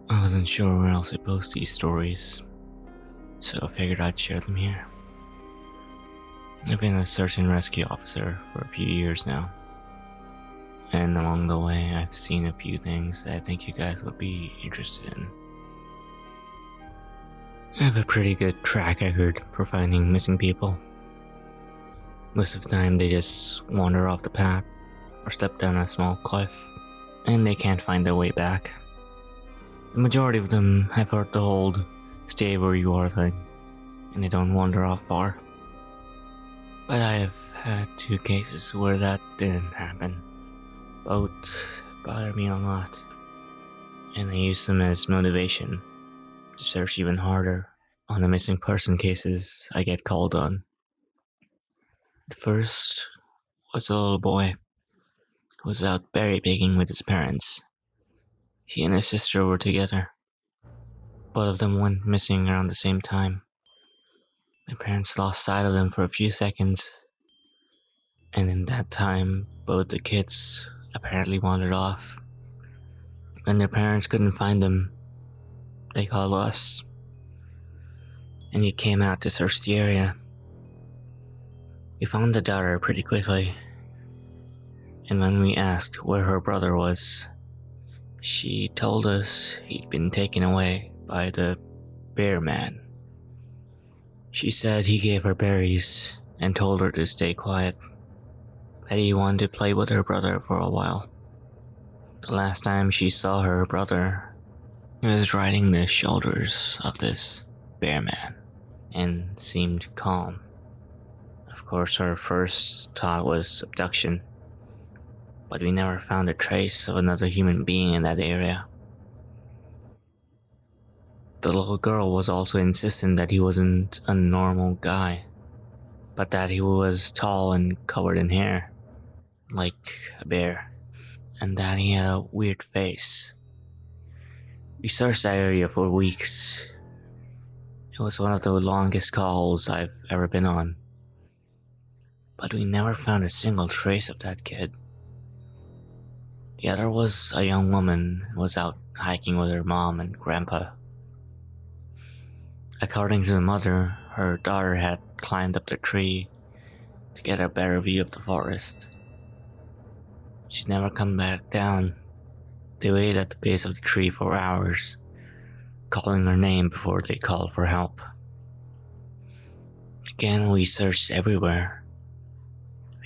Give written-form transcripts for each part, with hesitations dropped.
I wasn't sure where else to post these stories, so I figured I'd share them here. I've been a search and rescue officer for a few years now, and along the way I've seen a few things that I think you guys would be interested in. I have a pretty good track record for finding missing people. Most of the time they just wander off the path or step down a small cliff, and they can't find their way back. The majority of them have heard the old "stay where you are" thing, and they don't wander off far. But I have had two cases where that didn't happen. Both bother me a lot, and I use them as motivation to search even harder on the missing person cases I get called on. The first was a little boy who was out berry picking with his parents. He and his sister were together. Both of them went missing around the same time. Their parents lost sight of them for a few seconds, and in that time, both the kids apparently wandered off. When their parents couldn't find them, they called us, and we came out to search the area. We found the daughter pretty quickly, and when we asked where her brother was, she told us he'd been taken away by the bear man. She said he gave her berries and told her to stay quiet, that he wanted to play with her brother for a while. The last time she saw her brother, he was riding the shoulders of this bear man and seemed calm. Of course, her first thought was abduction, but we never found a trace of another human being in that area. The little girl was also insistent that he wasn't a normal guy, but that he was tall and covered in hair, like a bear, and that he had a weird face. We searched that area for weeks. It was one of the longest calls I've ever been on, but we never found a single trace of that kid. The other was a young woman who was out hiking with her mom and grandpa. According to the mother, her daughter had climbed up the tree to get a better view of the forest. She'd never come back down. They waited at the base of the tree for hours, calling her name before they called for help. Again, we searched everywhere.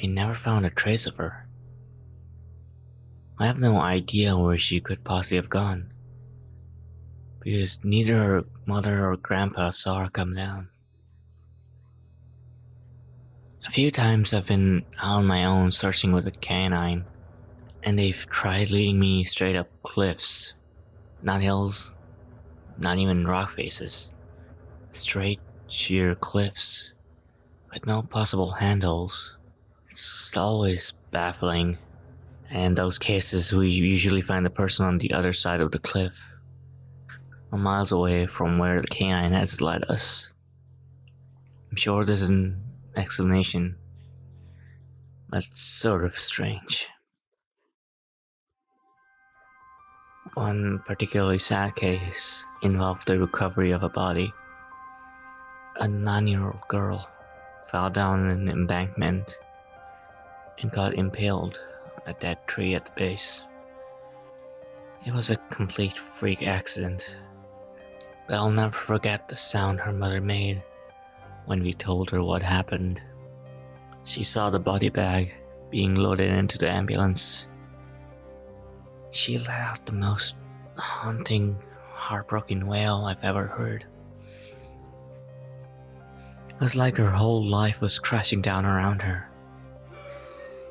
We never found a trace of her. I have no idea where she could possibly have gone, because neither her mother or grandpa saw her come down. A few times I've been out on my own searching with a canine, and they've tried leading me straight up cliffs. Not hills, not even rock faces. Straight, sheer cliffs, with no possible handholds. It's always baffling. And in those cases, we usually find the person on the other side of the cliff, miles away from where the canine has led us. I'm sure there's an explanation, but it's sort of strange. One particularly sad case involved the recovery of a body. A 9-year-old girl fell down an embankment and got impaled on a dead tree at the base. It was a complete freak accident, but I'll never forget the sound her mother made when we told her what happened. She saw the body bag being loaded into the ambulance. She let out the most haunting, heartbroken wail I've ever heard. It was like her whole life was crashing down around her,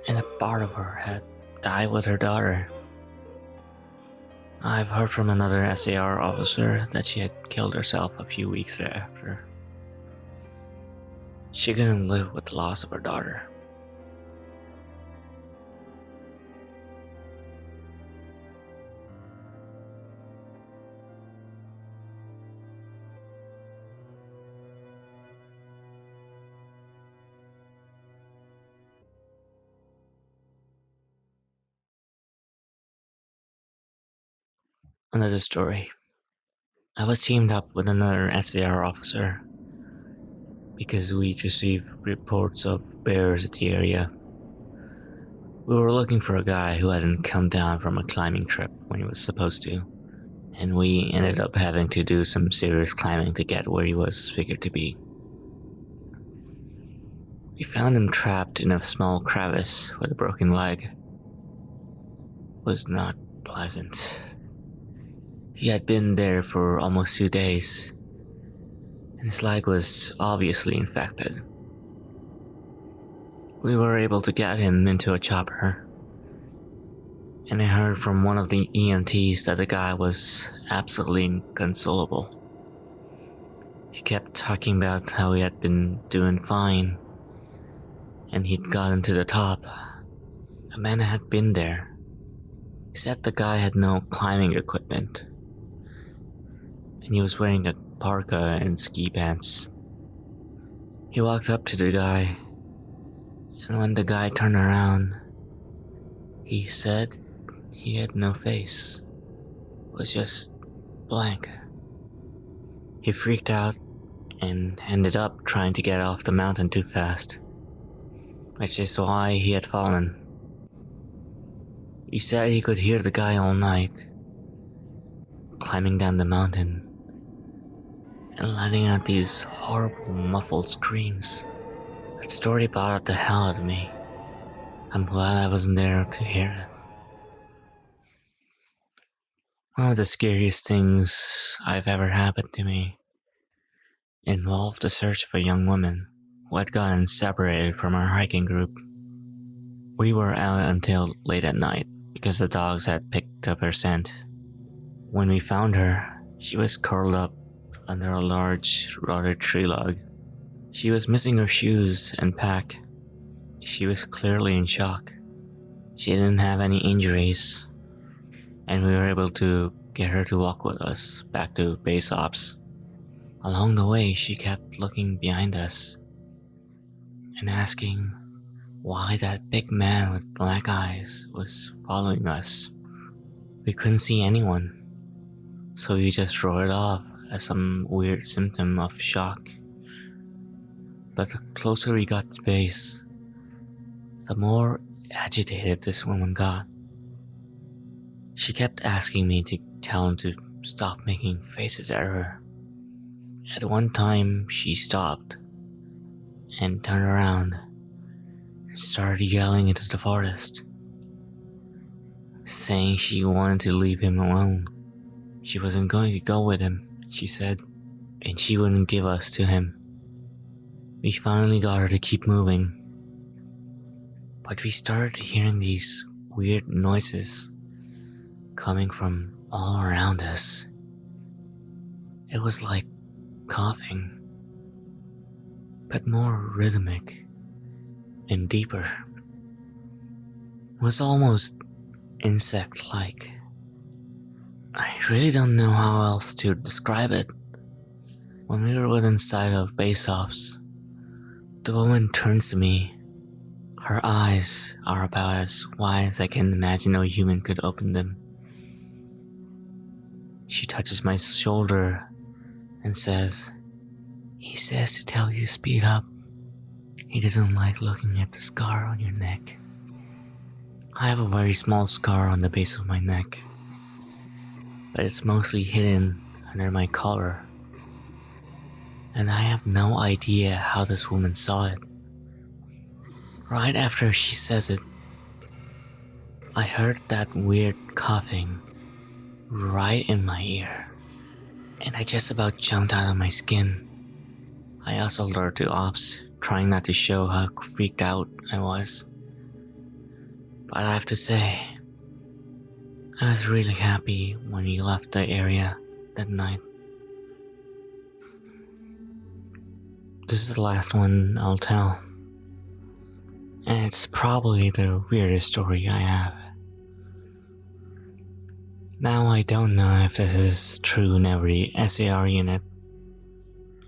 and a part of her had died with her daughter. I've heard from another SAR officer that she had killed herself a few weeks after. She couldn't live with the loss of her daughter. Another story. I was teamed up with another SAR officer because we'd received reports of bears at the area. We were looking for a guy who hadn't come down from a climbing trip when he was supposed to, and we ended up having to do some serious climbing to get where he was figured to be. We found him trapped in a small crevice with a broken leg. It was not pleasant. He had been there for almost 2 days, and his leg was obviously infected. We were able to get him into a chopper, and I heard from one of the EMTs that the guy was absolutely inconsolable. He kept talking about how he had been doing fine, and he'd gotten to the top. A man had been there. He said the guy had no climbing equipment, and he was wearing a parka and ski pants. He walked up to the guy, and when the guy turned around, he said he had no face. It was just blank. He freaked out and ended up trying to get off the mountain too fast, which is why he had fallen. He said he could hear the guy all night, climbing down the mountain and letting out these horrible muffled screams. That story bothered the hell out of me. I'm glad I wasn't there to hear it. One of the scariest things I've ever happened to me involved the search of a young woman who had gotten separated from our hiking group. We were out until late at night because the dogs had picked up her scent. When we found her, she was curled up under a large rotted tree log. She was missing her shoes and pack. She was clearly in shock. She didn't have any injuries, and we were able to get her to walk with us back to base ops. Along the way, she kept looking behind us and asking why that big man with black eyes was following us. We couldn't see anyone, so we just wrote it off as some weird symptom of shock. But the closer we got to base, the more agitated this woman got. She kept asking me to tell him to stop making faces at her. At one time, she stopped and turned around and started yelling into the forest, saying she wanted to leave him alone. She wasn't going to go with him, she said, and she wouldn't give us to him. We finally got her to keep moving, but we started hearing these weird noises coming from all around us. It was like coughing, but more rhythmic and deeper. It was almost insect-like. I really don't know how else to describe it. When we were within sight of base ops, the woman turns to me. Her eyes are about as wide as I can imagine a human could open them. She touches my shoulder and says, "He says to tell you to speed up. He doesn't like looking at the scar on your neck." I have a very small scar on the base of my neck, but it's mostly hidden under my collar. And I have no idea how this woman saw it. Right after she says it, I heard that weird coughing right in my ear, and I just about jumped out of my skin. I also alerted to ops, trying not to show how freaked out I was. But I have to say, I was really happy when we left the area that night. This is the last one I'll tell, and it's probably the weirdest story I have. Now I don't know if this is true in every SAR unit.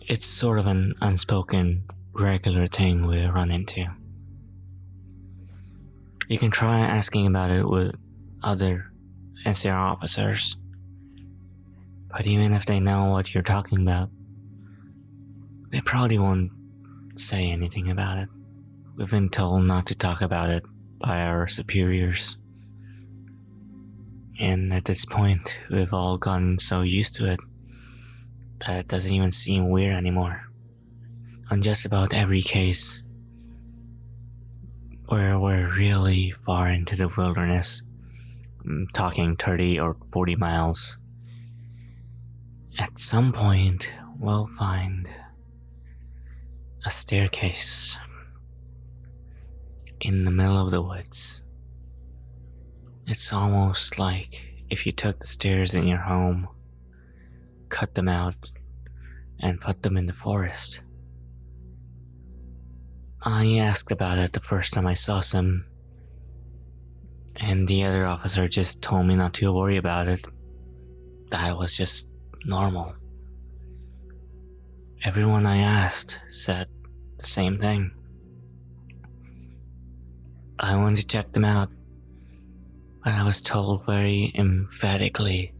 It's sort of an unspoken, regular thing we run into. You can try asking about it with other SAR officers. But even if they know what you're talking about, they probably won't say anything about it. We've been told not to talk about it by our superiors. And at this point, we've all gotten so used to it that it doesn't even seem weird anymore. On just about every case where we're really far into the wilderness, talking 30 or 40 miles, at some point we'll find a staircase in the middle of the woods. It's almost like if you took the stairs in your home, cut them out, and put them in the forest. I asked about it the first time I saw some, and the other officer just told me not to worry about it, that it was just normal. Everyone I asked said the same thing. I wanted to check them out, but I was told very emphatically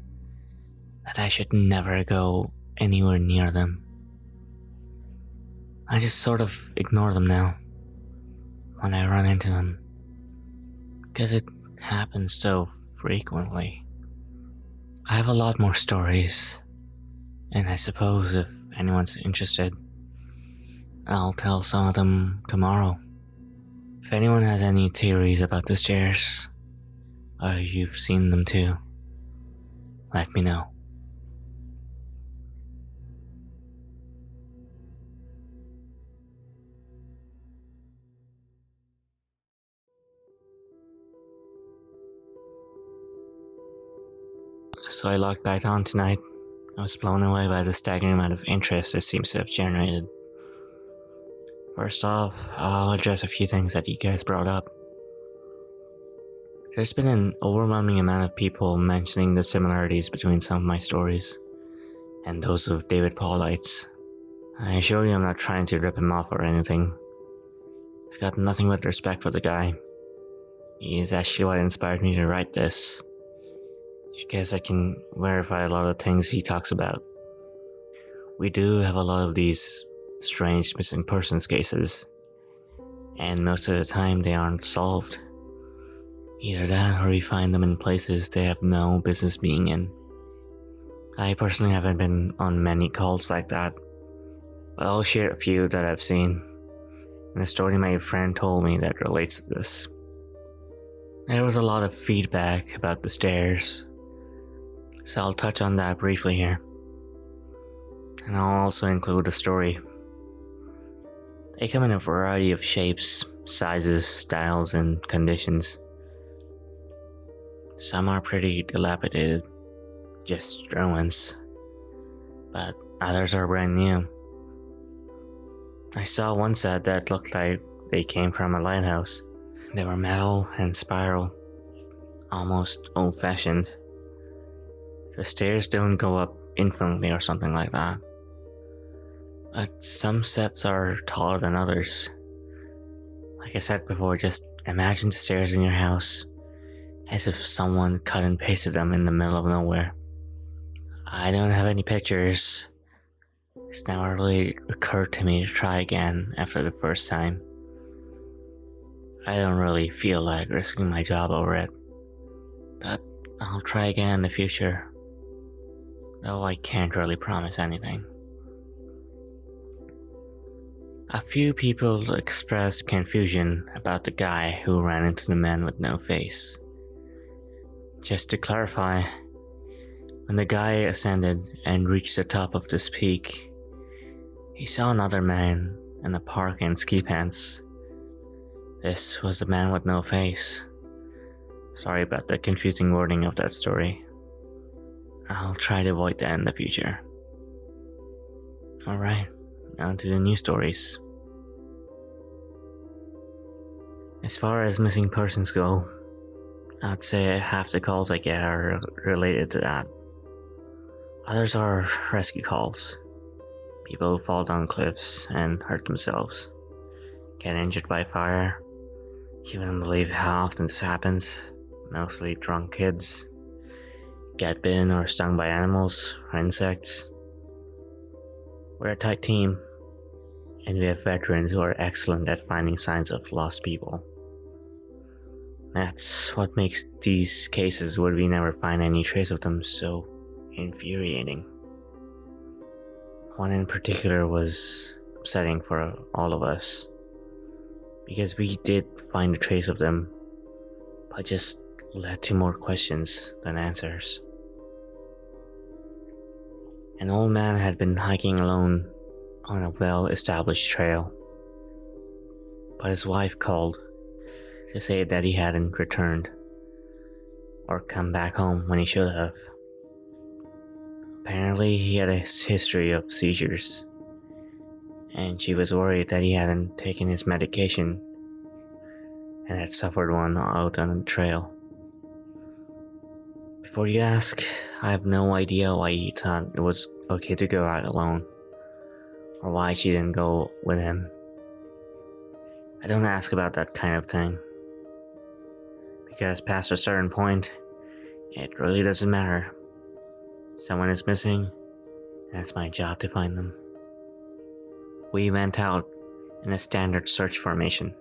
that I should never go anywhere near them. I just sort of ignore them now when I run into them, because it happens so frequently. I have a lot more stories, and I suppose if anyone's interested, I'll tell some of them tomorrow. If anyone has any theories about the stairs, or you've seen them too, let me know. So I logged back on tonight. I was blown away by the staggering amount of interest it seems to have generated. First off, I'll address a few things that you guys brought up. There's been an overwhelming amount of people mentioning the similarities between some of my stories and those of David Paulites. I assure you I'm not trying to rip him off or anything. I've got nothing but respect for the guy. He is actually what inspired me to write this, because I can verify a lot of things he talks about. We do have a lot of these strange missing persons cases, and most of the time they aren't solved. Either that or we find them in places they have no business being in. I personally haven't been on many calls like that, but I'll share a few that I've seen, and a story my friend told me that relates to this. There was a lot of feedback about the stairs, so I'll touch on that briefly here. And I'll also include a story. They come in a variety of shapes, sizes, styles, and conditions. Some are pretty dilapidated, just ruins, but others are brand new. I saw one set that looked like they came from a lighthouse. They were metal and spiral, almost old-fashioned. The stairs don't go up infinitely or something like that. But some sets are taller than others. Like I said before, just imagine the stairs in your house as if someone cut and pasted them in the middle of nowhere. I don't have any pictures. It's never really occurred to me to try again after the first time. I don't really feel like risking my job over it, but I'll try again in the future, though I can't really promise anything. A few people expressed confusion about the guy who ran into the man with no face. Just to clarify, when the guy ascended and reached the top of this peak, he saw another man in a park and ski pants. This was the man with no face. Sorry about the confusing wording of that story. I'll try to avoid that in the future. Alright, on to the new stories. As far as missing persons go, I'd say half the calls I get are related to that. Others are rescue calls. People fall down cliffs and hurt themselves, get injured by fire. You wouldn't believe how often this happens. Mostly drunk kids get bitten or stung by animals or insects. We're a tight team, and we have veterans who are excellent at finding signs of lost people. That's what makes these cases where we never find any trace of them so infuriating. One in particular was upsetting for all of us, because we did find a trace of them, but just led to more questions than answers. An old man had been hiking alone on a well-established trail, but his wife called to say that he hadn't returned or come back home when he should have. Apparently, he had a history of seizures, and she was worried that he hadn't taken his medication and had suffered one out on the trail. Before you ask, I have no idea why he thought it was okay to go out alone, or why she didn't go with him. I don't ask about that kind of thing, because past a certain point, it really doesn't matter. Someone is missing, and it's my job to find them. We went out in a standard search formation,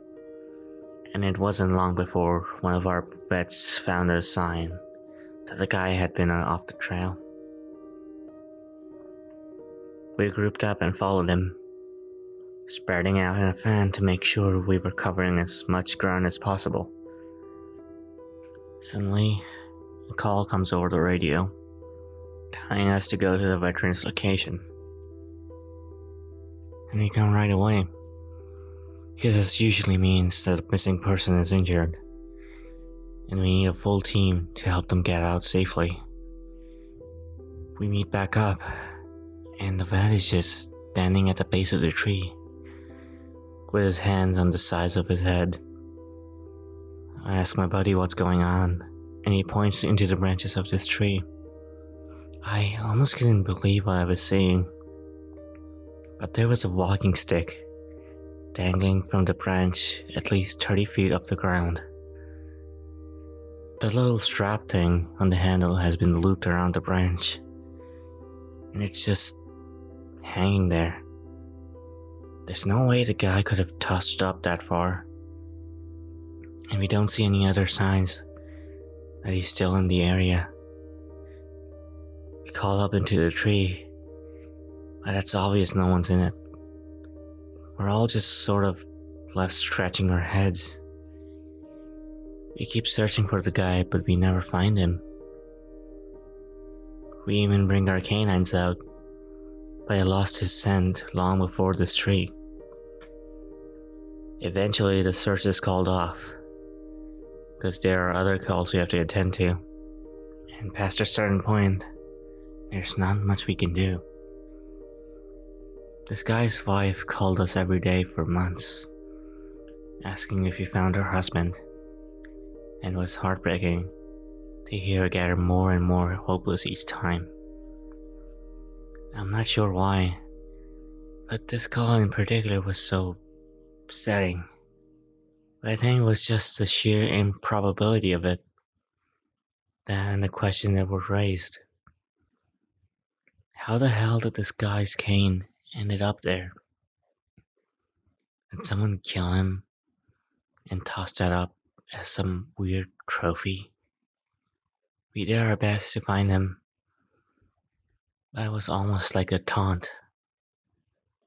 and it wasn't long before one of our vets found a sign that the guy had been off the trail. We grouped up and followed him, spreading out in a fan to make sure we were covering as much ground as possible. Suddenly, a call comes over the radio, telling us to go to the veteran's location. And we come right away, because this usually means that the missing person is injured, and we need a full team to help them get out safely. We meet back up, and the vet is just standing at the base of the tree, with his hands on the sides of his head. I ask my buddy what's going on, and he points into the branches of this tree. I almost couldn't believe what I was seeing, but there was a walking stick dangling from the branch at least 30 feet off the ground. The little strap thing on the handle has been looped around the branch, and it's just hanging there. There's no way the guy could have tossed it up that far, and we don't see any other signs that he's still in the area. We call up into the tree, but it's obvious no one's in it. We're all just sort of left scratching our heads. We keep searching for the guy, but we never find him. We even bring our canines out, but he lost his scent long before this tree. Eventually, the search is called off, because there are other calls we have to attend to, and past a certain point, there's not much we can do. This guy's wife called us every day for months, asking if we found her husband, and it was heartbreaking to hear her get more and more hopeless each time. I'm not sure why, but this call in particular was so upsetting. But I think it was just the sheer improbability of it, and the question that was raised. How the hell did this guy's cane ended up there? Did someone kill him and toss that up as some weird trophy? We did our best to find him, but it was almost like a taunt.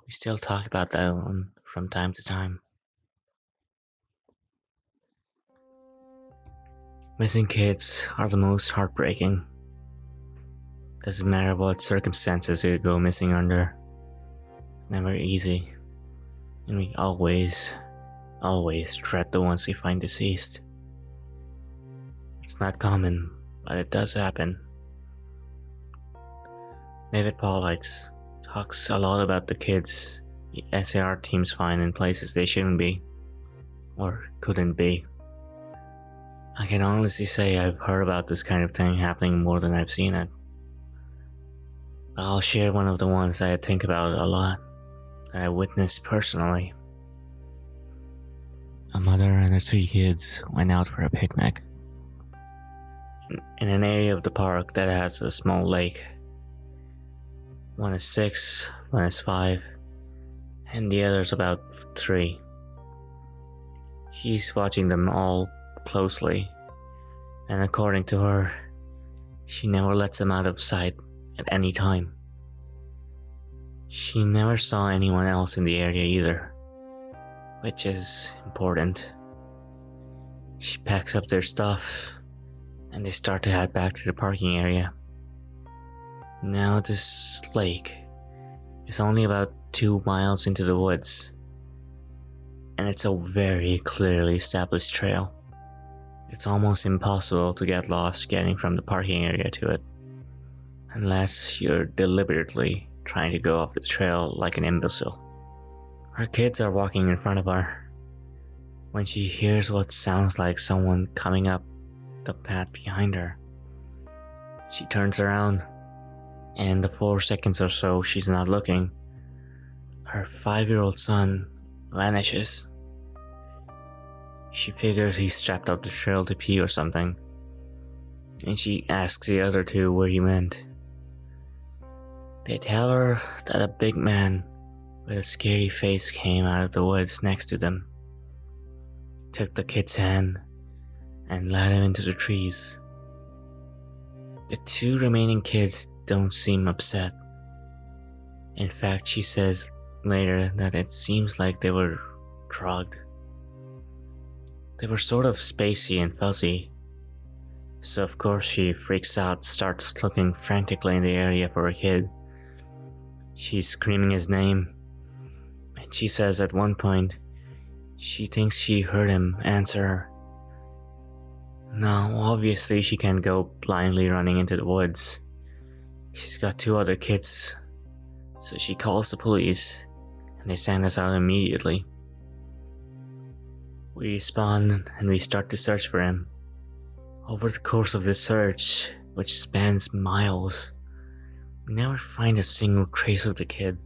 We still talk about that one from time to time. Missing kids are the most heartbreaking. Doesn't matter what circumstances they go missing under. It's never easy. And we always dread the ones we find deceased. It's not common, but it does happen. David Paulites talks a lot about the kids the SAR teams find in places they shouldn't be, or couldn't be. I can honestly say I've heard about this kind of thing happening more than I've seen it. I'll share one of the ones I think about a lot, that I witnessed personally. A mother and her 3 kids went out for a picnic. in an area of the park that has a small lake. One is 6, one is 5, and the other's about 3. He's watching them all closely, and according to her, she never lets them out of sight at any time. She never saw anyone else in the area either, which is important. She packs up their stuff, and they start to head back to the parking area. Now this lake is only about 2 miles into the woods, and it's a very clearly established trail. It's almost impossible to get lost getting from the parking area to it, unless you're deliberately trying to go off the trail like an imbecile. Her kids are walking in front of her when she hears what sounds like someone coming up the path behind her. She turns around, and in the 4 seconds or so she's not looking, her 5-year-old son vanishes. She figures he's strapped up the trail to pee or something, and she asks the other 2 where he went. They tell her that a big man with a scary face came out of the woods next to them, took the kid's hand, and led him into the trees. The 2 remaining kids don't seem upset. In fact, she says later that it seems like they were drugged. They were sort of spacey and fuzzy, so of course she freaks out, starts looking frantically in the area for her kid. She's screaming his name, and she says at one point she thinks she heard him answer her. Now, obviously she can't go blindly running into the woods. She's got 2 other kids, so she calls the police, and they send us out immediately. We respond and we start to search for him. Over the course of the search, which spans miles, we never find a single trace of the kid.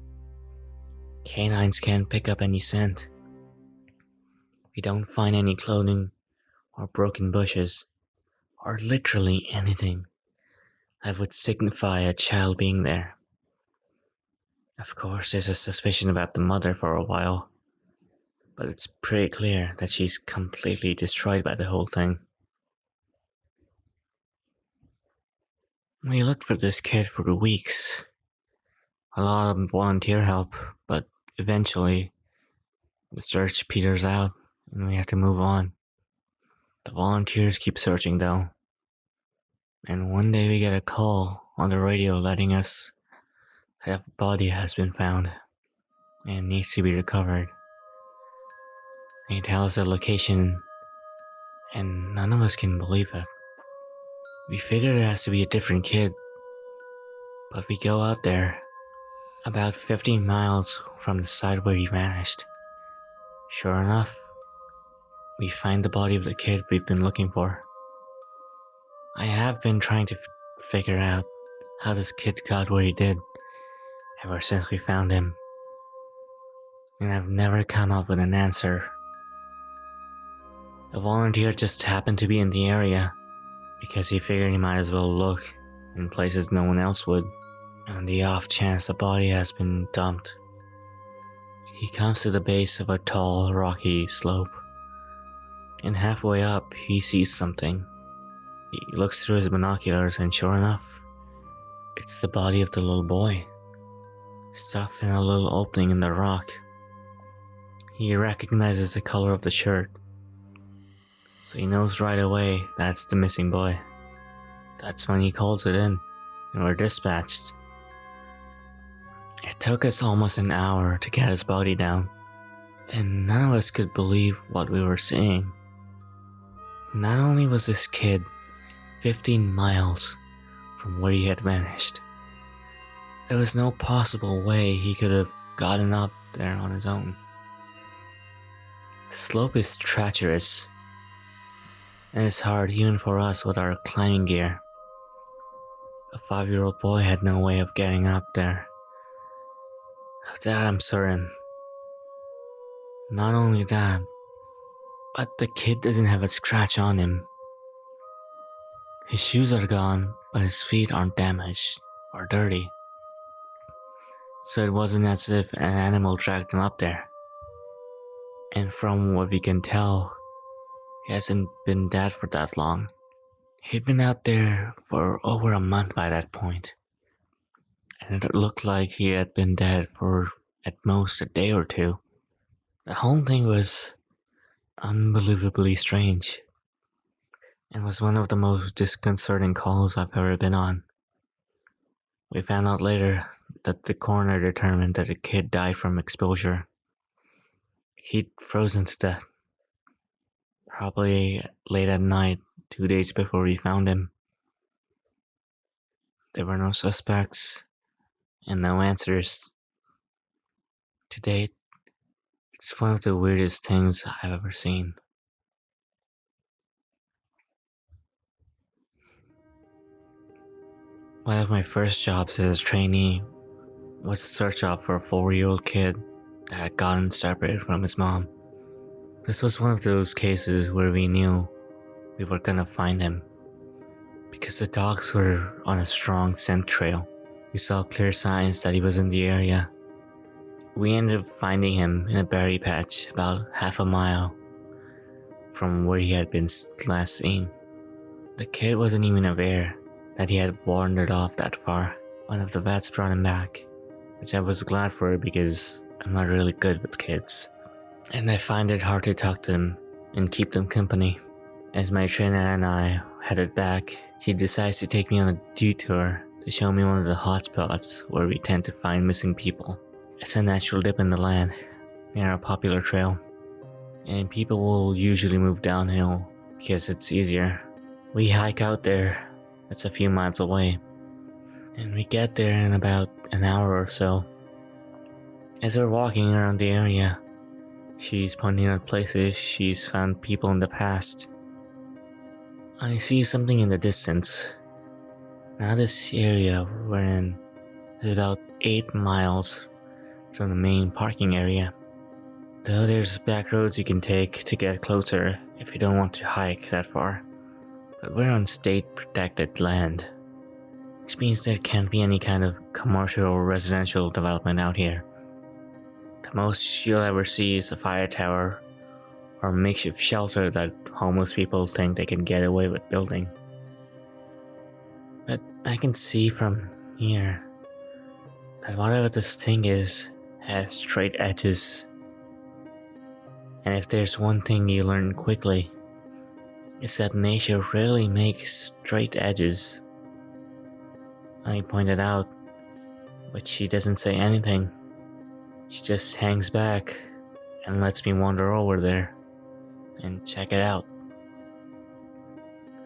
Canines can't pick up any scent. We don't find any clothing or broken bushes, or literally anything that would signify a child being there. Of course, there's a suspicion about the mother for a while, but it's pretty clear that she's completely destroyed by the whole thing. We looked for this kid for weeks. A lot of volunteer help, but eventually the search peters out and we have to move on. The volunteers keep searching though, and one day we get a call on the radio letting us that a body has been found and needs to be recovered. They tell us the location, and none of us can believe it. We figure it has to be a different kid, but we go out there, about 15 miles from the site where he vanished. Sure enough, we find the body of the kid we've been looking for. I have been trying to figure out how this kid got where he did ever since we found him, and I've never come up with an answer. The volunteer just happened to be in the area because he figured he might as well look in places no one else would, on the off chance the body has been dumped. He comes to the base of a tall, rocky slope, and halfway up he sees something. He looks through his binoculars, and sure enough, it's the body of the little boy, stuffed in a little opening in the rock. He recognizes the color of the shirt, so he knows right away that's the missing boy. That's when he calls it in, and we're dispatched. It took us almost an hour to get his body down, and none of us could believe what we were seeing. Not only was this kid 15 miles from where he had vanished, there was no possible way he could have gotten up there on his own. The slope is treacherous, and it's hard even for us with our climbing gear. A 5-year-old boy had no way of getting up there. Of that I'm certain. Not only that, but the kid doesn't have a scratch on him. His shoes are gone, but his feet aren't damaged or dirty. So it wasn't as if an animal dragged him up there. And from what we can tell, he hasn't been dead for that long. He'd been out there for over a month by that point, and it looked like he had been dead for at most a day or two. The whole thing was unbelievably strange, and was one of the most disconcerting calls I've ever been on. We found out later that the coroner determined that the kid died from exposure. He'd frozen to death, probably late at night, 2 days before we found him. There were no suspects and no answers. To date, it's one of the weirdest things I've ever seen. One of my first jobs as a trainee was a search job for a 4-year-old kid that had gotten separated from his mom. This was one of those cases where we knew we were gonna find him, because the dogs were on a strong scent trail. We saw clear signs that he was in the area. We ended up finding him in a berry patch about half a mile from where he had been last seen. The kid wasn't even aware that he had wandered off that far. One of the vets brought him back, which I was glad for because I'm not really good with kids, and I find it hard to talk to them and keep them company. As my trainer and I headed back, she decides to take me on a detour to show me one of the hotspots where we tend to find missing people. It's a natural dip in the land near a popular trail, and people will usually move downhill because it's easier. We hike out there, it's a few miles away, and we get there in about an hour or so. As we're walking around the area, she's pointing out places she's found people in the past. I see something in the distance. Now this area we're in is about 8 miles from the main parking area. Though there's back roads you can take to get closer if you don't want to hike that far. But we're on state protected land, which means there can't be any kind of commercial or residential development out here. The most you'll ever see is a fire tower or makeshift shelter that homeless people think they can get away with building. But I can see from here that whatever this thing is has straight edges. And if there's one thing you learn quickly, it's that nature rarely makes straight edges. I pointed out, but she doesn't say anything. She just hangs back and lets me wander over there and check it out.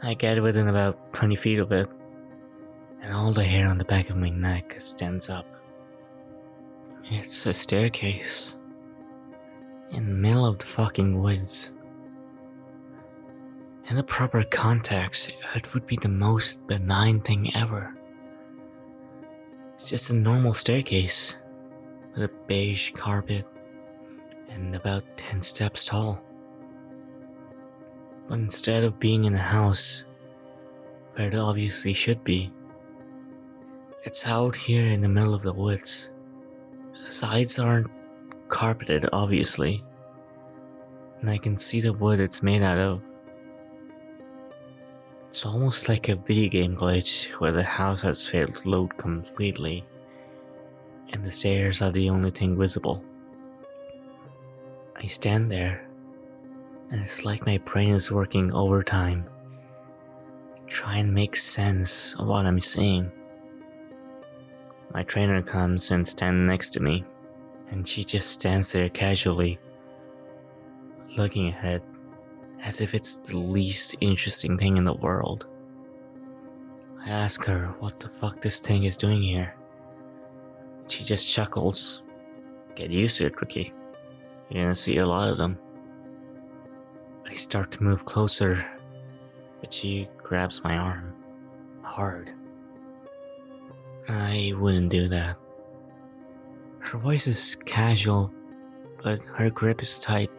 I get within about 20 feet of it, and all the hair on the back of my neck stands up. It's a staircase in the middle of the fucking woods. In the proper context, it would be the most benign thing ever. It's just a normal staircase with a beige carpet and about 10 steps tall. But instead of being in a house, where it obviously should be, it's out here in the middle of the woods. The sides aren't carpeted, obviously, and I can see the wood it's made out of. It's almost like a video game glitch where the house has failed to load completely, and the stairs are the only thing visible. I stand there, and it's like my brain is working overtime to try and make sense of what I'm seeing. My trainer comes and stands next to me, and she just stands there casually, looking ahead as if it's the least interesting thing in the world. I ask her what the fuck this thing is doing here. She just chuckles. Get used to it, Ricky. You're gonna see a lot of them. I start to move closer, but she grabs my arm hard. I wouldn't do that. Her voice is casual, but her grip is tight.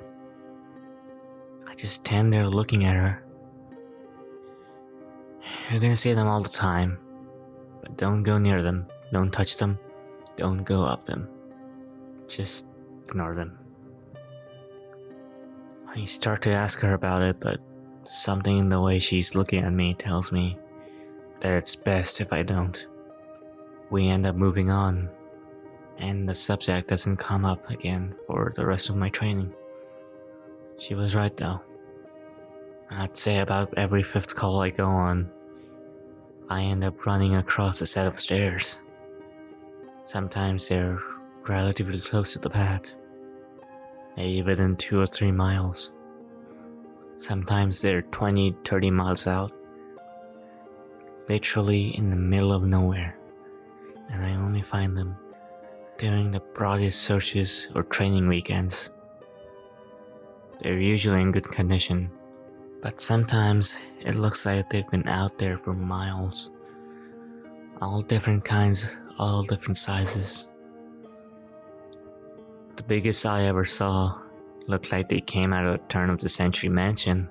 I just stand there looking at her. You're gonna see them all the time, but don't go near them, don't touch them, don't go up them. Just ignore them. I start to ask her about it, but something in the way she's looking at me tells me that it's best if I don't. We end up moving on, and the subject doesn't come up again for the rest of my training. She was right though. I'd say about every fifth call I go on, I end up running across a set of stairs. Sometimes they're relatively close to the path, maybe within 2 or 3 miles. Sometimes they're 20-30 miles out, literally in the middle of nowhere, and I only find them during the broadest searches or training weekends. They're usually in good condition, but sometimes it looks like they've been out there for miles. All different kinds, all different sizes. The biggest I ever saw looked like they came out of a turn-of-the-century mansion,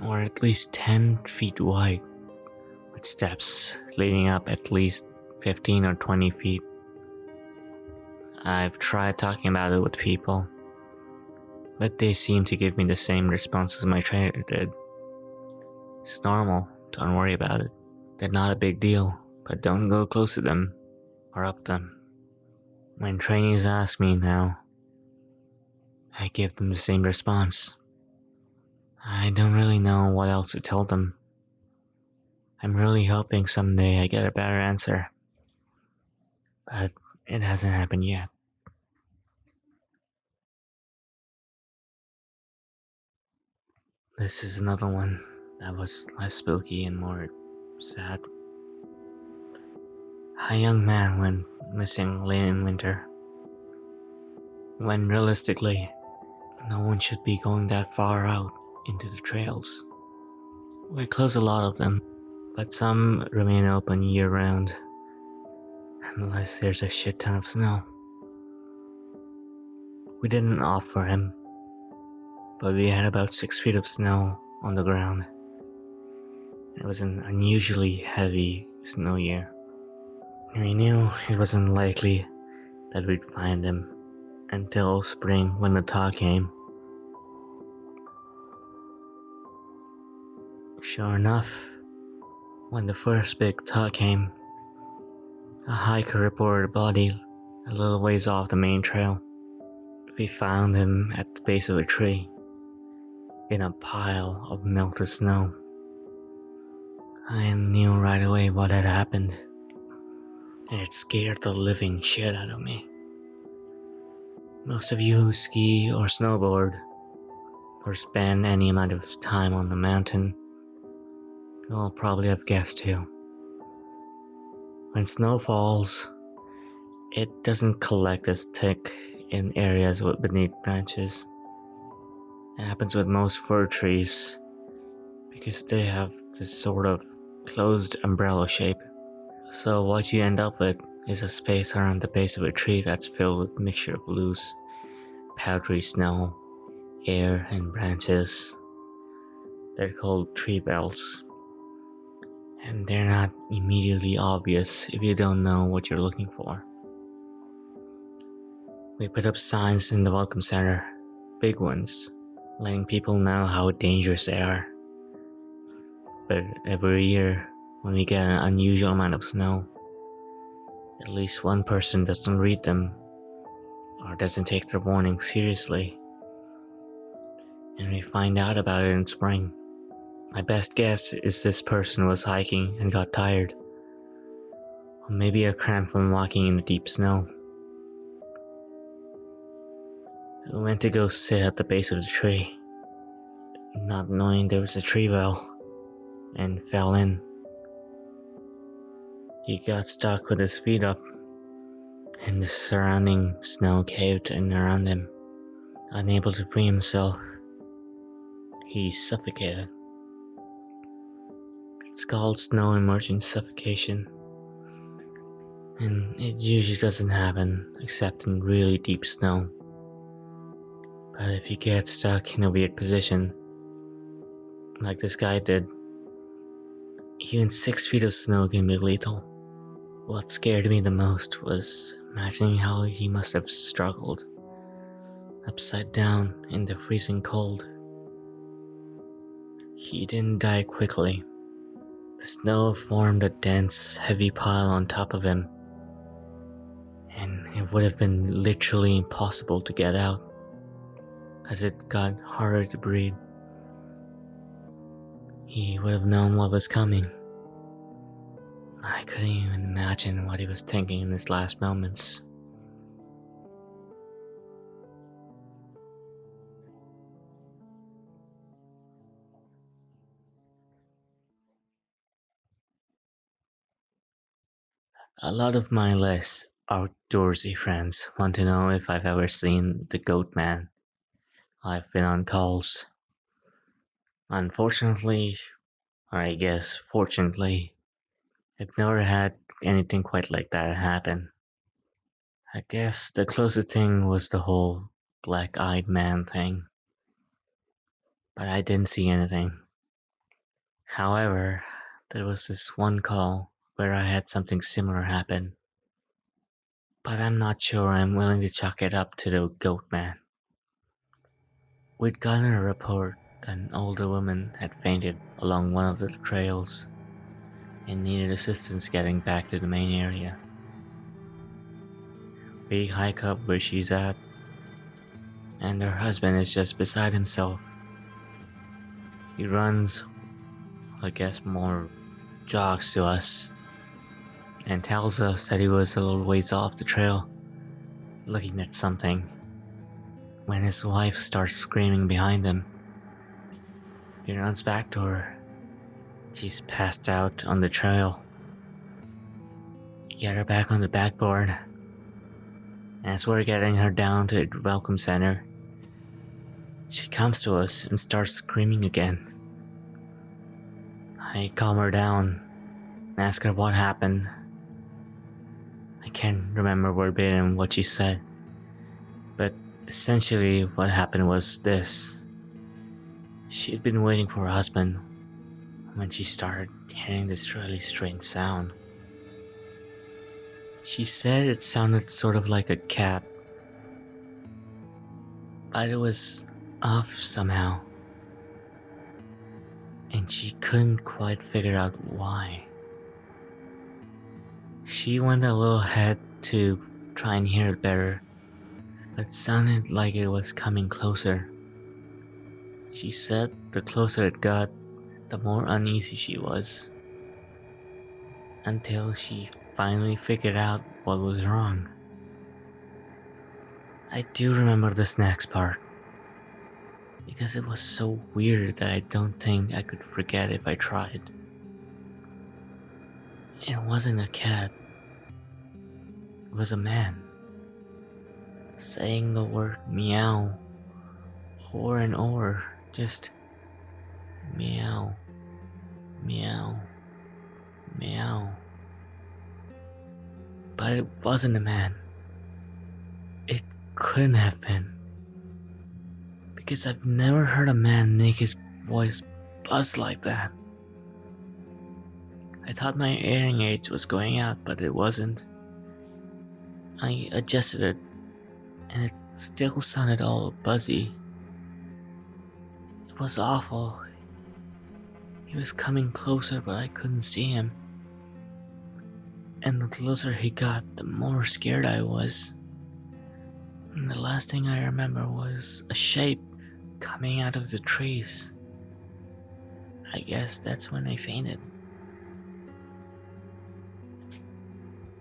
or at least 10 feet wide, with steps leading up at least 15 or 20 feet. I've tried talking about it with people, but they seem to give me the same response as my trainer did. It's normal, don't worry about it. They're not a big deal, but don't go close to them or up them. When trainees ask me now, I give them the same response. I don't really know what else to tell them. I'm really hoping someday I get a better answer, but it hasn't happened yet. This is another one that was less spooky and more sad. A young man went missing late in winter, when realistically, no one should be going that far out into the trails. We close a lot of them, but some remain open year-round, unless there's a shit ton of snow. We didn't opt for him, but we had about 6 feet of snow on the ground. It was an unusually heavy snow year. We knew it wasn't likely that we'd find him until spring when the thaw came. Sure enough, when the first big thaw came, a hiker reported a body a little ways off the main trail. We found him at the base of a tree, in a pile of melted snow. I knew right away what had happened, and it scared the living shit out of me. Most of you who ski or snowboard, or spend any amount of time on the mountain, will probably have guessed too. When snow falls, it doesn't collect as thick in areas beneath branches. It happens with most fir trees because they have this sort of closed umbrella shape. So what you end up with is a space around the base of a tree that's filled with a mixture of loose, powdery snow, air, and branches. They're called tree belts, and they're not immediately obvious if you don't know what you're looking for. We put up signs in the welcome center, big ones, letting people know how dangerous they are. But every year, when we get an unusual amount of snow, at least one person doesn't read them or doesn't take their warning seriously, and we find out about it in spring. My best guess is this person was hiking and got tired, or maybe a cramp from walking in the deep snow. We went to go sit at the base of the tree, not knowing there was a tree well, and fell in. He got stuck with his feet up, and the surrounding snow caved in around him. Unable to free himself, he suffocated. It's called snow immersion suffocation, and it usually doesn't happen except in really deep snow. But if you get stuck in a weird position, like this guy did, Even 6 feet of snow can be lethal. What scared me the most was imagining how he must have struggled, upside down in the freezing cold. He didn't die quickly. The snow formed a dense, heavy pile on top of him, and it would have been literally impossible to get out, as it got harder to breathe. He would have known what was coming. I couldn't even imagine what he was thinking in his last moments. A lot of my less outdoorsy friends want to know if I've ever seen the Goat Man. I've been on calls. Unfortunately, or I guess fortunately, I've never had anything quite like that happen. I guess the closest thing was the whole black-eyed man thing, but I didn't see anything. However, there was this one call where I had something similar happen, but I'm not sure I'm willing to chalk it up to the Goat Man. We'd gotten a report that an older woman had fainted along one of the trails and needed assistance getting back to the main area. We hike up where she's at, and her husband is just beside himself. He runs, I guess more jogs to us, and tells us that he was a little ways off the trail, looking at something, when his wife starts screaming behind him. He runs back to her. She's passed out on the trail. Get her back on the backboard. And as we're getting her down to the welcome center, she comes to us and starts screaming again. I calm her down and ask her what happened. I can't remember verbatim what she said, but essentially what happened was this. She had been waiting for her husband when she started hearing this really strange sound. She said it sounded sort of like a cat, but it was off somehow, and she couldn't quite figure out why. She went a little ahead to try and hear it better, but it sounded like it was coming closer. She said the closer it got, the more uneasy she was, until she finally figured out what was wrong. I do remember this next part, because it was so weird that I don't think I could forget if I tried. It wasn't a cat, it was a man, saying the word meow over and over, just meow, meow, meow. But it wasn't a man. It couldn't have been. Because I've never heard a man make his voice buzz like that. I thought my hearing aids was going out, but it wasn't. I adjusted it, and it still sounded all buzzy. It was awful. He was coming closer, but I couldn't see him. And the closer he got, the more scared I was. And the last thing I remember was a shape coming out of the trees. I guess that's when I fainted.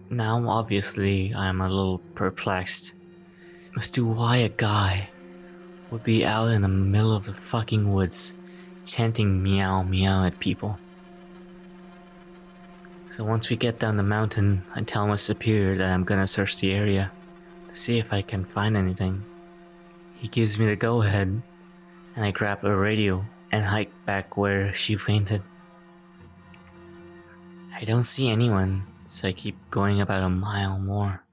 Now, obviously, I'm a little perplexed as to why a guy would be out in the middle of the fucking woods chanting meow meow at people. So once we get down the mountain, I tell my superior that I'm gonna search the area to see if I can find anything. He gives me the go-ahead, and I grab a radio and hike back where she fainted. I don't see anyone, so I keep going about a mile more.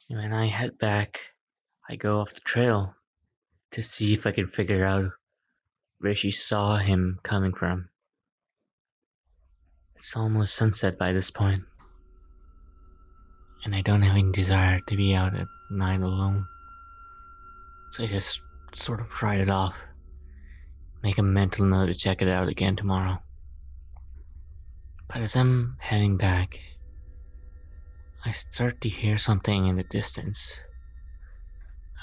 And when I head back, I go off the trail to see if I can figure out where she saw him coming from. It's almost sunset by this point, and I don't have any desire to be out at night alone. So I just sort of write it off. Make a mental note to check it out again tomorrow. But as I'm heading back, I start to hear something in the distance.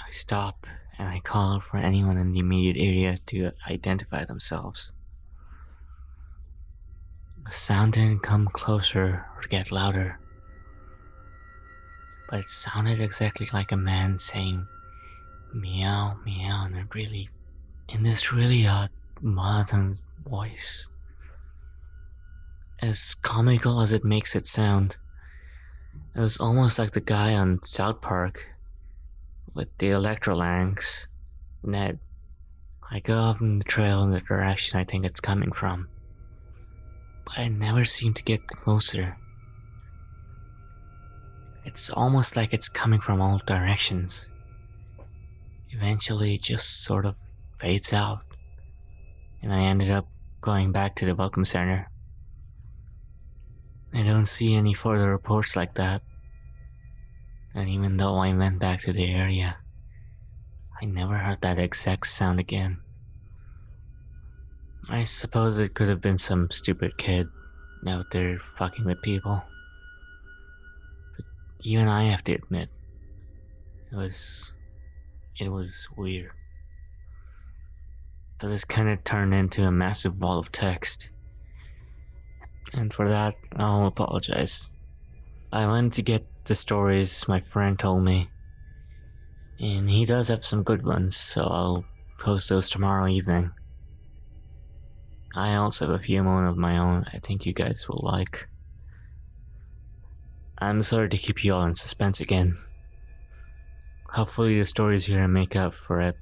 I stop and I call for anyone in the immediate area to identify themselves. The sound didn't come closer or get louder, but it sounded exactly like a man saying meow, meow, in this really odd monotone voice. As comical as it makes it sound, it was almost like the guy on South Park with the electrolarynx. Ned. I go off in the trail in the direction I think it's coming from, but I never seem to get closer. It's almost like it's coming from all directions. Eventually, it just sort of fades out, and I ended up going back to the Welcome Center. I don't see any further reports like that, and even though I went back to the area, I never heard that exact sound again. I suppose it could have been some stupid kid out there fucking with people. But even I have to admit, it was weird. So this kind of turned into a massive wall of text. And for that, I'll apologize. I wanted to get the stories my friend told me, and he does have some good ones, so I'll post those tomorrow evening. I also have a few more of my own I think you guys will like. I'm sorry to keep you all in suspense again. Hopefully the stories here make up for it,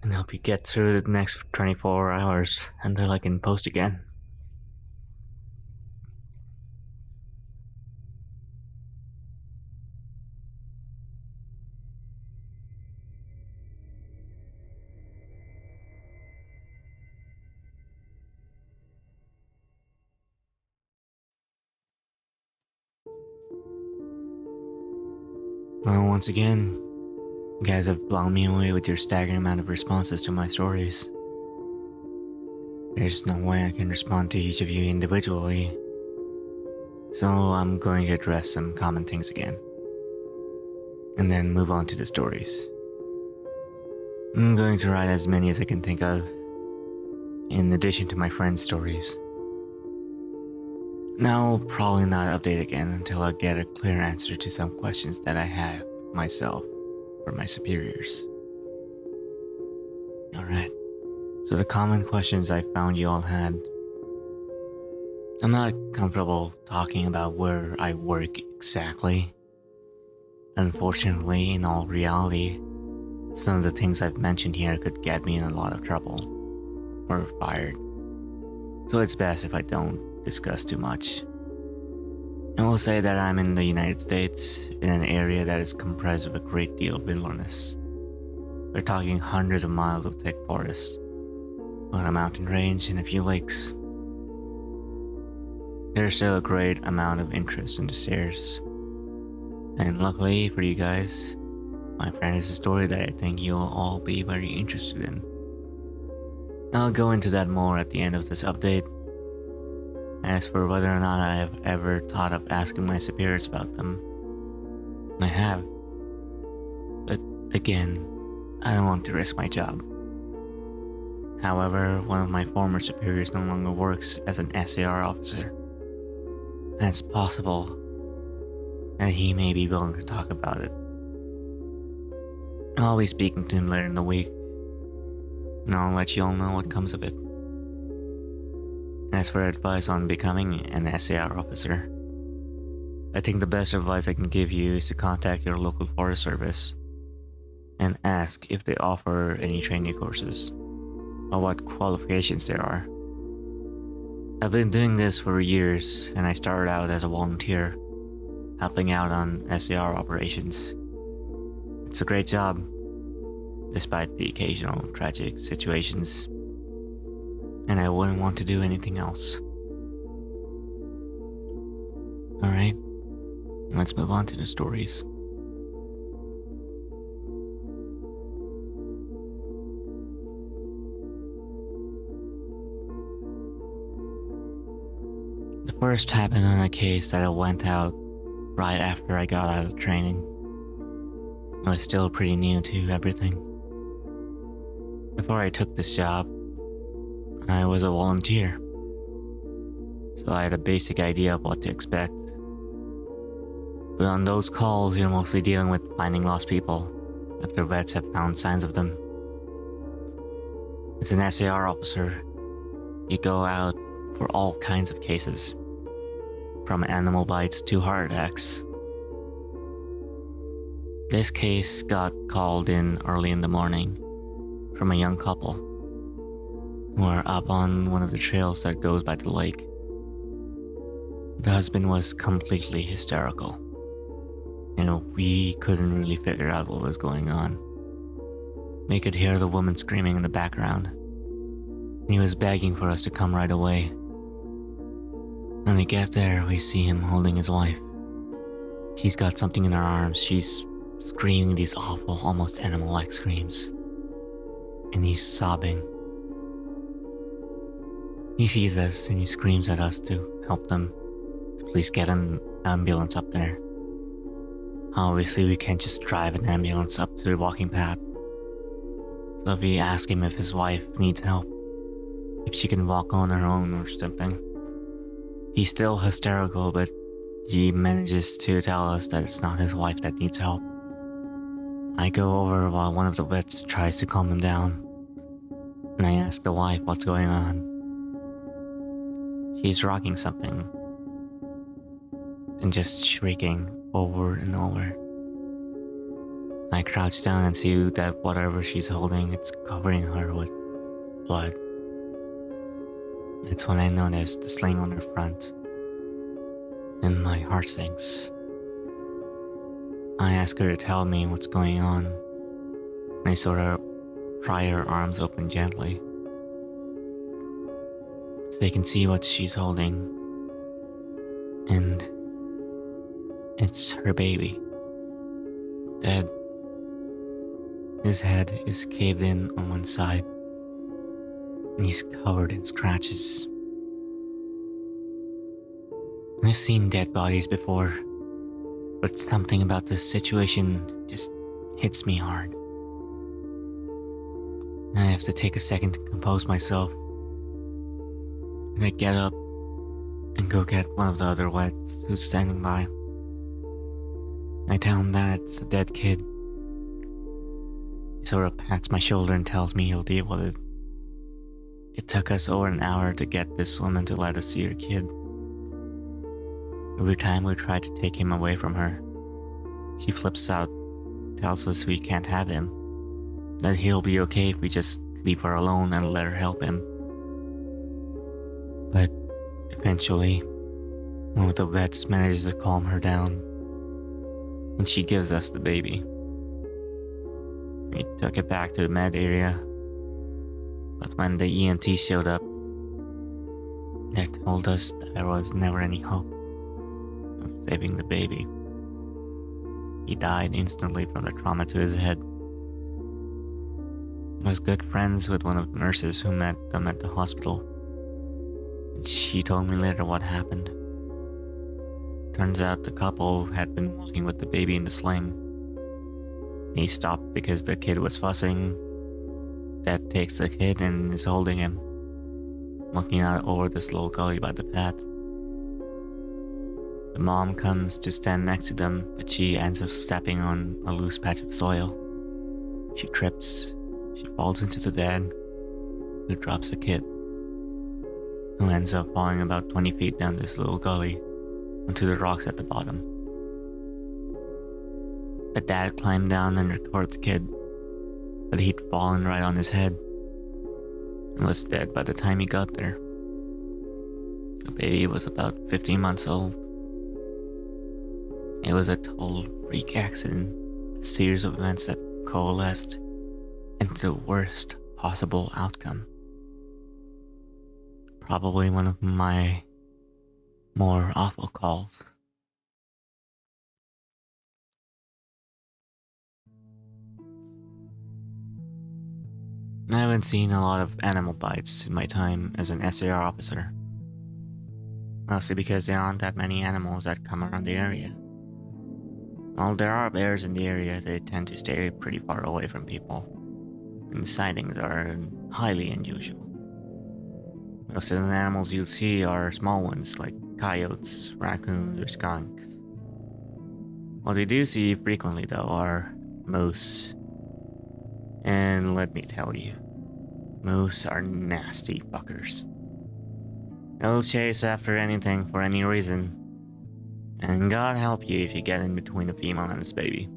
and help you get through the next 24 hours until I can post again. Well, once again, you guys have blown me away with your staggering amount of responses to my stories. There's no way I can respond to each of you individually, so I'm going to address some common things again, and then move on to the stories. I'm going to write as many as I can think of, in addition to my friend's stories. Now I'll probably not update again until I get a clear answer to some questions that I have myself or my superiors. Alright, so the common questions I found you all had. I'm not comfortable talking about where I work exactly. Unfortunately, in all reality, some of the things I've mentioned here could get me in a lot of trouble, or fired. So it's best if I don't discuss too much. I will say that I'm in the United States, in an area that is comprised of a great deal of wilderness. We're talking hundreds of miles of thick forest, on a mountain range and a few lakes. There's still a great amount of interest in the stairs. And luckily for you guys, my friend has a story that I think you'll all be very interested in. I'll go into that more at the end of this update. As for whether or not I have ever thought of asking my superiors about them, I have. But again, I don't want to risk my job. However, one of my former superiors no longer works as an SAR officer, and it's possible that he may be willing to talk about it. I'll be speaking to him later in the week, and I'll let you all know what comes of it. As for advice on becoming an SAR officer, I think the best advice I can give you is to contact your local Forest Service and ask if they offer any training courses or what qualifications there are. I've been doing this for years, and I started out as a volunteer, helping out on SAR operations. It's a great job, despite the occasional tragic situations, and I wouldn't want to do anything else. Alright, let's move on to the stories. The first happened on a case that I went out right after I got out of training. I was still pretty new to everything. Before I took this job, I was a volunteer, so I had a basic idea of what to expect. But on those calls, you're mostly dealing with finding lost people after vets have found signs of them. As an SAR officer, you go out for all kinds of cases, from animal bites to heart attacks. This case got called in early in the morning from a young couple who are up on one of the trails that goes by the lake. The husband was completely hysterical. We couldn't really figure out what was going on. We could hear the woman screaming in the background. He was begging for us to come right away. When we get there, we see him holding his wife. She's got something in her arms. She's screaming these awful, almost animal-like screams. And he's sobbing. He sees us and he screams at us to help them, to please get an ambulance up there. Obviously, we can't just drive an ambulance up to the walking path. So we ask him if his wife needs help, if she can walk on her own or something. He's still hysterical, but he manages to tell us that it's not his wife that needs help. I go over while one of the vets tries to calm him down, and I ask the wife what's going on. She's rocking something and just shrieking over and over. I crouch down and see that whatever she's holding, it's covering her with blood. That's when I notice the sling on her front, and my heart sinks. I ask her to tell me what's going on, and I sort of pry her arms open gently, so they can see what she's holding, and it's her baby, dead. His head is caved in on one side, and he's covered in scratches. I've seen dead bodies before, but something about this situation just hits me hard. I have to take a second to compose myself, and I get up and go get one of the other vets who's standing by. I tell him that it's a dead kid. He sort of pats my shoulder and tells me he'll deal with it. It took us over an hour to get this woman to let us see her kid. Every time we try to take him away from her, she flips out, tells us we can't have him, that he'll be okay if we just leave her alone and let her help him. But eventually, one of the vets manages to calm her down, and she gives us the baby. We took it back to the med area, but when the EMT showed up, they told us there was never any hope of saving the baby. He died instantly from the trauma to his head. I was good friends with one of the nurses who met them at the hospital. She told me later what happened. Turns out the couple had been walking with the baby in the sling. He stopped because the kid was fussing. Dad takes the kid and is holding him, looking out over this little gully by the path. The mom comes to stand next to them, but she ends up stepping on a loose patch of soil. She trips, she falls into the dad, who drops the kid, who ends up falling about 20 feet down this little gully onto the rocks at the bottom. The dad climbed down and recovered the kid, but he'd fallen right on his head and was dead by the time he got there. The baby was about 15 months old. It was a total freak accident, a series of events that coalesced into the worst possible outcome. Probably one of my more awful calls I haven't seen a lot of animal bites in my time as an SAR officer. Mostly because there aren't that many animals that come around the area. While there are bears in the area, they tend to stay pretty far away from people, and sightings are highly unusual. Most of the animals you'll see are small ones like coyotes, raccoons, or skunks. What we do see frequently though are moose. And let me tell you, moose are nasty fuckers. They'll chase after anything for any reason. And God help you if you get in between a female and its baby.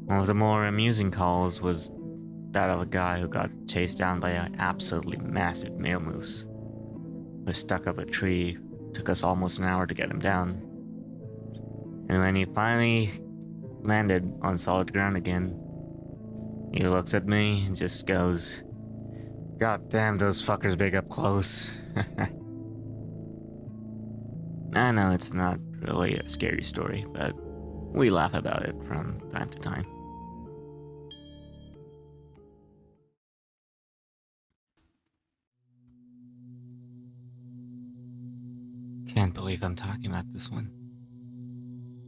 One of the more amusing calls was that of a guy who got chased down by an absolutely massive male moose. He was stuck up a tree, took us almost an hour to get him down. And when he finally landed on solid ground again, he looks at me and just goes, "God damn, those fuckers big up close." I know it's not really a scary story, but we laugh about it from time to time. Can't believe I'm talking about this one.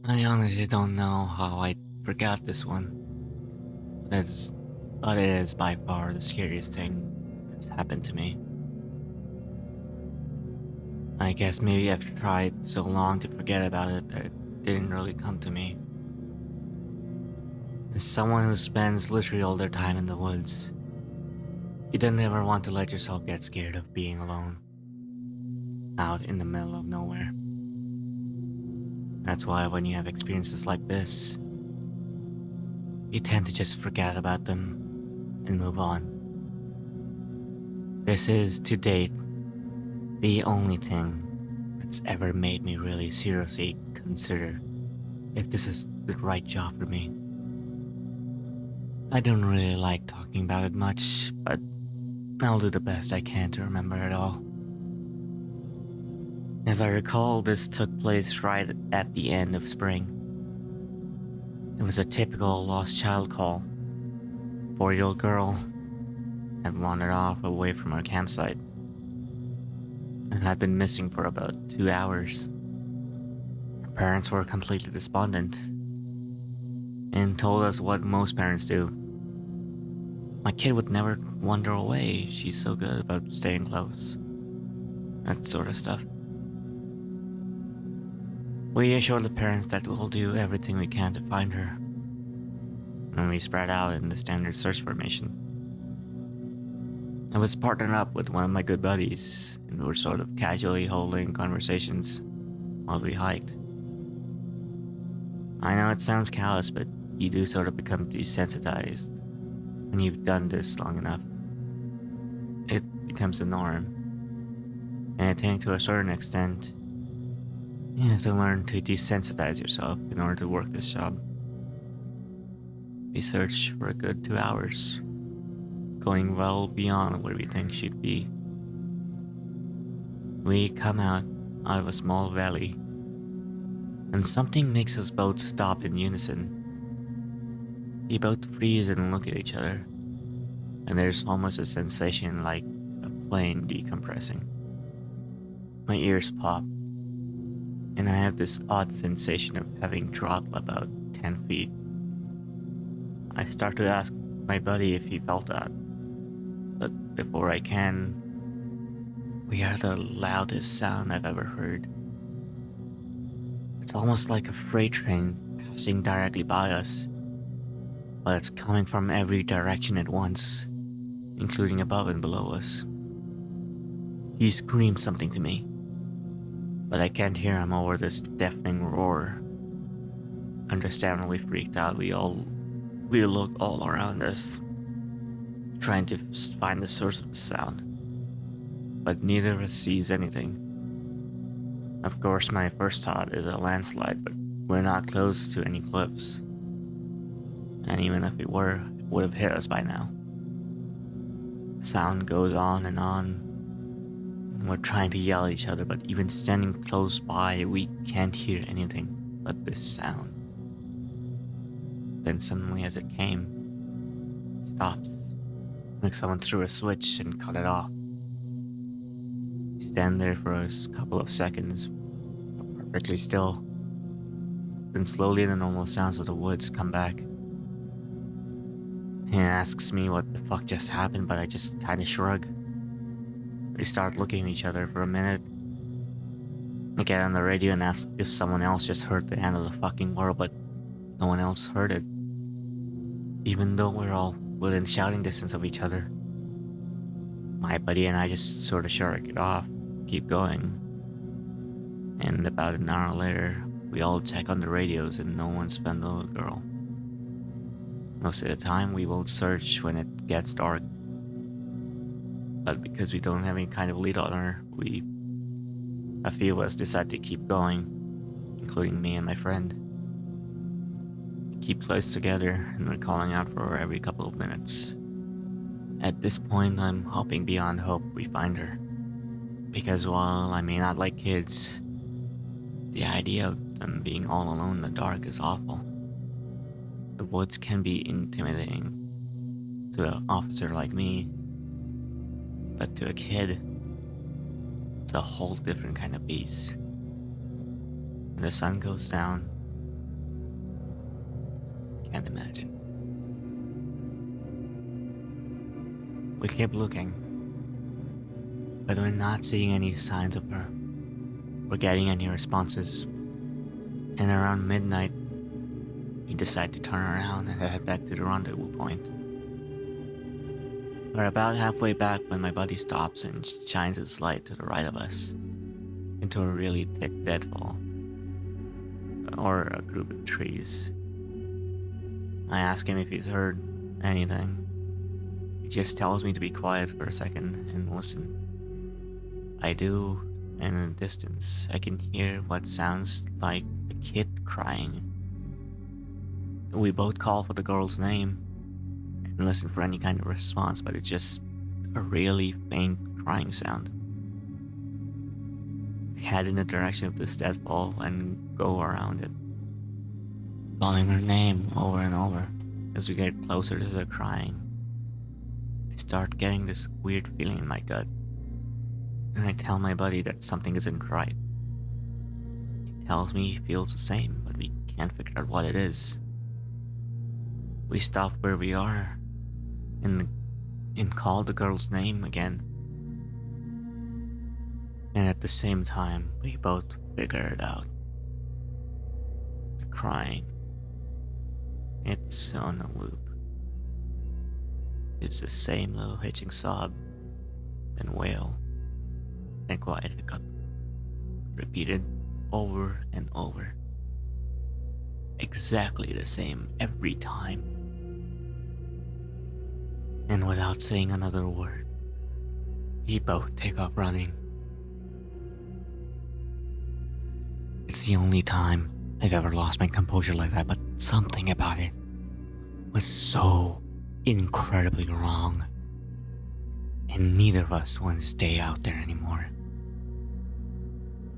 I honestly don't know how I forgot this one. But it is by far the scariest thing that's happened to me. I guess maybe I've tried so long to forget about it that it didn't really come to me. As someone who spends literally all their time in the woods, you don't ever want to let yourself get scared of being alone, out in the middle of nowhere. That's why when you have experiences like this, you tend to just forget about them and move on. This is, to date, the only thing that's ever made me really seriously consider if this is the right job for me. I don't really like talking about it much, but I'll do the best I can to remember it all. As I recall, this took place right at the end of spring. It was a typical lost child call. 4-year-old girl had wandered off away from our campsite and had been missing for about 2 hours. Her parents were completely despondent and told us what most parents do. My kid would never wander away. She's so good about staying close. That sort of stuff. We assured the parents that we'll do everything we can to find her. And we spread out in the standard search formation. I was partnered up with one of my good buddies, and we were sort of casually holding conversations while we hiked. I know it sounds callous, but you do sort of become desensitized when you've done this long enough. It becomes the norm. And I think to a certain extent, you have to learn to desensitize yourself in order to work this job. We searched for a good 2 hours, going well beyond where we think she'd be. We come out of a small valley, and something makes us both stop in unison. We both freeze and look at each other, and there's almost a sensation like a plane decompressing. My ears pop, and I have this odd sensation of having dropped about 10 feet. I start to ask my buddy if he felt that, but before I can, we hear the loudest sound I've ever heard. It's almost like a freight train passing directly by us, but it's coming from every direction at once, including above and below us. He screams something to me, but I can't hear him over this deafening roar. Understandably freaked out, we look all around us, trying to find the source of the sound, but neither of us sees anything. Of course, my first thought is a landslide, but we're not close to any cliffs, and even if we were, it would have hit us by now. The sound goes on, and we're trying to yell at each other, but even standing close by, we can't hear anything but this sound. Then suddenly, as it came, it stops, like someone threw a switch and cut it off. We stand there for a couple of seconds, perfectly still. Then slowly the normal sounds of the woods come back. He asks me what the fuck just happened, but I just kinda shrug. We start looking at each other for a minute. I get on the radio and ask if someone else just heard the end of the fucking world, but no one else heard it. Even though we're all within shouting distance of each other. My buddy and I just sort of shrug it off, keep going. And about an hour later, we all check on the radios and no one's found the little girl. Most of the time we will search when it gets dark. But because we don't have any kind of lead on her, a few of us decide to keep going, including me and my friend. We keep close together and we're calling out for her every couple of minutes. At this point, I'm hoping beyond hope we find her. Because while I may not like kids, the idea of them being all alone in the dark is awful. The woods can be intimidating to an officer like me, but to a kid, it's a whole different kind of beast. When the sun goes down, can't imagine. We keep looking, but we're not seeing any signs of her or getting any responses. And around midnight, we decide to turn around and head back to the rendezvous point. We're about halfway back when my buddy stops and shines his light to the right of us into a really thick deadfall, or a group of trees. I ask him if he's heard anything. He just tells me to be quiet for a second and listen. I do, and in the distance, I can hear what sounds like a kid crying. We both call for the girl's name and listen for any kind of response, but it's just a really faint crying sound. We head in the direction of this deadfall and go around it, calling her name over and over. As we get closer to the crying, I start getting this weird feeling in my gut, and I tell my buddy that something isn't right. He tells me he feels the same, but we can't figure out what it is. We stop where we are and call the girl's name again. And at the same time, we both figure it out. The crying. It's on a loop. It's the same little hitching sob, then wail, then quiet hiccup, repeated over and over. Exactly the same every time. And without saying another word, we both take off running. It's the only time I've ever lost my composure like that, but something about it was so incredibly wrong. And neither of us wanted to stay out there anymore.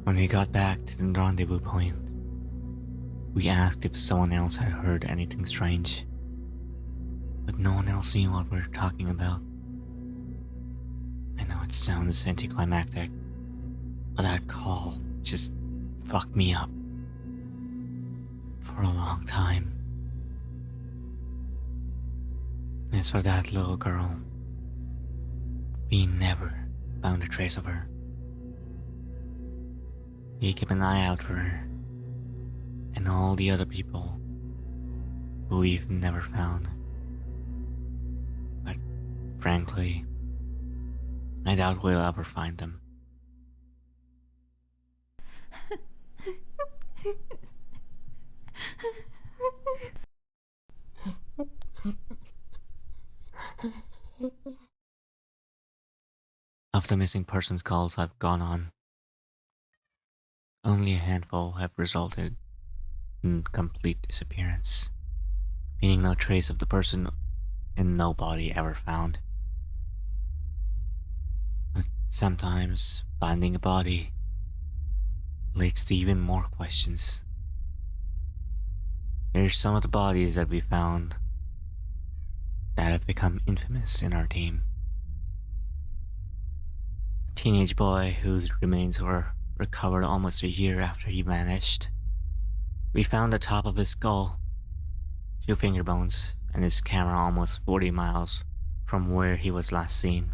When we got back to the rendezvous point, we asked if someone else had heard anything strange, but no one else knew what we were talking about. I know it sounds anticlimactic, but that call just fucked me up for a long time. As for that little girl, we never found a trace of her. We keep an eye out for her and all the other people who we've never found. But frankly, I doubt we'll ever find them. Of the missing persons calls I've gone on, only a handful have resulted in complete disappearance, meaning no trace of the person and no body ever found. But sometimes finding a body leads to even more questions. There's some of the bodies that we found that have become infamous in our team. A teenage boy whose remains were recovered almost a year after he vanished. We found the top of his skull, 2 finger bones, and his camera almost 40 miles from where he was last seen.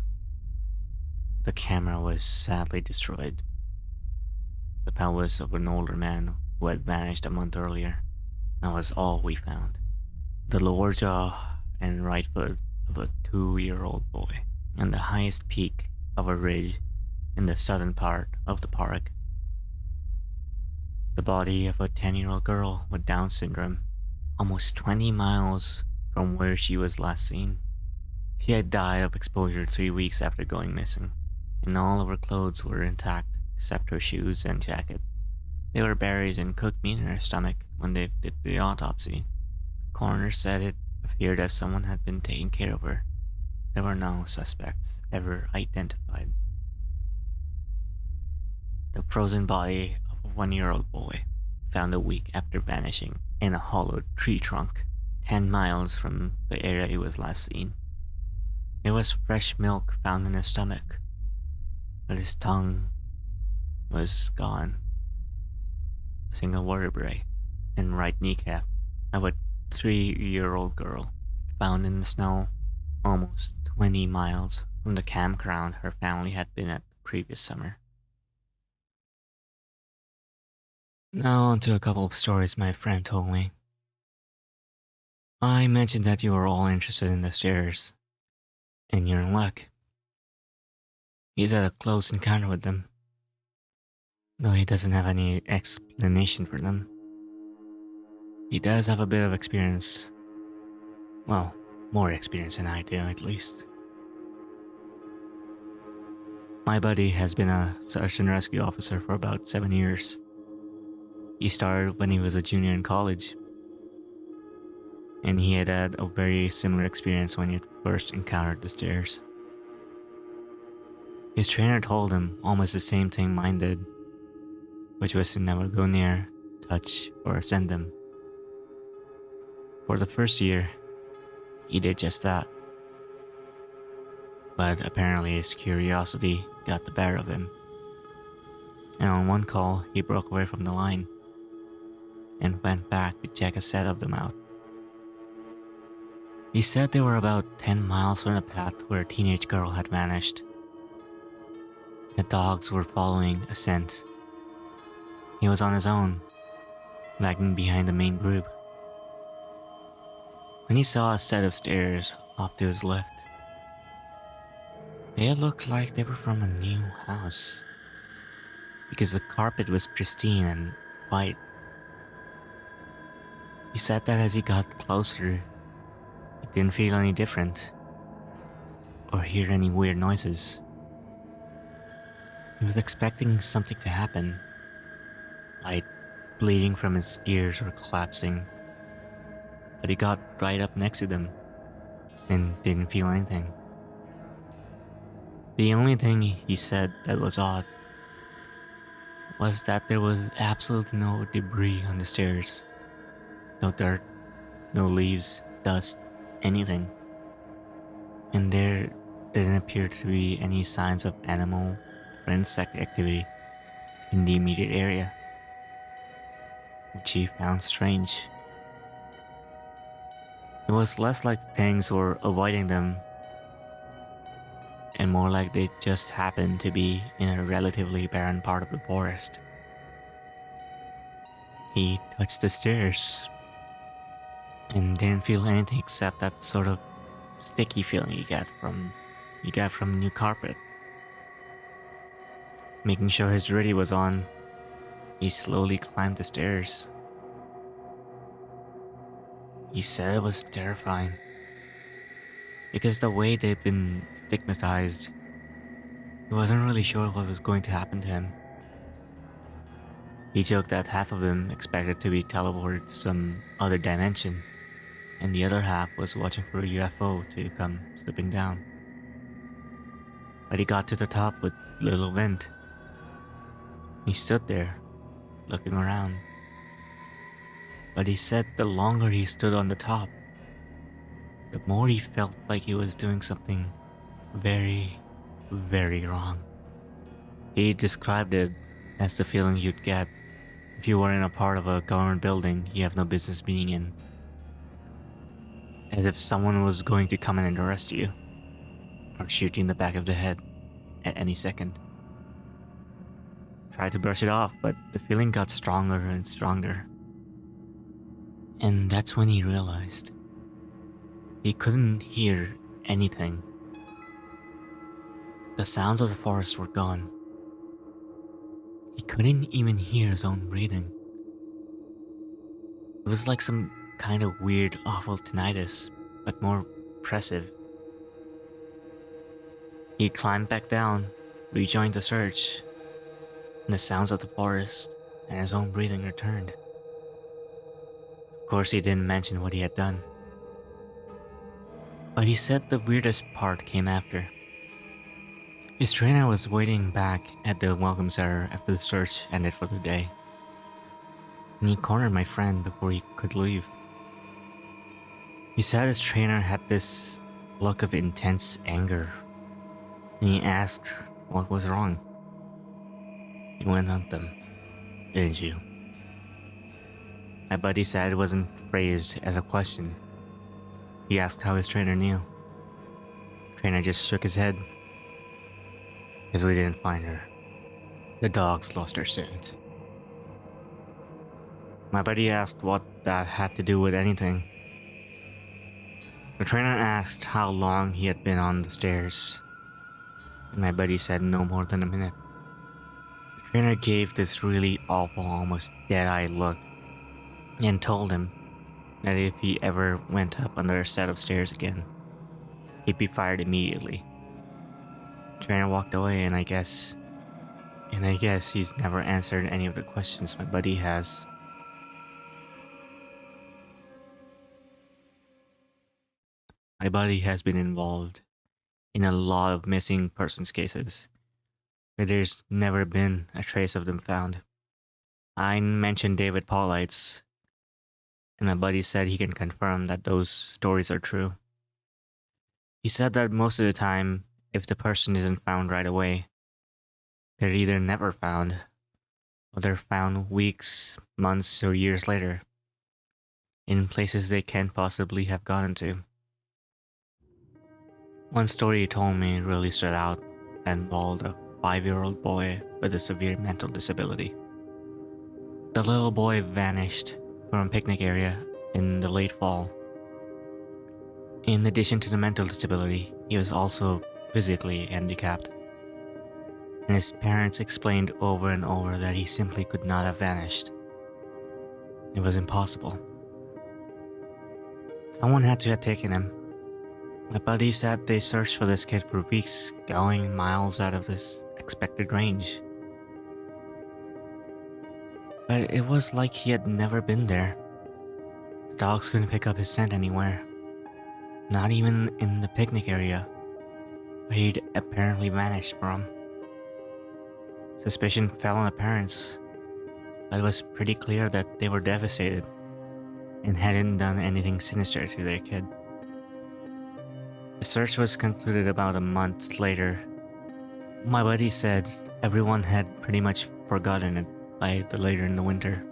The camera was sadly destroyed. The pelvis of an older man who had vanished a month earlier. That was all we found. The lower jaw and right foot of a 2-year-old boy, and the highest peak of a ridge in the southern part of the park. The body of a 10-year-old girl with Down syndrome, almost 20 miles from where she was last seen. She had died of exposure 3 weeks after going missing, and all of her clothes were intact except her shoes and jacket. There were berries and cooked meat in her stomach when they did the autopsy. The coroner said it appeared as someone had been taking care of her. There were no suspects ever identified. The frozen body of a 1-year-old boy, found a week after vanishing in a hollowed tree trunk 10 miles from the area he was last seen. There was fresh milk found in his stomach, but his tongue was gone. A single vertebrae and right kneecap of a 3-year-old girl, found in the snow almost 20 miles from the campground her family had been at the previous summer. Now on to a couple of stories my friend told me. I mentioned that you were all interested in the stairs, and you're in luck. He's had a close encounter with them, though he doesn't have any explanation for them. He does have a bit of experience. Well, more experience than I do, at least. My buddy has been a search and rescue officer for about 7 years. He started when he was a junior in college, and he had a very similar experience when he first encountered the stairs. His trainer told him almost the same thing mine did, which was to never go near, touch, or ascend them. For the first year, he did just that. But apparently his curiosity got the better of him, and on one call he broke away from the line and went back to check a set of them out. He said they were about 10 miles from the path where a teenage girl had vanished. The dogs were following a scent. He was on his own, lagging behind the main group, when he saw a set of stairs off to his left. They looked like they were from a new house, because the carpet was pristine and white. He said that as he got closer, he didn't feel any different, or hear any weird noises. He was expecting something to happen, like bleeding from his ears or collapsing, but he got right up next to them and didn't feel anything. The only thing he said that was odd was that there was absolutely no debris on the stairs. No dirt, no leaves, dust, anything. And there didn't appear to be any signs of animal or insect activity in the immediate area, which he found strange. It was less like things were avoiding them, and more like they just happened to be in a relatively barren part of the forest. He touched the stairs and didn't feel anything except that sort of sticky feeling you get from new carpet. Making sure his ready was on, he slowly climbed the stairs. He said it was terrifying, because the way they'd been stigmatized, he wasn't really sure what was going to happen to him. He joked that half of him expected to be teleported to some other dimension, and the other half was watching for a UFO to come slipping down. But he got to the top with little wind. He stood there, looking around. But he said the longer he stood on the top, the more he felt like he was doing something very, very wrong. He described it as the feeling you'd get if you were in a part of a government building you have no business being in. As if someone was going to come in and arrest you, or shoot you in the back of the head at any second. Tried to brush it off, but the feeling got stronger and stronger. And that's when he realized he couldn't hear anything. The sounds of the forest were gone. He couldn't even hear his own breathing. It was like some kind of weird, awful tinnitus, but more oppressive. He climbed back down, rejoined the search, and the sounds of the forest and his own breathing returned. Of course, he didn't mention what he had done. But he said the weirdest part came after. His trainer was waiting back at the welcome center after the search ended for the day. And he cornered my friend before he could leave. He said his trainer had this look of intense anger, and he asked what was wrong. He went on them, didn't you? My buddy said it wasn't phrased as a question. He asked how his trainer knew. Trainer just shook his head. Because we didn't find her. The dogs lost their scent. My buddy asked what that had to do with anything. The trainer asked how long he had been on the stairs. And my buddy said no more than a minute. The trainer gave this really awful, almost dead-eyed look and told him that if he ever went up another set of stairs again, he'd be fired immediately. The trainer walked away, and I guess he's never answered any of the questions my buddy has. My buddy has been involved in a lot of missing persons cases, where there's never been a trace of them found. I mentioned David Paulites, and my buddy said he can confirm that those stories are true. He said that most of the time, if the person isn't found right away, they're either never found, or they're found weeks, months, or years later, in places they can't possibly have gotten to. One story he told me really stood out and involved a 5-year-old boy with a severe mental disability. The little boy vanished from a picnic area in the late fall. In addition to the mental disability, he was also physically handicapped. And his parents explained over and over that he simply could not have vanished. It was impossible. Someone had to have taken him. My buddy said they searched for this kid for weeks, going miles out of this expected range. But it was like he had never been there. The dogs couldn't pick up his scent anywhere. Not even in the picnic area, where he'd apparently vanished from. Suspicion fell on the parents, but it was pretty clear that they were devastated and hadn't done anything sinister to their kid. The search was concluded about a month later. My buddy said everyone had pretty much forgotten it by later in the winter.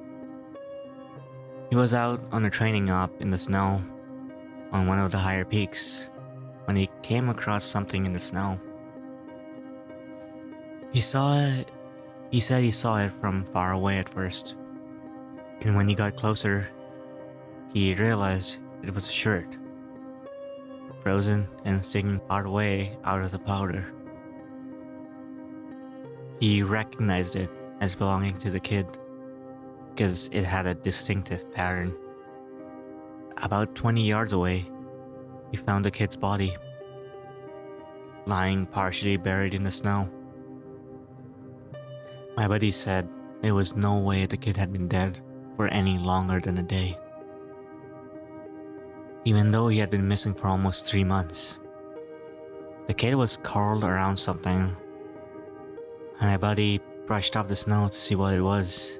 He was out on a training op in the snow on one of the higher peaks when he came across something in the snow. He said he saw it from far away at first, and when he got closer, he realized it was a shirt, frozen and sticking part way out of the powder. He recognized it as belonging to the kid because it had a distinctive pattern. About 20 yards away, he found the kid's body, lying partially buried in the snow. My buddy said there was no way the kid had been dead for any longer than a day, even though he had been missing for almost 3 months. The kid was curled around something, and my buddy brushed off the snow to see what it was.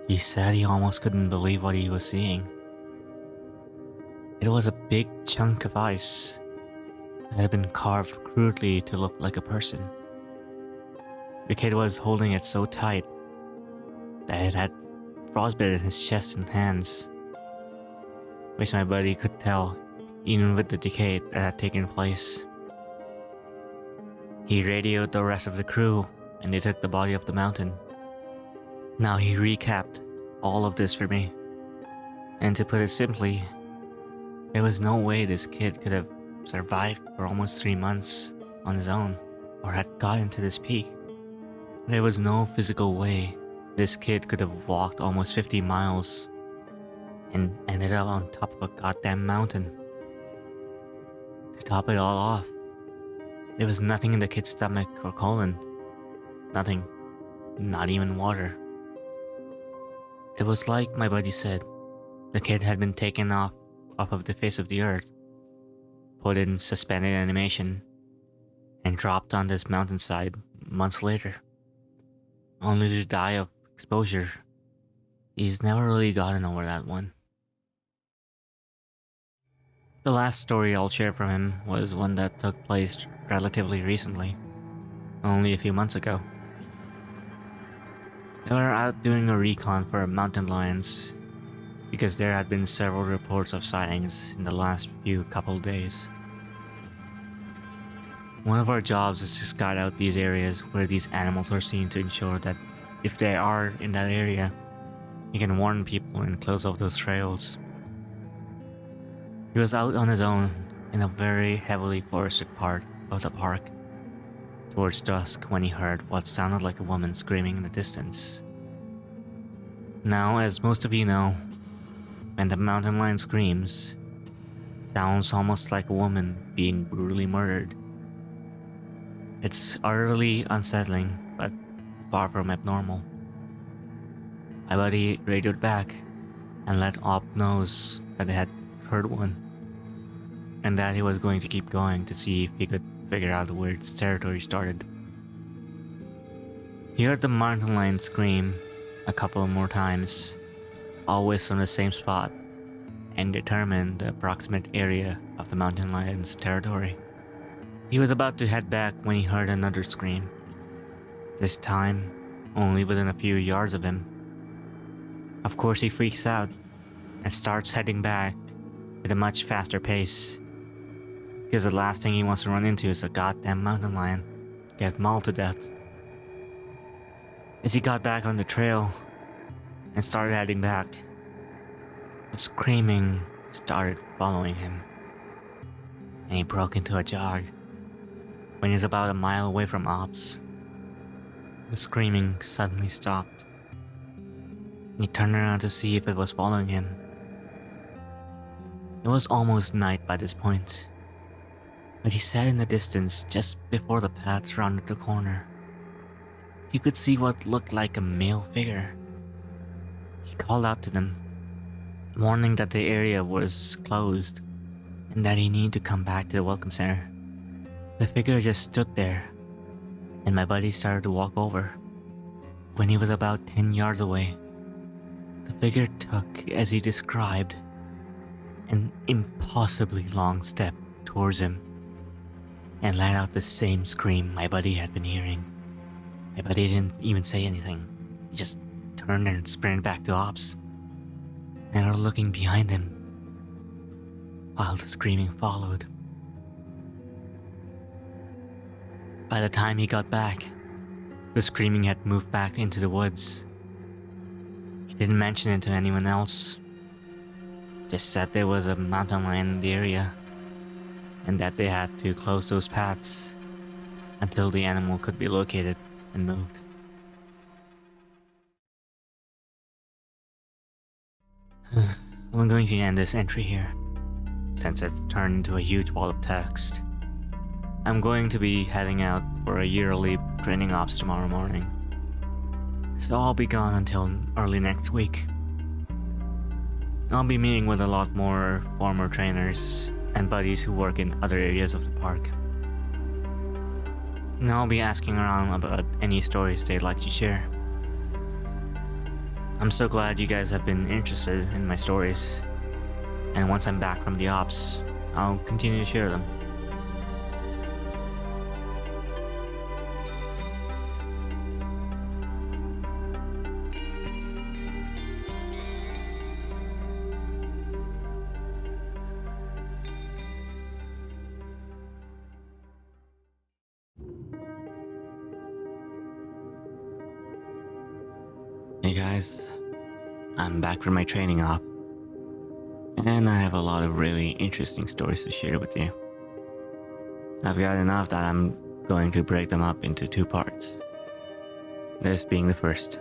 He said he almost couldn't believe what he was seeing. It was a big chunk of ice that had been carved crudely to look like a person. The kid was holding it so tight that it had frostbitten his chest and hands, which my buddy could tell even with the decay that had taken place. He radioed the rest of the crew and they took the body up the mountain. Now he recapped all of this for me, and to put it simply, there was no way this kid could have survived for almost 3 months on his own or had gotten to this peak. There was no physical way this kid could have walked almost 50 miles and ended up on top of a goddamn mountain. To top it all off, there was nothing in the kid's stomach or colon. Nothing. Not even water. It was like my buddy said, the kid had been taken off of the face of the earth, put in suspended animation, and dropped on this mountainside months later, only to die of exposure. He's never really gotten over that one. The last story I'll share from him was one that took place relatively recently, only a few months ago. They were out doing a recon for mountain lions because there had been several reports of sightings in the last couple days. One of our jobs is to scout out these areas where these animals are seen to ensure that if they are in that area, you can warn people and close off those trails. He was out on his own in a very heavily forested part of the park towards dusk when he heard what sounded like a woman screaming in the distance. Now, as most of you know, when the mountain lion screams, it sounds almost like a woman being brutally murdered. It's utterly unsettling, but far from abnormal. My buddy radioed back and let Op knows that they had heard one, and that he was going to keep going to see if he could figure out where its territory started. He heard the mountain lion scream a couple more times, always from the same spot, and determined the approximate area of the mountain lion's territory. He was about to head back when he heard another scream, this time only within a few yards of him. Of course, he freaks out and starts heading back at a much faster pace, because the last thing he wants to run into is a goddamn mountain lion, get mauled to death. As he got back on the trail and started heading back, the screaming started following him, and he broke into a jog. When he was about a mile away from Ops, the screaming suddenly stopped. He turned around to see if it was following him. It was almost night by this point, but he said in the distance, just before the path rounded the corner, he could see what looked like a male figure. He called out to them, warning that the area was closed and that he needed to come back to the welcome center. The figure just stood there, and my buddy started to walk over. When he was about 10 yards away, the figure took, as he described, an impossibly long step towards him and let out the same scream my buddy had been hearing. My buddy didn't even say anything. He just turned and sprinted back to Ops, never looking behind him, while the screaming followed. By the time he got back, the screaming had moved back into the woods. He didn't mention it to anyone else, just said there was a mountain lion in the area and that they had to close those paths until the animal could be located and moved. I'm going to end this entry here, since it's turned into a huge wall of text. I'm going to be heading out for a yearly training ops tomorrow morning, so I'll be gone until early next week. I'll be meeting with a lot more former trainers and buddies who work in other areas of the park. And I'll be asking around about any stories they'd like to share. I'm so glad you guys have been interested in my stories. and once I'm back from the ops, I'll continue to share them. Hey guys, I'm back from my training op, and I have a lot of really interesting stories to share with you. I've got enough that I'm going to break them up into 2 parts. This being the first.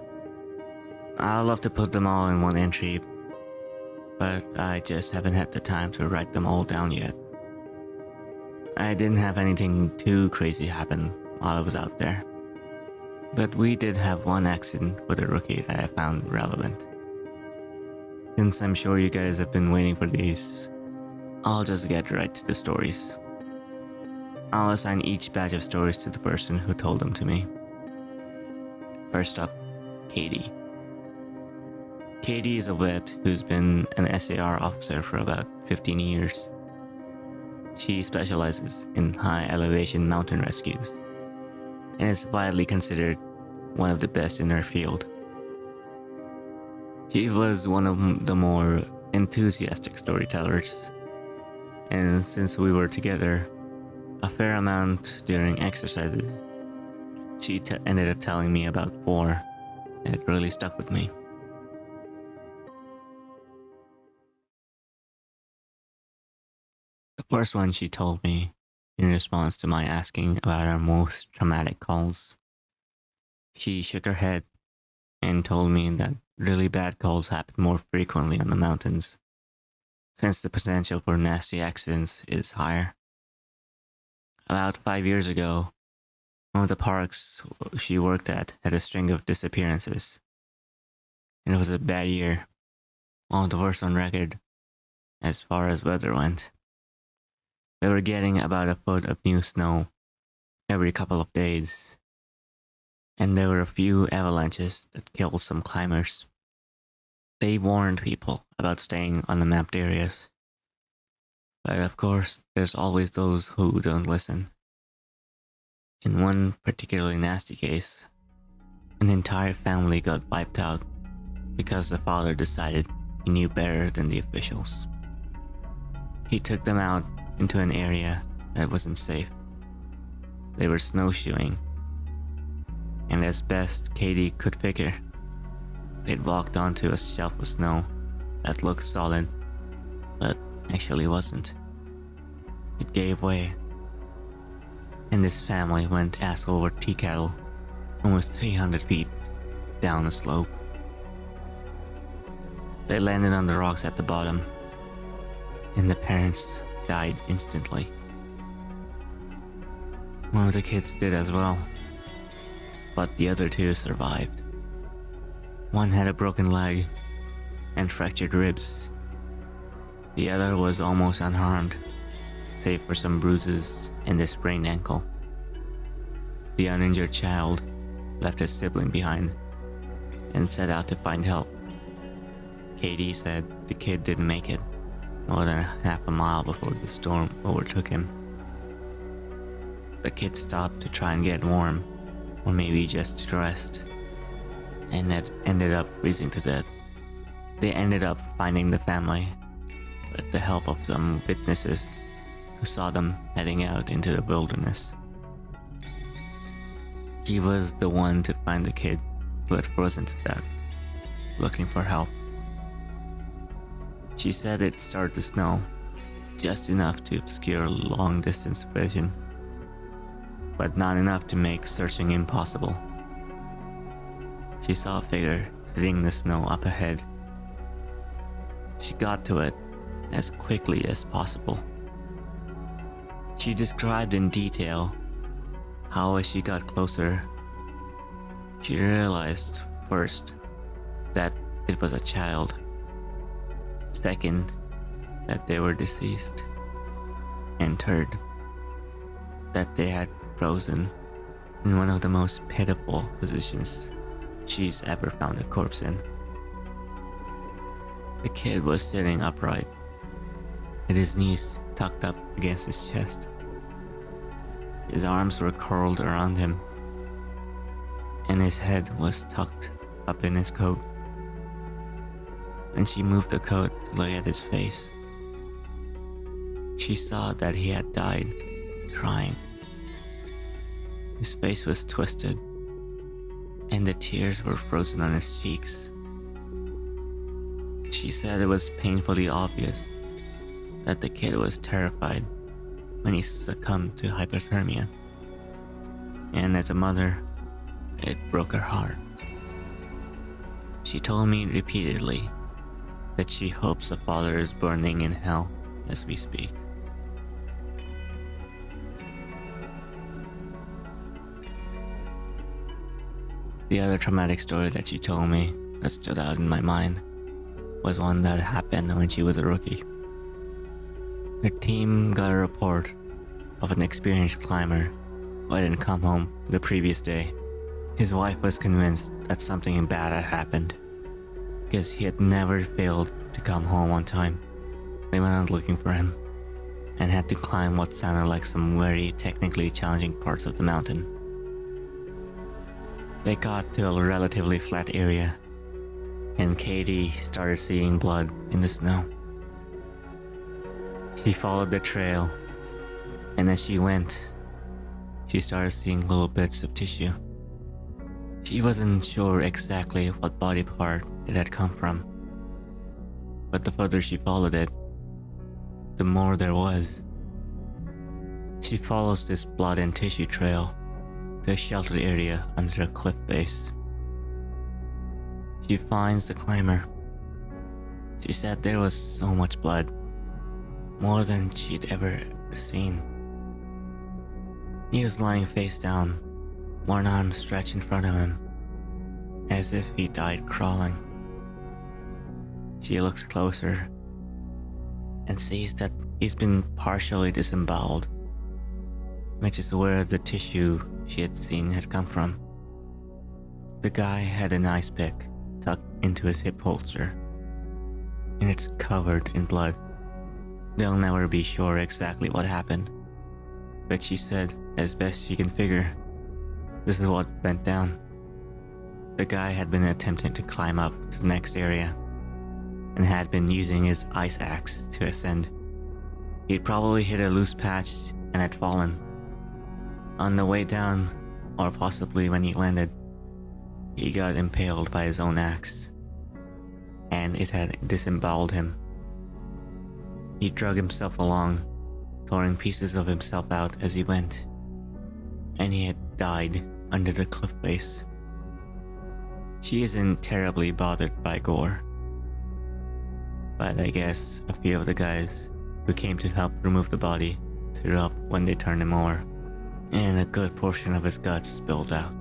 I'd love to put them all in one entry, but I just haven't had the time to write them all down yet. I didn't have anything too crazy happen while I was out there. But we did have one accident with a rookie that I found relevant. Since I'm sure you guys have been waiting for these, I'll just get right to the stories. I'll assign each batch of stories to the person who told them to me. First up, Katie. Katie is a vet who's been an SAR officer for about 15 years. She specializes in high elevation mountain rescues and is widely considered one of the best in her field. She was one of the more enthusiastic storytellers, and since we were together a fair amount during exercises, she ended up telling me about 4 that really stuck with me. The first one she told me in response to my asking about our most traumatic calls. She shook her head and told me that really bad calls happen more frequently on the mountains, since the potential for nasty accidents is higher. About 5 years ago, one of the parks she worked at had a string of disappearances, and it was a bad year, one of the worst on record as far as weather went. We were getting about a foot of new snow every couple of days, and there were a few avalanches that killed some climbers. They warned people about staying on the mapped areas, but of course, there's always those who don't listen. In one particularly nasty case, an entire family got wiped out because the father decided he knew better than the officials. He took them out into an area that wasn't safe. They were snowshoeing, and as best Katie could figure, they'd walked onto a shelf of snow that looked solid, but actually wasn't. It gave way, and this family went ass over tea kettle almost 300 feet down the slope. They landed on the rocks at the bottom, and the parents died instantly. One of the kids did as well, but the other 2 survived. One had a broken leg and fractured ribs. The other was almost unharmed, save for some bruises and a sprained ankle. The uninjured child left his sibling behind and set out to find help. Katie said the kid didn't make it more than half a mile before the storm overtook him. The kid stopped to try and get warm, or maybe just to rest, and that ended up freezing to death. They ended up finding the family with the help of some witnesses who saw them heading out into the wilderness. She was the one to find the kid who had frozen to death, looking for help. She said it started to snow, just enough to obscure long-distance vision, but not enough to make searching impossible. She saw a figure sitting in the snow up ahead. She got to it as quickly as possible. She described in detail how as she got closer, she realized first that it was a child. Second, that they were deceased. And third, that they had frozen in one of the most pitiful positions she's ever found a corpse in. The kid was sitting upright, with his knees tucked up against his chest. His arms were curled around him, and his head was tucked up in his coat. When she moved the coat to look at his face, she saw that he had died crying. His face was twisted, and the tears were frozen on his cheeks. She said it was painfully obvious that the kid was terrified when he succumbed to hypothermia. And as a mother, it broke her heart. She told me repeatedly that she hopes the father is burning in hell as we speak. The other traumatic story that she told me that stood out in my mind was one that happened when she was a rookie. Her team got a report of an experienced climber who hadn't come home the previous day. His wife was convinced that something bad had happened because he had never failed to come home on time. They went out looking for him and had to climb what sounded like some very technically challenging parts of the mountain. They got to a relatively flat area, and Katie started seeing blood in the snow. She followed the trail, and as she went, she started seeing little bits of tissue. She wasn't sure exactly what body part it had come from, but the further she followed it, the more there was. She follows this blood and tissue trail to a sheltered area under a cliff face. She finds the climber. She said there was so much blood, more than she'd ever seen. He was lying face down, one arm stretched in front of him, as if he died crawling. She looks closer and sees that he's been partially disemboweled, which is where the tissue she had seen had come from. The guy had an ice pick tucked into his hip holster, and it's covered in blood. They'll never be sure exactly what happened, but she said, as best she can figure, this is what went down. The guy had been attempting to climb up to the next area, and had been using his ice axe to ascend. He'd probably hit a loose patch and had fallen. On the way down, or possibly when he landed, he got impaled by his own axe, and it had disemboweled him. He dragged himself along, tearing pieces of himself out as he went, and he had died under the cliff face. She isn't terribly bothered by gore, but I guess a few of the guys who came to help remove the body threw up when they turned him over, and a good portion of his guts spilled out.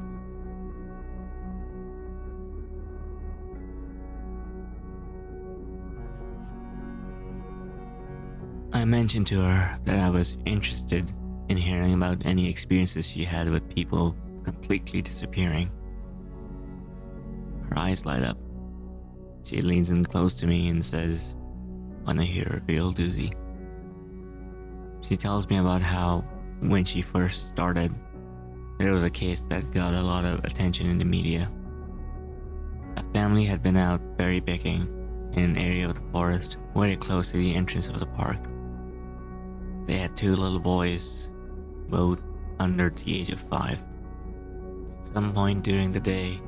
I mentioned to her that I was interested in hearing about any experiences she had with people completely disappearing. Her eyes light up. She leans in close to me and says, "Wanna hear a real doozy?" She tells me about how, when she first started, there was a case that got a lot of attention in the media. A family had been out berry picking in an area of the forest very close to the entrance of the park. They had two little boys, both under the age of 5. At some point during the day,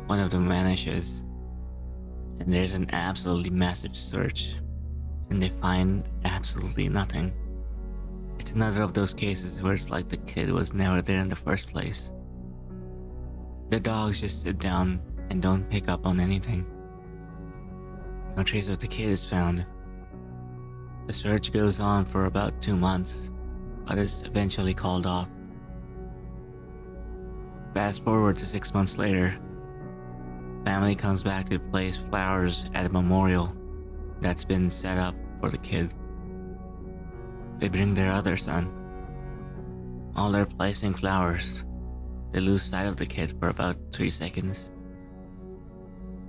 one of them vanishes, and there's an absolutely massive search, and they find absolutely nothing. It's another of those cases where it's like the kid was never there in the first place. The dogs just sit down and don't pick up on anything. No trace of the kid is found. The search goes on for about 2 months, but is eventually called off. Fast forward to 6 months later, family comes back to place flowers at a memorial that's been set up for the kid. They bring their other son. While they're placing flowers, they lose sight of the kid for about 3 seconds.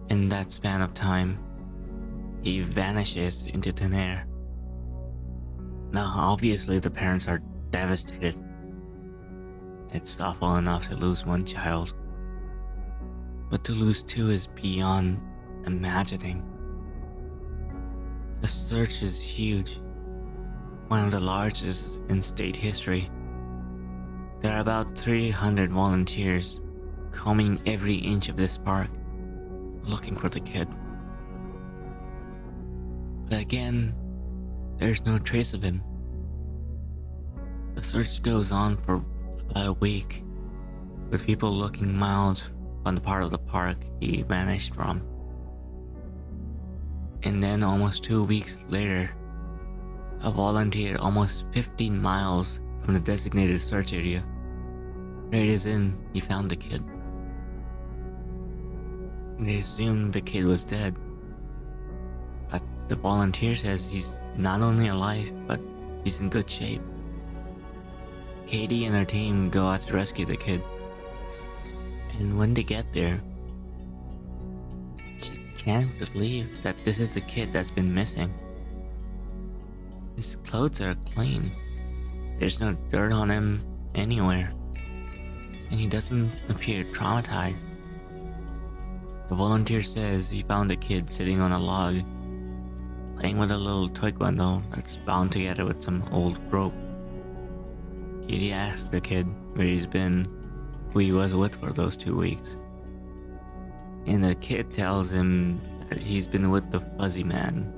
In that span of time, he vanishes into thin air. Now, obviously, the parents are devastated. It's awful enough to lose one child, but to lose two is beyond imagining. The search is huge, one of the largest in state history. There are about 300 volunteers combing every inch of this park, looking for the kid. But again, there's no trace of him. The search goes on for about a week, with people looking miles from the part of the park he vanished from. And then almost 2 weeks later, a volunteer almost 15 miles from the designated search area radio's in he found the kid. They assumed the kid was dead, but the volunteer says he's not only alive, but he's in good shape. Katie and her team go out to rescue the kid, and when they get there, she can't believe that this is the kid that's been missing. His clothes are clean, there's no dirt on him anywhere, and he doesn't appear traumatized. The volunteer says he found the kid sitting on a log, playing with a little twig bundle that's bound together with some old rope. Katie asks the kid where he's been, who he was with for those 2 weeks. And the kid tells him that he's been with the fuzzy man.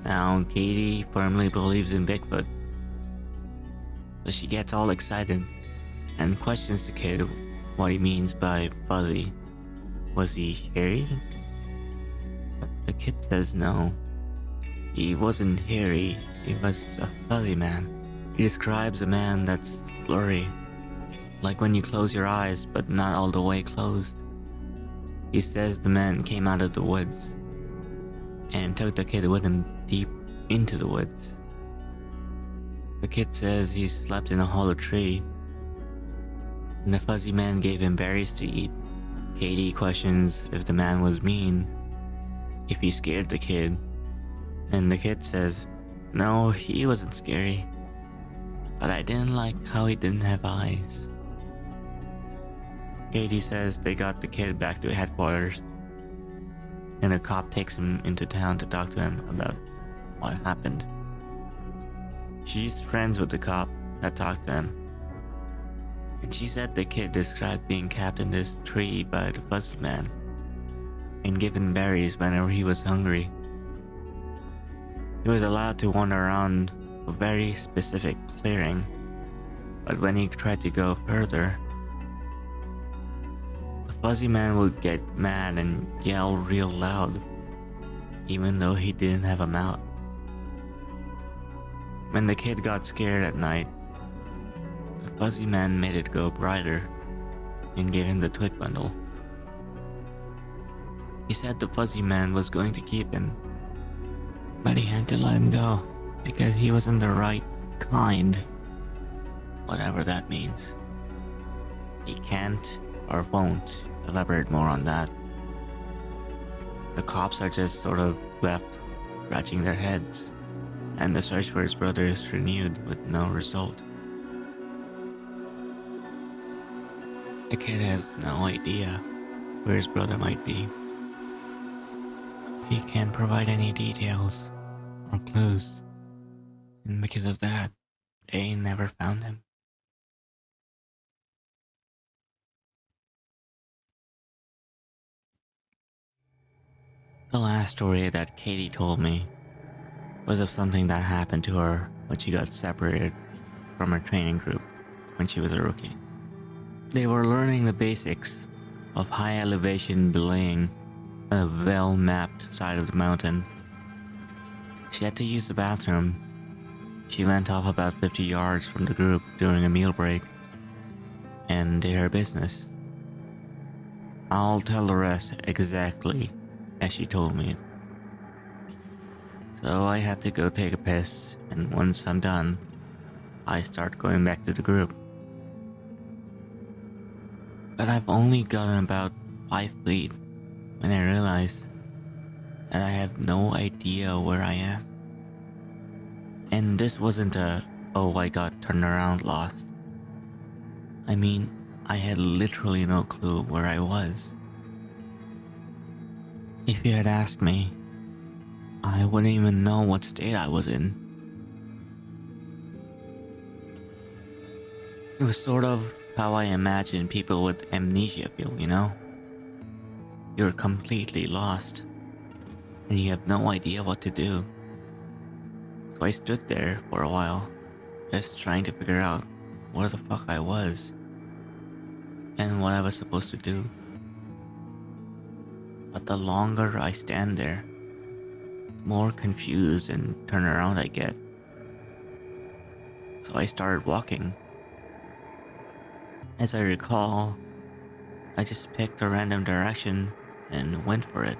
Now, Katie firmly believes in Bigfoot, so she gets all excited and questions the kid what he means by fuzzy. Was he hairy? But the kid says no. He wasn't hairy, he was a fuzzy man. He describes a man that's blurry, like when you close your eyes but not all the way closed. He says the man came out of the woods and took the kid with him deep into the woods. The kid says he slept in a hollow tree, and the fuzzy man gave him berries to eat. Katie questions if the man was mean, if he scared the kid, and the kid says, no, he wasn't scary, but I didn't like how he didn't have eyes. Katie says they got the kid back to headquarters, and a cop takes him into town to talk to him about what happened. She's friends with the cop that talked to him, and she said the kid described being capped in this tree by the fuzzy man and given berries whenever he was hungry. He was allowed to wander around a very specific clearing, but when he tried to go further, the fuzzy man would get mad and yell real loud, even though he didn't have a mouth. When the kid got scared at night, the fuzzy man made it go brighter and gave him the twig bundle. He said the fuzzy man was going to keep him, but he had to let him go because he wasn't the right kind, whatever that means. He can't or won't elaborate more on that. The cops are just sort of left scratching their heads, and the search for his brother is renewed with no result. The kid has no idea where his brother might be. He can't provide any details or clues, and because of that, they never found him. The last story that Katie told me was of something that happened to her when she got separated from her training group when she was a rookie. They were learning the basics of high elevation belaying on a well-mapped side of the mountain. She had to use the bathroom. She went off about 50 yards from the group during a meal break and did her business. I'll tell the rest exactly as she told me. So I had to go take a piss, and once I'm done, I start going back to the group. But I've only gotten about 5 feet when I realize that I have no idea where I am. And this wasn't a, oh, I got turned around lost. I mean, I had literally no clue where I was. If you had asked me, I wouldn't even know what state I was in. It was sort of how I imagine people with amnesia feel, you know? You're completely lost, and you have no idea what to do. So I stood there for a while, just trying to figure out where the fuck I was, and what I was supposed to do. But the longer I stand there, the more confused and turn around I get. So I started walking. As I recall, I just picked a random direction and went for it.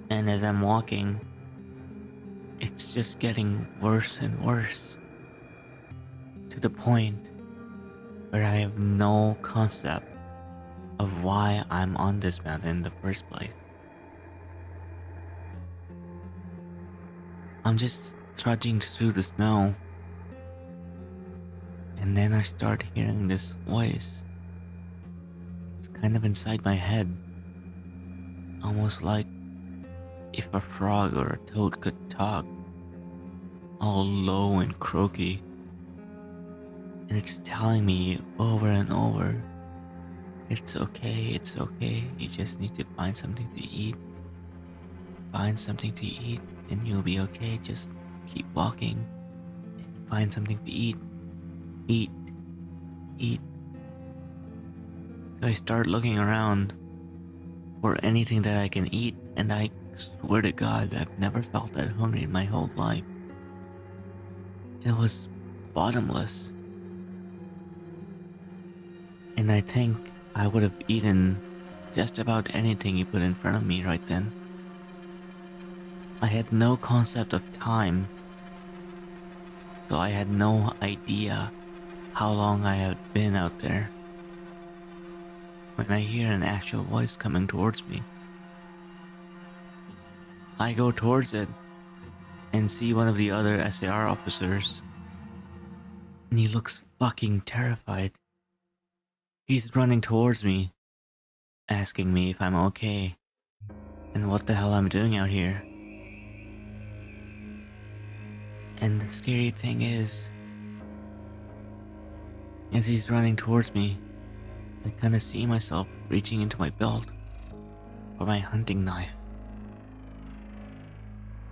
And as I'm walking, it's just getting worse and worse, to the point where I have no concept of why I'm on this mountain in the first place. I'm just trudging through the snow, and then I start hearing this voice. It's kind of inside my head, almost like if a frog or a toad could talk, all low and croaky. And it's telling me over and over, it's okay, you just need to find something to eat. Find something to eat and you'll be okay, just keep walking and find something to eat. Eat. So I start looking around for anything that I can eat, and I swear to God, I've never felt that hungry in my whole life. It was bottomless. And I think I would have eaten just about anything you put in front of me right then. I had no concept of time, so I had no idea how long I had been out there. When I hear an actual voice coming towards me, I go towards it and see one of the other SAR officers, and he looks fucking terrified. He's running towards me, asking me if I'm okay and what the hell I'm doing out here. And the scary thing is, as he's running towards me, I kinda see myself reaching into my belt for my hunting knife.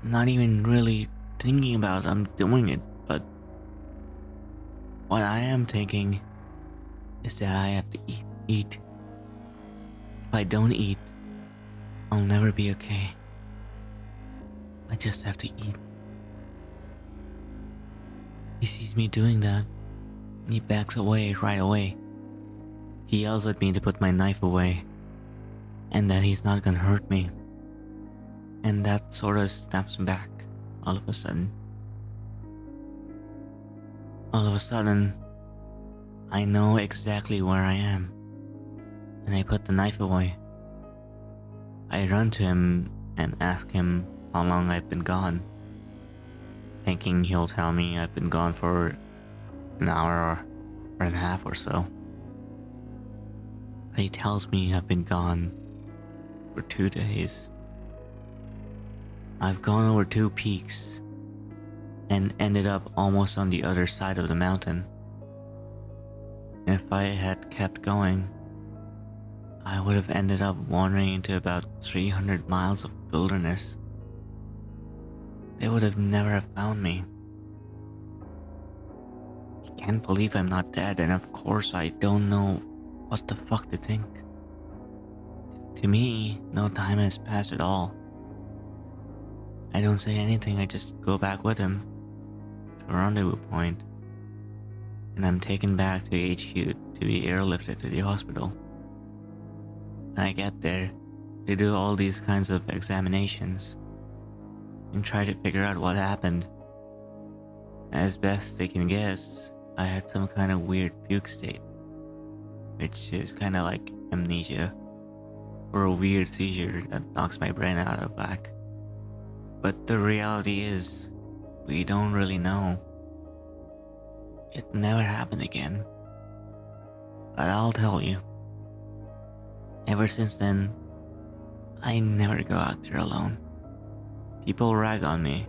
Not even really thinking about I'm doing it, but what I am thinking is that I have to eat. If I don't eat, I'll never be okay. I just have to eat. He sees me doing that, and he backs away right away. He yells at me to put my knife away, and that he's not gonna hurt me. And that sort of snaps me back all of a sudden. All of a sudden, I know exactly where I am, and I put the knife away. I run to him and ask him how long I've been gone, thinking he'll tell me I've been gone for an hour and a half or so. But he tells me I've been gone for 2 days. I've gone over 2 peaks and ended up almost on the other side of the mountain. If I had kept going, I would have ended up wandering into about 300 miles of wilderness. They would have never found me. I can't believe I'm not dead, and of course I don't know what the fuck to think. To me, no time has passed at all. I don't say anything, I just go back with him to a rendezvous point, and I'm taken back to HQ to be airlifted to the hospital. When I get there, they do all these kinds of examinations and try to figure out what happened. As best they can guess, I had some kind of weird puke state, which is kind of like amnesia, or a weird seizure that knocks my brain out of whack. But the reality is, we don't really know. It never happened again. But I'll tell you. Ever since then, I never go out there alone. People rag on me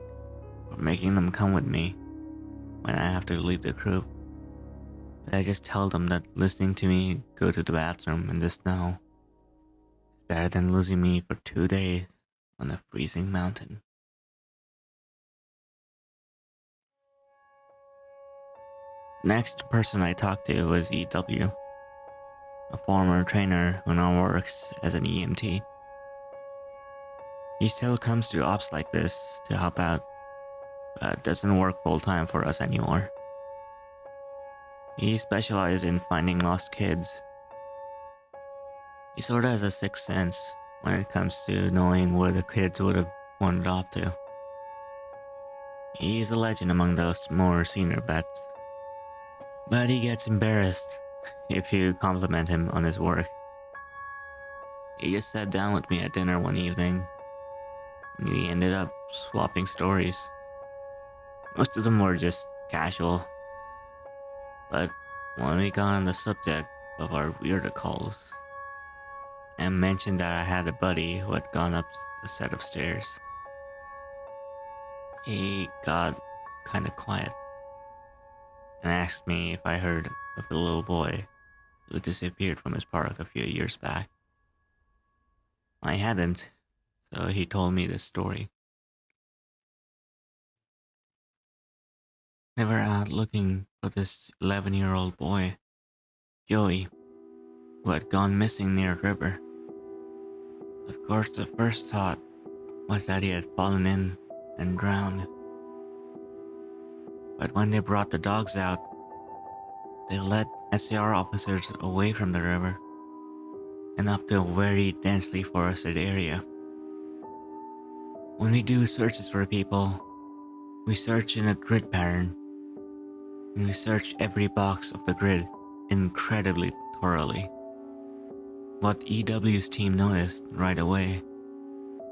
for making them come with me when I have to leave the group. But I just tell them that listening to me go to the bathroom in the snow is better than losing me for 2 days on a freezing mountain. Next person I talked to was EW, a former trainer who now works as an EMT. He still comes to ops like this to help out, but doesn't work full time for us anymore. He specialized in finding lost kids. He sorta has a sixth sense when it comes to knowing where the kids would have wandered off to. He's a legend among those more senior vets. But he gets embarrassed if you compliment him on his work. He just sat down with me at dinner one evening, and we ended up swapping stories. Most of them were just casual, but when we got on the subject of our weird calls, and mentioned that I had a buddy who had gone up a set of stairs, he got kinda quiet and asked me if I heard of a little boy who disappeared from his park a few years back. I hadn't, so he told me this story. They were out looking for this 11-year-old boy, Joey, who had gone missing near a river. Of course, the first thought was that he had fallen in and drowned. But when they brought the dogs out, they led SCR officers away from the river and up to a very densely forested area. When we do searches for people, we search in a grid pattern, and we search every box of the grid incredibly thoroughly. What EW's team noticed right away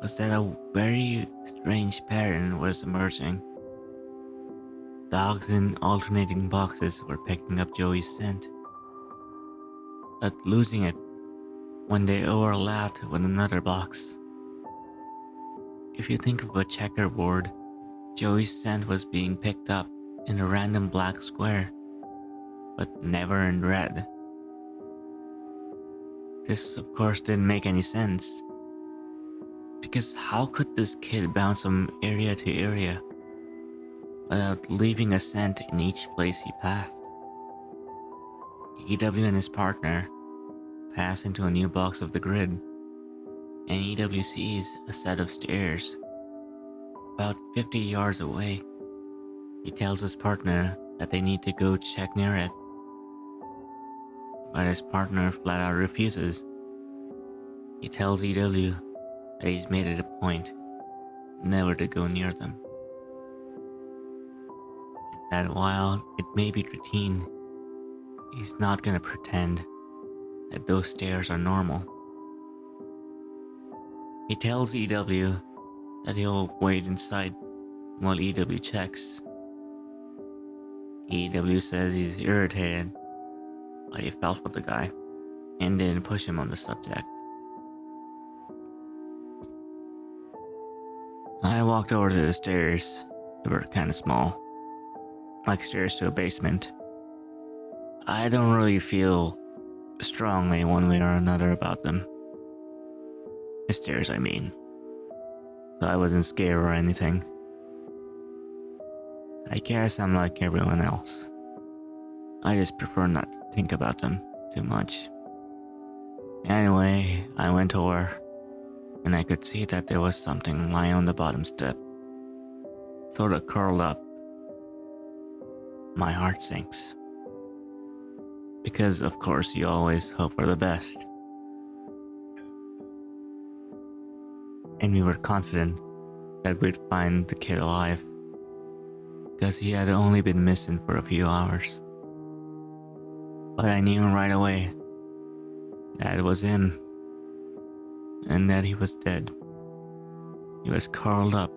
was that a very strange pattern was emerging. Dogs in alternating boxes were picking up Joey's scent, but losing it when they overlapped with another box. If you think of a checkerboard, Joey's scent was being picked up in a random black square, but never in red. This, of course, didn't make any sense, because how could this kid bounce from area to area without leaving a scent in each place he passed? EW and his partner pass into a new box of the grid, and EW sees a set of stairs about 50 yards away. He tells his partner that they need to go check near it, but his partner flat out refuses. He tells EW that he's made it a point never to go near them, that while it may be routine, he's not gonna pretend that those stairs are normal. He tells EW that he'll wait inside while EW checks. EW says he's irritated, but he felt for the guy and didn't push him on the subject. I walked over to the stairs. They were kinda small, like stairs to a basement. I don't really feel strongly one way or another about them. The stairs, I mean. So I wasn't scared or anything. I guess I'm like everyone else. I just prefer not to think about them too much. Anyway, I went over, and I could see that there was something lying on the bottom step, sort of curled up. My heart sinks. Because of course you always hope for the best. And we were confident that we'd find the kid alive, because he had only been missing for a few hours. But I knew right away that it was him, and that he was dead. He was curled up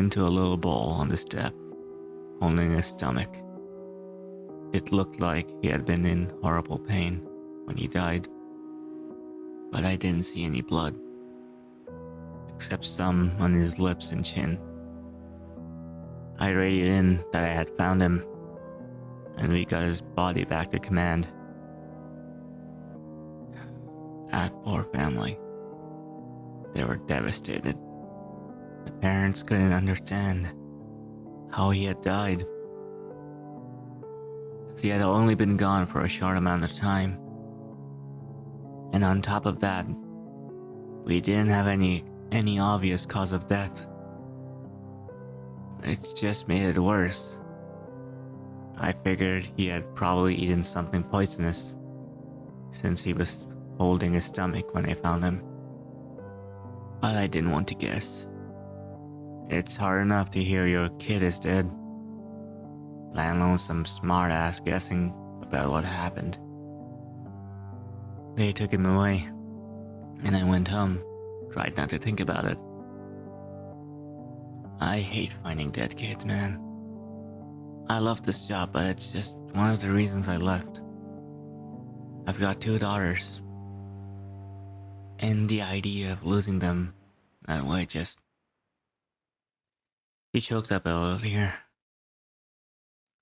into a little bowl on the step, holding his stomach. It looked like he had been in horrible pain when he died, but I didn't see any blood, except some on his lips and chin. I radioed in that I had found him, and we got his body back to command. That poor family. They were devastated. The parents couldn't understand how he had died. He had only been gone for a short amount of time. And on top of that, we didn't have any obvious cause of death. It just made it worse. I figured he had probably eaten something poisonous, since he was holding his stomach when I found him. But I didn't want to guess. It's hard enough to hear your kid is dead, let alone some smart ass guessing about what happened. They took him away, and I went home, tried not to think about it. I hate finding dead kids, man. I love this job, but it's just one of the reasons I left. I've got 2 daughters, and the idea of losing them that way just... He choked up a little here.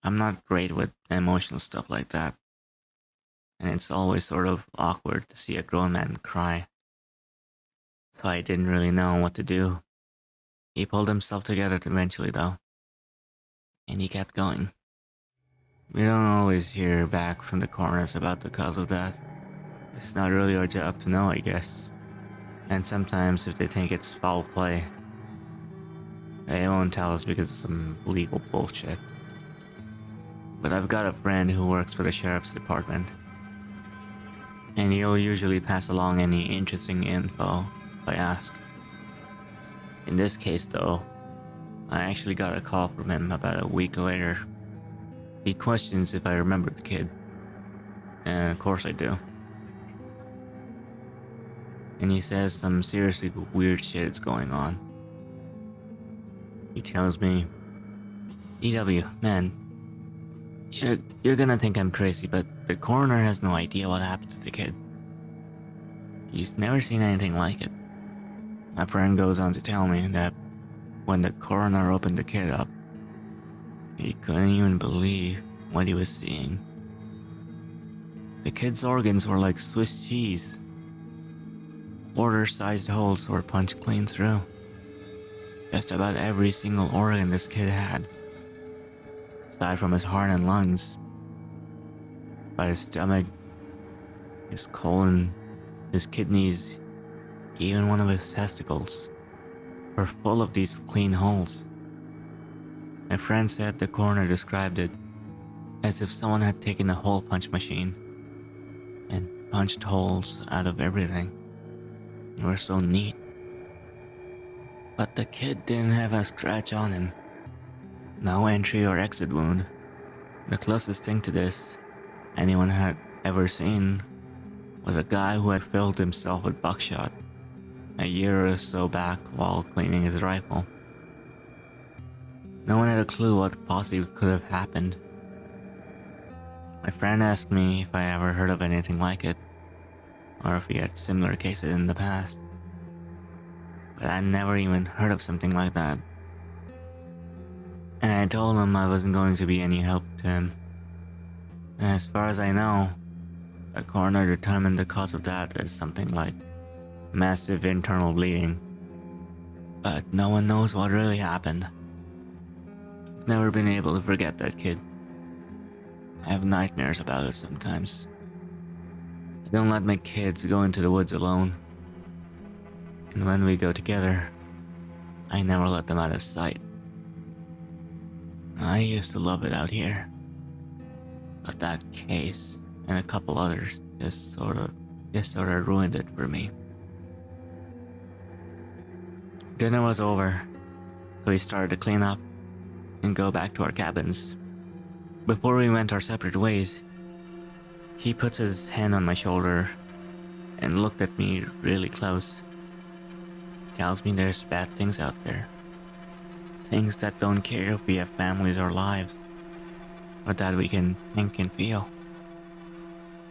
I'm not great with emotional stuff like that, and it's always sort of awkward to see a grown man cry. So I didn't really know what to do. He pulled himself together eventually, though, and he kept going. We don't always hear back from the coroners about the cause of that. It's not really our job to know, I guess. And sometimes if they think it's foul play, they won't tell us because of some legal bullshit. But I've got a friend who works for the sheriff's department, and he'll usually pass along any interesting info if I ask. In this case, though, I actually got a call from him about a week later. He questions if I remember the kid, and of course I do. And he says some seriously weird shit is going on. He tells me, EW, man, you're gonna think I'm crazy, but the coroner has no idea what happened to the kid. He's never seen anything like it. My friend goes on to tell me that when the coroner opened the kid up, he couldn't even believe what he was seeing. The kid's organs were like Swiss cheese. Quarter-sized holes were punched clean through. Just about every single organ this kid had, aside from his heart and lungs. But his stomach, his colon, his kidneys, even one of his testicles, were full of these clean holes. My friend said the coroner described it as if someone had taken a hole punch machine and punched holes out of everything. They were so neat. But the kid didn't have a scratch on him. No entry or exit wound. The closest thing to this anyone had ever seen was a guy who had filled himself with buckshot a year or so back while cleaning his rifle. No one had a clue what possibly could have happened. My friend asked me if I ever heard of anything like it, or if he had similar cases in the past. But I never even heard of something like that. And I told him I wasn't going to be any help to him. And as far as I know, the coroner determined the cause of that as something like massive internal bleeding. But no one knows what really happened. I've never been able to forget that kid. I have nightmares about it sometimes. I don't let my kids go into the woods alone. And when we go together, I never let them out of sight. I used to love it out here. But that case and a couple others just sort of ruined it for me. Dinner was over, so we started to clean up and go back to our cabins. Before we went our separate ways, he puts his hand on my shoulder and looked at me really close. Tells me there's bad things out there. things that don't care if we have families or lives, or that we can think and feel.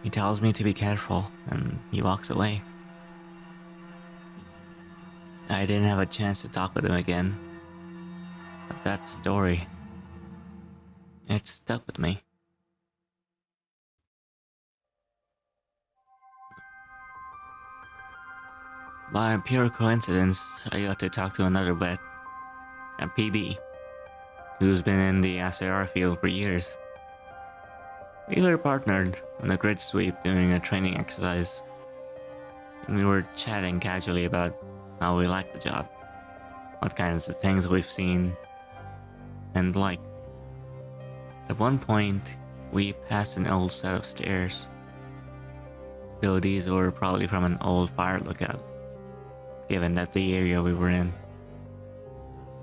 He tells me to be careful, and he walks away. I didn't have a chance to talk with him again, but that story, it stuck with me. By pure coincidence, I got to talk to another vet, a PB, who's been in the SAR field for years. We were partnered on a grid sweep during a training exercise, and we were chatting casually about how we like the job, what kinds of things we've seen and like. At one point, we passed an old set of stairs, though these were probably from an old fire lookout, given that the area we were in.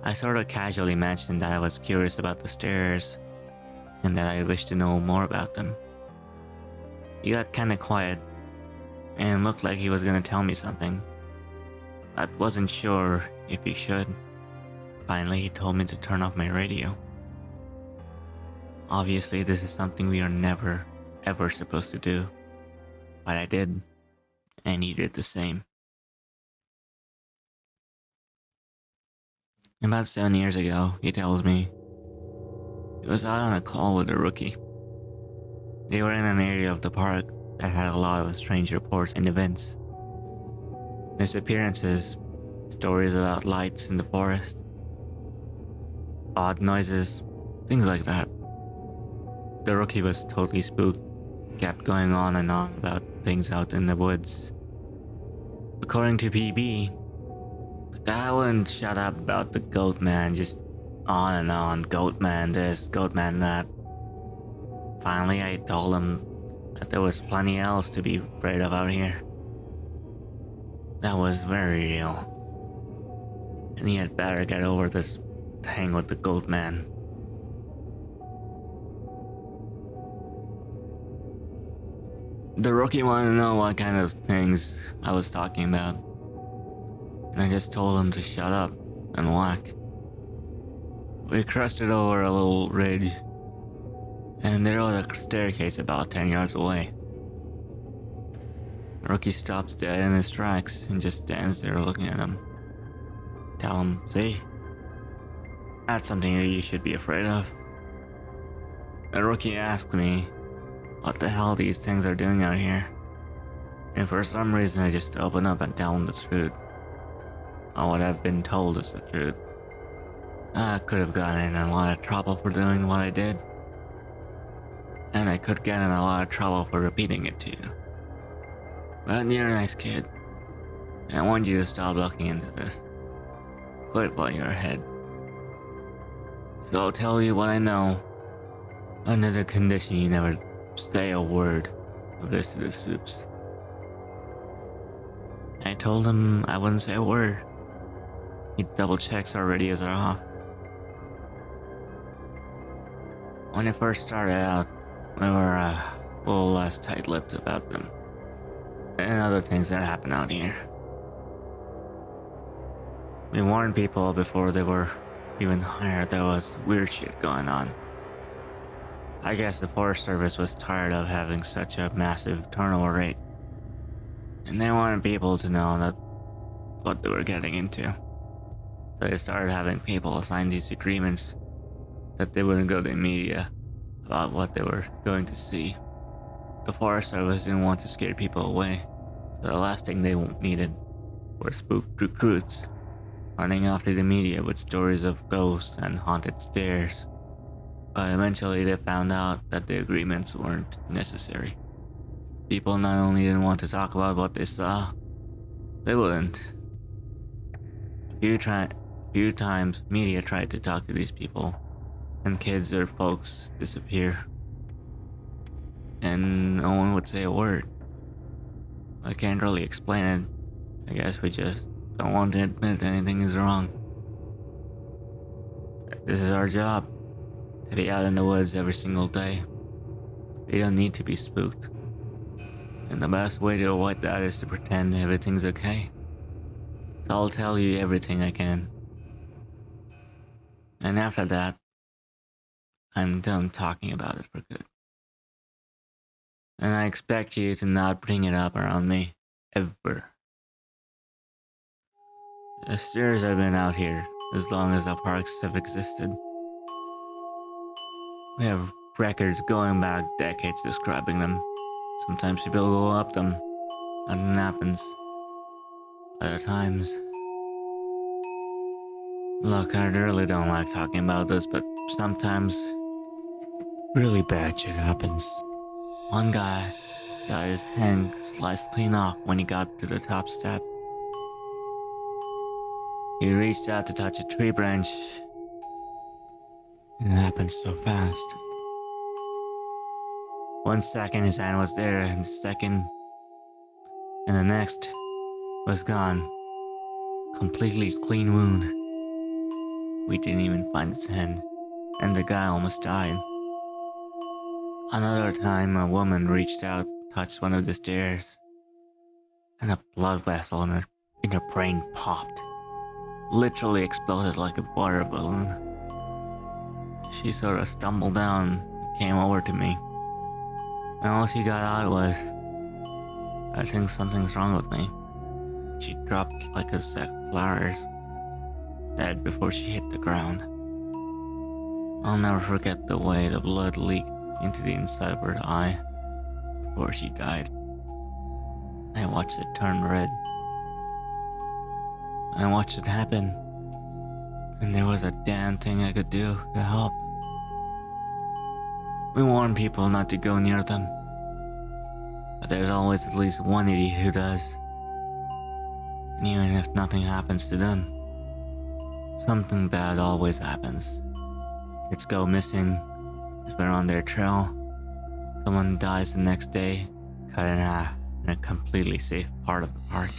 I sort of casually mentioned that I was curious about the stairs and that I wished to know more about them. He got kinda quiet and looked like he was gonna tell me something. I wasn't sure if he should. Finally, he told me to turn off my radio. Obviously, this is something we are never, ever supposed to do, but I did, and he did the same. About 7 years ago, he tells me, he was out on a call with a rookie. They were in an area of the park that had a lot of strange reports and events. Disappearances, stories about lights in the forest, odd noises, things like that. The rookie was totally spooked, kept going on and on about things out in the woods. According to PB, the guy wouldn't shut up about the goat man, just on and on, goat man this, goat man that. Finally, I told him that there was plenty else to be afraid of out here. That was very real. And he had better get over this thing with the goat man. The rookie wanted to know what kind of things I was talking about, and I just told him to shut up and walk. We crossed it over a little ridge, and there was a staircase about 10 yards away. The rookie stops dead in his tracks and just stands there looking at him. Tell him, see? That's something that you should be afraid of. The rookie asked me what the hell these things are doing out here, and for some reason I just open up and tell him the truth. Or what I've been told is the truth. I could have gotten in a lot of trouble for doing what I did, and I could get in a lot of trouble for repeating it to you. But you're a nice kid, and I want you to stop looking into this. Quit while you're ahead. So I'll tell you what I know, under the condition you never say a word of this to the Stoops. I told him I wouldn't say a word. He double checks our radios are off. When it first started out, we were a little less tight-lipped about them, and other things that happen out here. We warned people before they were even hired there was weird shit going on. I guess the Forest Service was tired of having such a massive turnover rate, and they wanted people to know that what they were getting into. So they started having people sign these agreements that they wouldn't go to the media about what they were going to see. The Forest Service didn't want to scare people away, so the last thing they needed were spooked recruits running off to the media with stories of ghosts and haunted stairs. But eventually they found out that the agreements weren't necessary. People not only didn't want to talk about what they saw, they wouldn't. A few times media tried to talk to these people, and kids or folks disappear, and no one would say a word. I can't really explain it. I guess we just don't want to admit anything is wrong. This is our job, to be out in the woods every single day. We don't need to be spooked, and the best way to avoid that is to pretend everything's okay. So I'll tell you everything I can. And after that, I'm done talking about it for good. And I expect you to not bring it up around me, ever. The stairs have been out here as long as the parks have existed. We have records going back decades describing them. Sometimes people go up them, nothing happens. Other times... Look, I really don't like talking about this, but sometimes really bad shit happens. One guy got his hand sliced clean off when he got to the top step. He reached out to touch a tree branch. It happened so fast. 1 second his hand was there, and the next was gone. Completely clean wound. We didn't even find his hand, and the guy almost died. Another time, a woman reached out, touched one of the stairs, and a blood vessel in her brain popped. Literally exploded like a water balloon. She sort of stumbled down, came over to me, and all she got out was, "I think something's wrong with me." She dropped like a sack of flowers, dead before she hit the ground. I'll never forget the way the blood leaked into the inside of her eye before she died. I watched it turn red. I watched it happen, and there was a damn thing I could do to help. We warn people not to go near them, but there's always at least one idiot who does. And even if nothing happens to them, something bad always happens. Kids go missing as we're on their trail. Someone dies the next day, cut in half in a completely safe part of the park.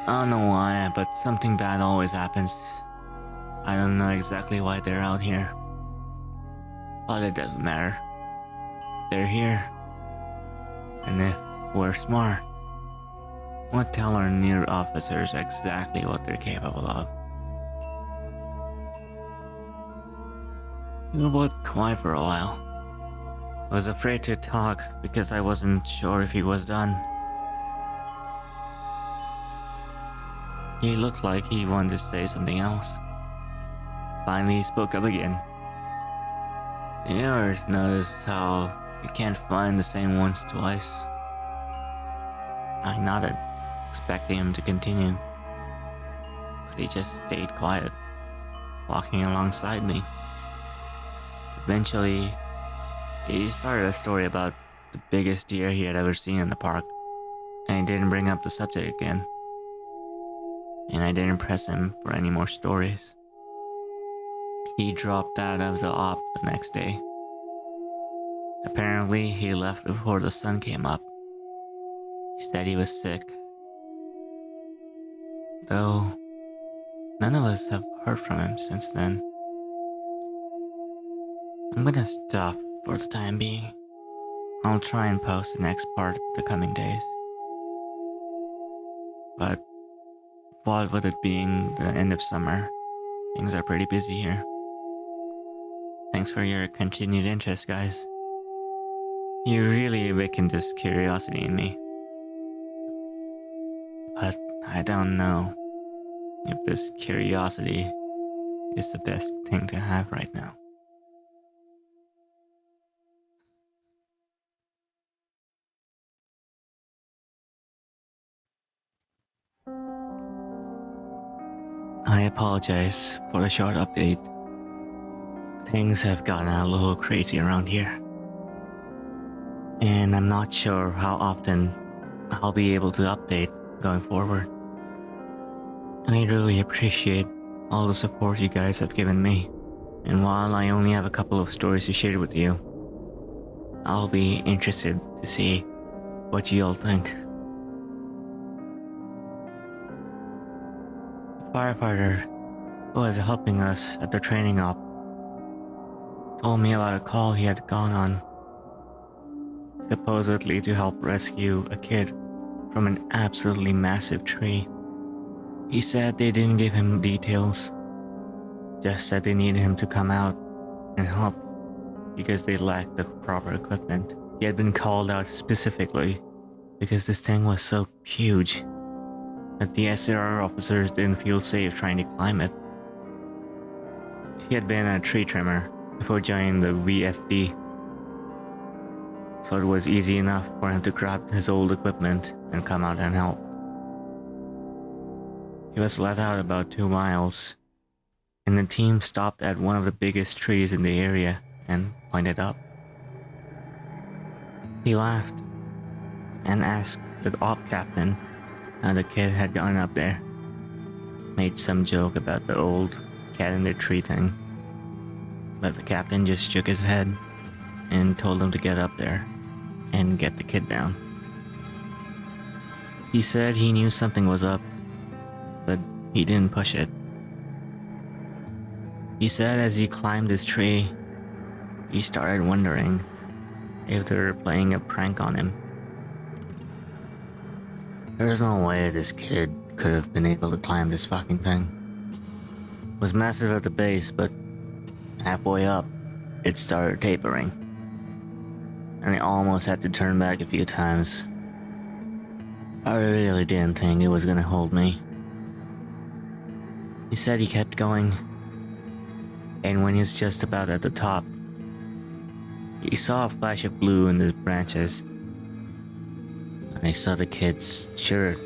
I don't know why, but something bad always happens. I don't know exactly why they're out here, but it doesn't matter. They're here, and if we're smart, we'll tell our near officers exactly what they're capable of. We were both quiet for a while. I was afraid to talk because I wasn't sure if he was done. He looked like he wanted to say something else. Finally, he spoke up again. You ever notice how you can't find the same ones twice? I nodded, expecting him to continue, but he just stayed quiet, walking alongside me. Eventually, he started a story about the biggest deer he had ever seen in the park, and he didn't bring up the subject again. And I didn't press him for any more stories. He dropped out of the op the next day. Apparently, he left before the sun came up. He said he was sick, though none of us have heard from him since then. I'm gonna stop for the time being. I'll try and post the next part the coming days. But what with it being the end of summer, things are pretty busy here. Thanks for your continued interest, guys. You really awakened this curiosity in me. But I don't know if this curiosity is the best thing to have right now. I apologize for the short update. Things have gotten a little crazy around here, and I'm not sure how often I'll be able to update going forward. I really appreciate all the support you guys have given me, and while I only have a couple of stories to share with you, I'll be interested to see what you all think. The firefighter who was helping us at the training op told me about a call he had gone on, supposedly to help rescue a kid from an absolutely massive tree. He said they didn't give him details, just said they needed him to come out and help because they lacked the proper equipment. He had been called out specifically because this thing was so huge that the SRR officers didn't feel safe trying to climb it. He had been a tree trimmer before joining the VFD, so it was easy enough for him to grab his old equipment and come out and help. He was let out about 2 miles, and the team stopped at one of the biggest trees in the area and pointed up. He laughed and asked the op captain how the kid had gone up there. Made some joke about the old cat in the tree thing, but the captain just shook his head and told him to get up there and get the kid down. He said he knew something was up, but he didn't push it. He said as he climbed this tree, he started wondering if they were playing a prank on him. There's no way this kid could have been able to climb this fucking thing. It was massive at the base, but halfway up, it started tapering, and I almost had to turn back a few times. I really didn't think it was gonna hold me. He said he kept going, and when he was just about at the top, he saw a flash of blue in the branches. I saw the kid's shirt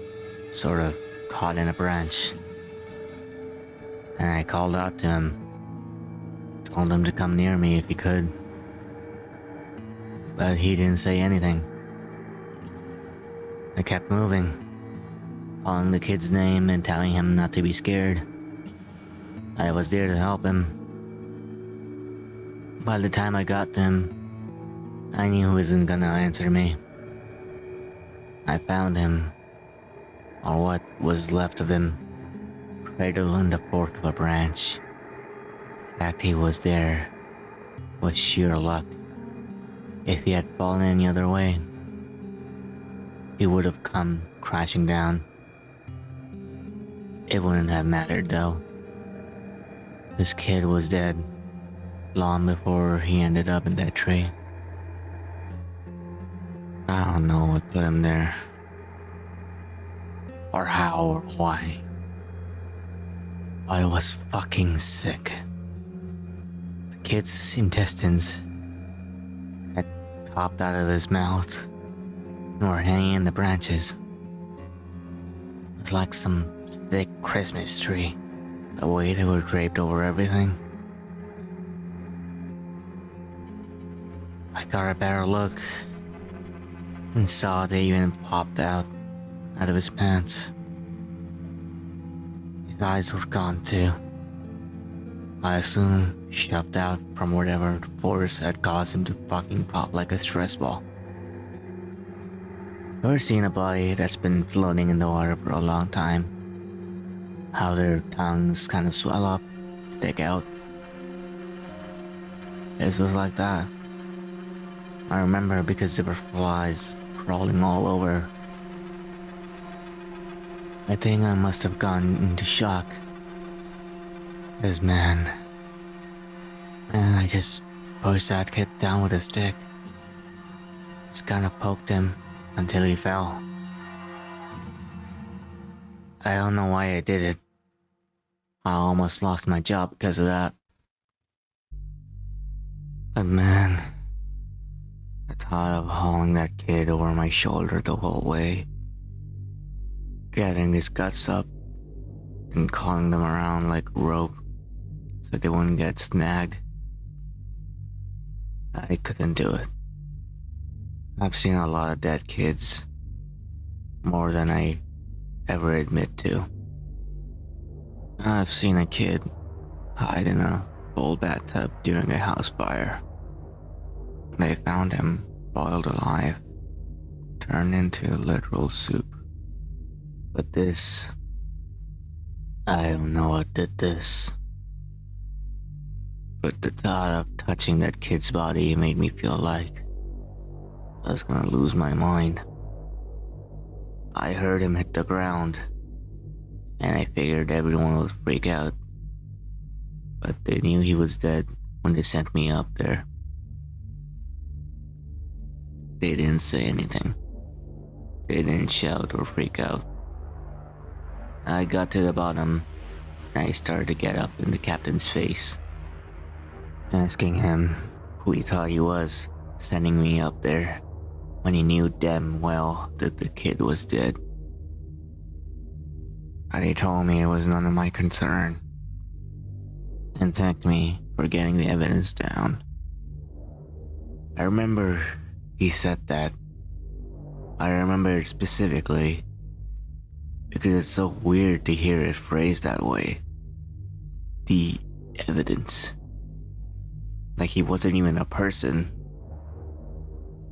sort of caught in a branch, and I called out to him, told him to come near me if he could, but he didn't say anything. I kept moving, calling the kid's name and telling him not to be scared. I was there to help him. By the time I got to him, I knew he wasn't gonna answer me. I found him, or what was left of him, cradled in the fork of a branch. The fact he was there was sheer luck. If he had fallen any other way, he would have come crashing down. It wouldn't have mattered though. This kid was dead long before he ended up in that tree. I don't know what put him there, or how or why. I was fucking sick. The kid's intestines had popped out of his mouth and were hanging in the branches. It was like some thick Christmas tree, the way they were draped over everything. I got a better look and saw they even popped out of his pants. His eyes were gone too. I assume shoved out from whatever force had caused him to fucking pop like a stress ball. Ever seen a body that's been floating in the water for a long time? How their tongues kind of swell up, stick out? This was like that. I remember because there were flies crawling all over. I think I must have gone into shock. Cause man, I just pushed that kid down with a stick. Just kinda poked him until he fell. I don't know why I did it. I almost lost my job because of that. But man, the thought of hauling that kid over my shoulder the whole way, gathering his guts up and calling them around like rope so they wouldn't get snagged, I couldn't do it. I've seen a lot of dead kids, more than I ever admit to. I've seen a kid hide in a old bathtub during a house fire. They found him boiled alive, turned into literal soup. But this, I don't know what did this. But the thought of touching that kid's body made me feel like I was gonna lose my mind. I heard him hit the ground, and I figured everyone would freak out. but they knew he was dead when they sent me up there. They didn't say anything. They didn't shout or freak out. I got to the bottom, and I started to get up in the captain's face, asking him who he thought he was, sending me up there when he knew damn well that the kid was dead. But he told me it was none of my concern, and thanked me for getting the evidence down. I remember he said that. I remember it specifically because it's so weird to hear it phrased that way. The evidence. Like he wasn't even a person.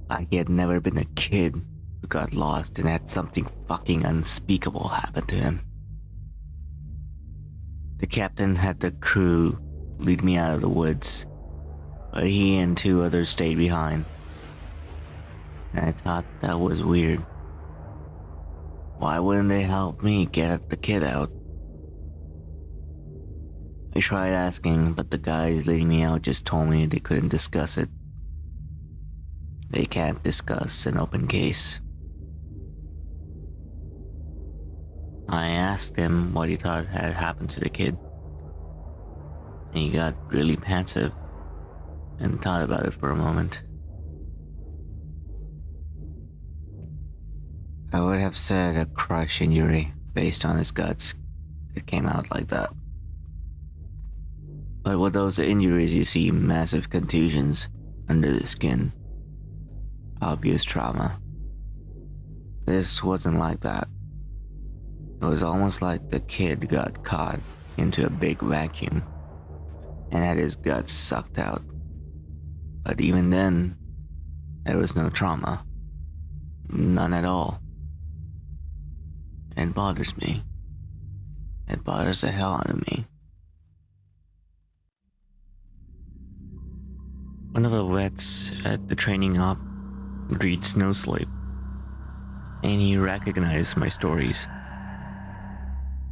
Like he had never been a kid who got lost and had something fucking unspeakable happen to him. The captain had the crew lead me out of the woods, but he and 2 others stayed behind. And I thought that was weird. Why wouldn't they help me get the kid out? I tried asking, but the guys leading me out just told me they couldn't discuss it. They can't discuss an open case. I asked him what he thought had happened to the kid. And he got really pensive and thought about it for a moment. I would have said a crush injury based on his guts. It came out like that. But with those injuries, you see massive contusions under the skin. Obvious trauma. This wasn't like that. It was almost like the kid got caught into a big vacuum and had his guts sucked out. But even then, there was no trauma. None at all. It bothers me. It bothers the hell out of me. One of the vets at the training op reads Snow Sleep, and he recognized my stories.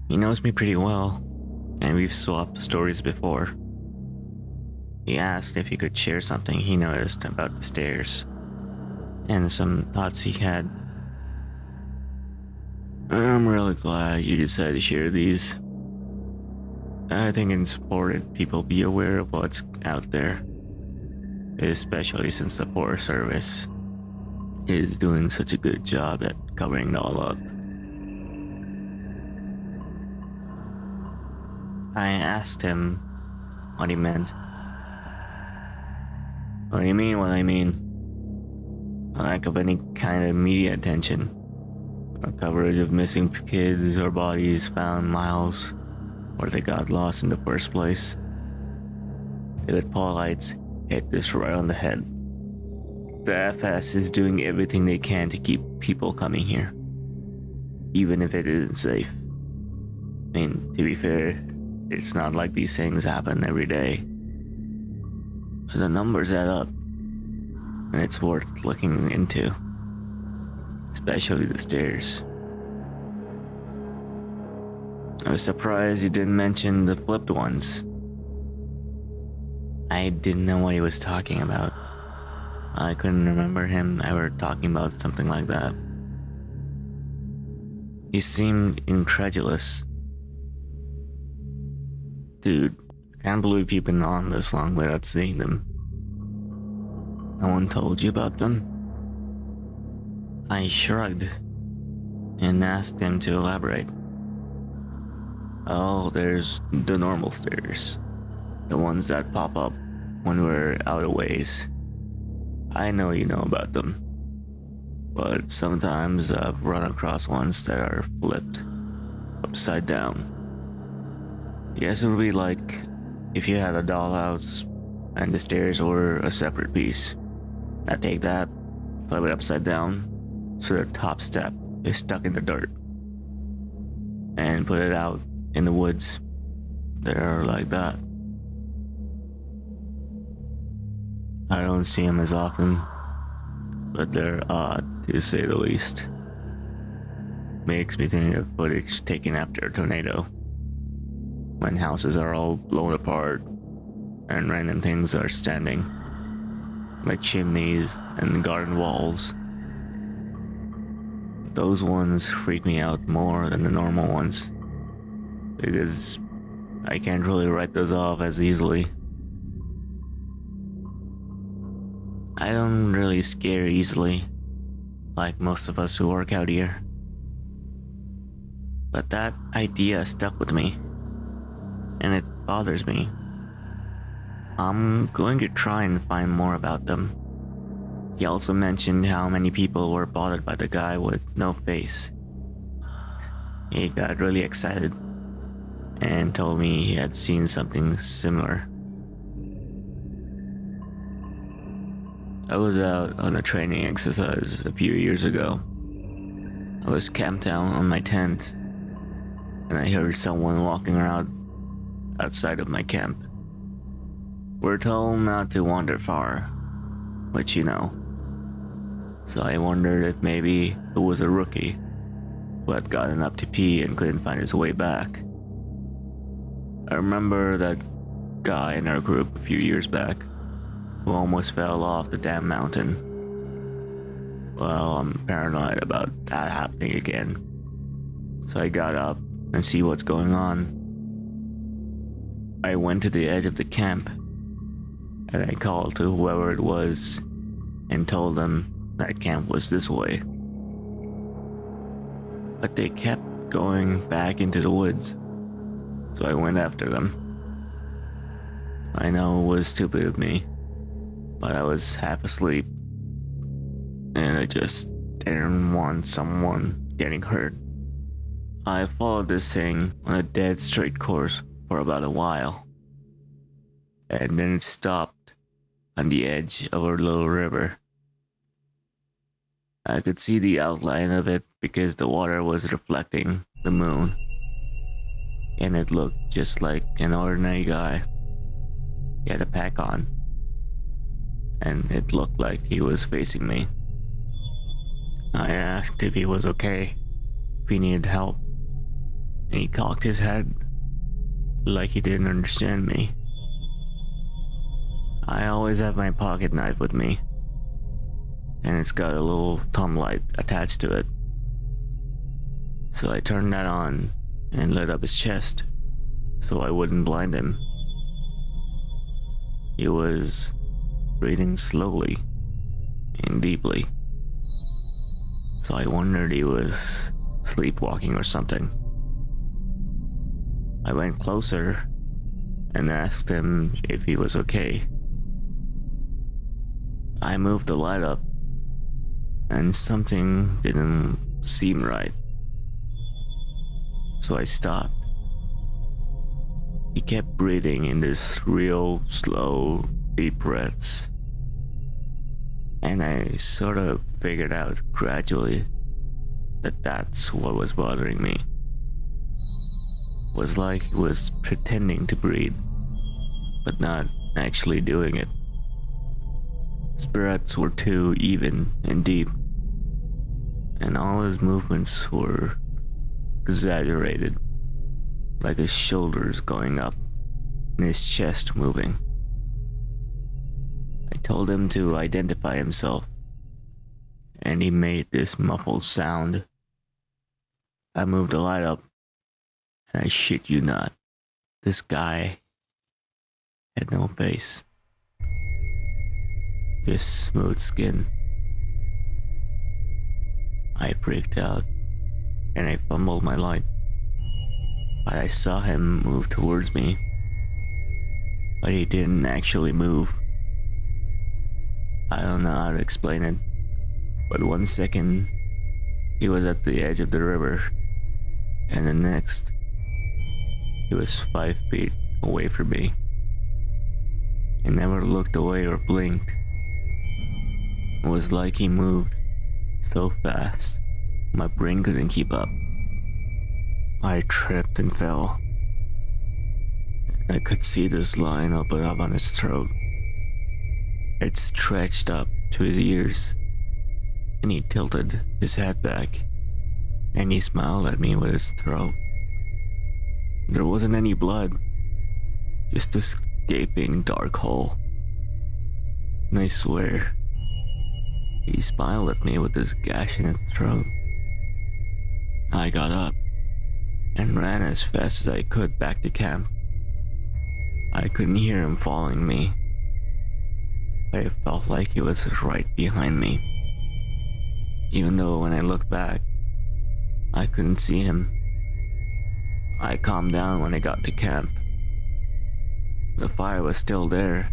He knows me pretty well, and we've swapped stories before. He asked if he could share something he noticed about the stairs, and some thoughts he had. I'm really glad you decided to share these. I think it's important people be aware of what's out there, especially since the Forest Service is doing such a good job at covering it all up. I asked him what he meant. What do you mean what I mean? Lack of any kind of media attention or coverage of missing kids or bodies found miles where they got lost in the first place. David Paulites hit this right on the head. The FS is doing everything they can to keep people coming here, even if it isn't safe. I mean, to be fair, it's not like these things happen every day. But the numbers add up, and it's worth looking into, especially the stairs. I was surprised you didn't mention the flipped ones. I didn't know what he was talking about. I couldn't remember him ever talking about something like that. He seemed incredulous. Dude, I can't believe you've been on this long without seeing them. No one told you about them? I shrugged and asked him to elaborate. Oh, there's the normal stairs. The ones that pop up when we're out of ways. I know you know about them. But sometimes I've run across ones that are flipped upside down. Yes, it would be like if you had a dollhouse and the stairs were a separate piece. I take that, flip it upside down, so the top step is stuck in the dirt, and put it out in the woods that are like that. I don't see them as often, but they're odd to say the least. Makes me think of footage taken after a tornado. when houses are all blown apart and random things are standing, like chimneys and garden walls. Those ones freak me out more than the normal ones, because I can't really write those off as easily. I don't really scare easily, like most of us who work out here. But that idea stuck with me, and it bothers me. I'm going to try and find more about them. He also mentioned how many people were bothered by the guy with no face. He got really excited and told me he had seen something similar. I was out on a training exercise a few years ago. I was camped out on my tent, and I heard someone walking around outside of my camp. We're told not to wander far, which you know. So I wondered if maybe it was a rookie who had gotten up to pee and couldn't find his way back. I remember that guy in our group a few years back who almost fell off the damn mountain. Well, I'm paranoid about that happening again. So I got up and see what's going on. I went to the edge of the camp and I called to whoever it was and told them that camp was this way. But they kept going back into the woods, so I went after them. I know it was stupid of me, but I was half asleep and I just didn't want someone getting hurt. I followed this thing on a dead straight course for about a while, and then it stopped on the edge of a little river. I could see the outline of it because the water was reflecting the moon, and it looked just like an ordinary guy. He had a pack on, and it looked like he was facing me. I asked if he was okay, if he needed help, and he cocked his head like he didn't understand me. I always have my pocket knife with me, and it's got a little thumb light attached to it. So I turned that on and lit up his chest so I wouldn't blind him. He was breathing slowly and deeply, so I wondered he was sleepwalking or something. I went closer and asked him if he was okay. I moved the light up, and something didn't seem right. So I stopped. He kept breathing in this real slow, deep breaths. And I sort of figured out gradually that that's what was bothering me. It was like he was pretending to breathe, but not actually doing it. His breaths were too even and deep, and all his movements were exaggerated, like his shoulders going up and his chest moving. I told him to identify himself, and he made this muffled sound. I moved the light up, and I shit you not, this guy had no face, just smooth skin. I freaked out, and I fumbled my light, but I saw him move towards me, but he didn't actually move. I don't know how to explain it, but 1 second he was at the edge of the river, and the next he was 5 feet away from me. He never looked away or blinked. It was like he moved so fast my brain couldn't keep up. I tripped and fell. I could see this line open up on his throat. It stretched up to his ears, and he tilted his head back, and he smiled at me with his throat. There wasn't any blood, just this gaping dark hole. And I swear, he smiled at me with this gash in his throat. I got up and ran as fast as I could back to camp. I couldn't hear him following me, but it felt like he was right behind me. Even though when I looked back, I couldn't see him. I calmed down when I got to camp. The fire was still there.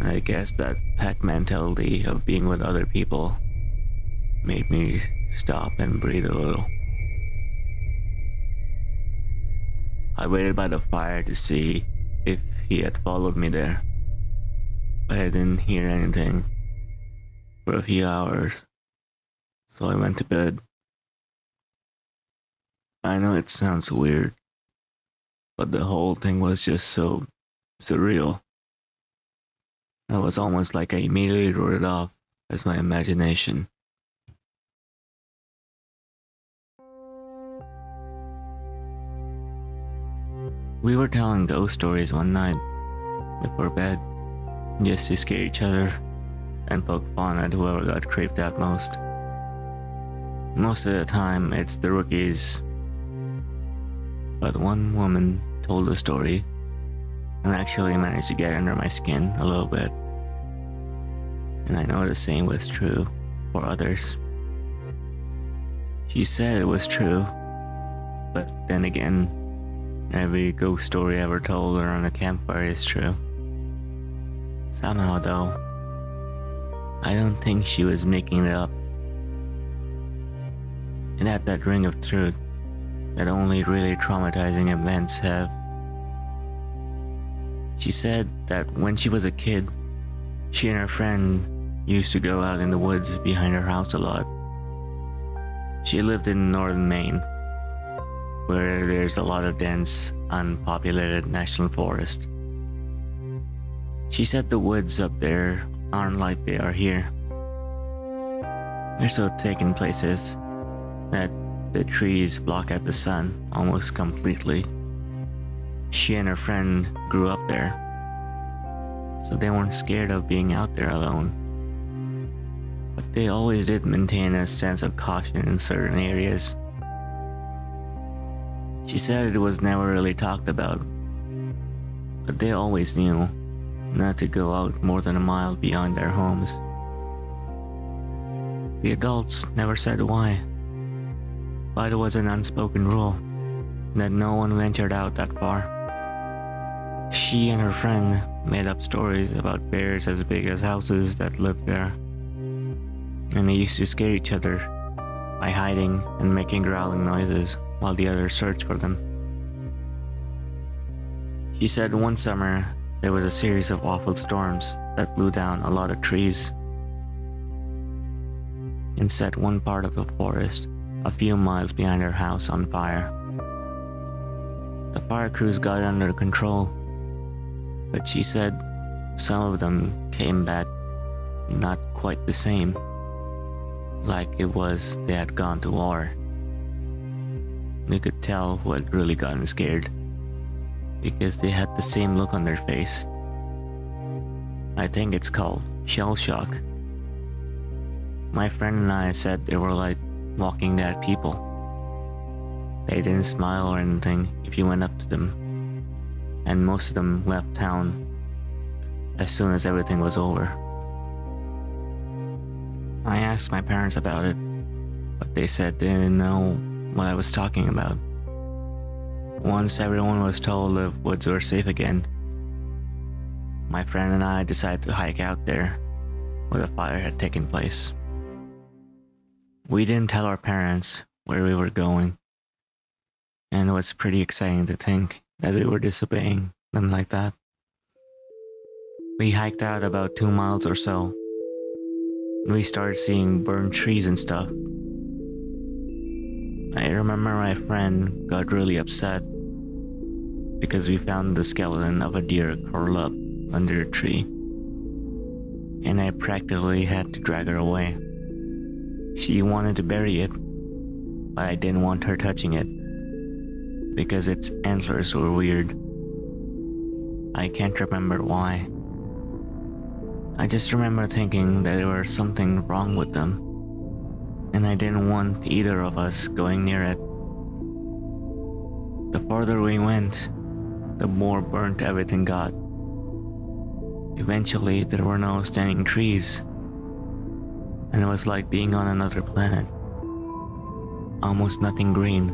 I guess that pack mentality of being with other people made me stop and breathe a little. I waited by the fire to see if he had followed me there, but I didn't hear anything for a few hours, so I went to bed. I know it sounds weird, but the whole thing was just so surreal. It was almost like I immediately wrote it off as my imagination. We were telling ghost stories one night before bed, just to scare each other and poke fun at whoever got creeped out most. Most of the time, it's the rookies. But one woman told a story and actually managed to get under my skin a little bit. And I know the same was true for others. She said it was true, but then again, every ghost story ever told around a campfire is true. Somehow though, I don't think she was making it up. It had that ring of truth that only really traumatizing events have. She said that when she was a kid, she and her friend used to go out in the woods behind her house a lot. She lived in northern Maine, where there's a lot of dense, unpopulated national forest. She said the woods up there aren't like they are here. They're so thick in places that the trees block out the sun almost completely. She and her friend grew up there, so they weren't scared of being out there alone. But they always did maintain a sense of caution in certain areas. She said it was never really talked about, but they always knew not to go out more than a mile beyond their homes. The adults never said why, but it was an unspoken rule that no one ventured out that far. She and her friend made up stories about bears as big as houses that lived there, and they used to scare each other by hiding and making growling noises while the others searched for them. She said one summer there was a series of awful storms that blew down a lot of trees and set one part of the forest a few miles behind her house on fire. The fire crews got under control, but she said some of them came back not quite the same, like it was they had gone to war. You could tell who had really gotten scared, because they had the same look on their face. I think it's called shell shock. My friend and I said they were like Walking Dead people. They didn't smile or anything if you went up to them, and most of them left town as soon as everything was over. I asked my parents about it, but they said they didn't know what I was talking about. Once everyone was told the woods were safe again, my friend and I decided to hike out there where the fire had taken place. We didn't tell our parents where we were going, and it was pretty exciting to think that we were disobeying them like that. We hiked out about 2 miles or so. We started seeing burned trees and stuff. I remember my friend got really upset because we found the skeleton of a deer curled up under a tree, and I practically had to drag her away. She wanted to bury it, but I didn't want her touching it. because its antlers were weird. I can't remember why. I just remember thinking that there was something wrong with them, and I didn't want either of us going near it. The farther we went, the more burnt everything got. Eventually, there were no standing trees, and it was like being on another planet. Almost nothing green,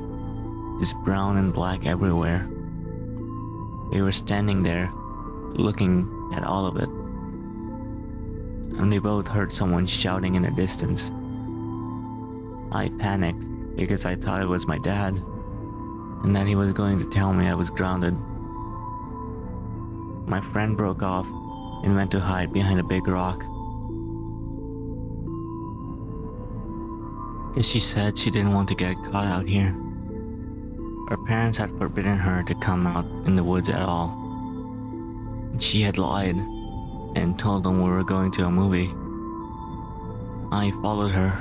just brown and black everywhere. We were standing there, looking at all of it, and we both heard someone shouting in the distance. I panicked because I thought it was my dad, and that he was going to tell me I was grounded. My friend broke off and went to hide behind a big rock. Because she said she didn't want to get caught out here. Her parents had forbidden her to come out in the woods at all. She had lied and told them we were going to a movie. I followed her,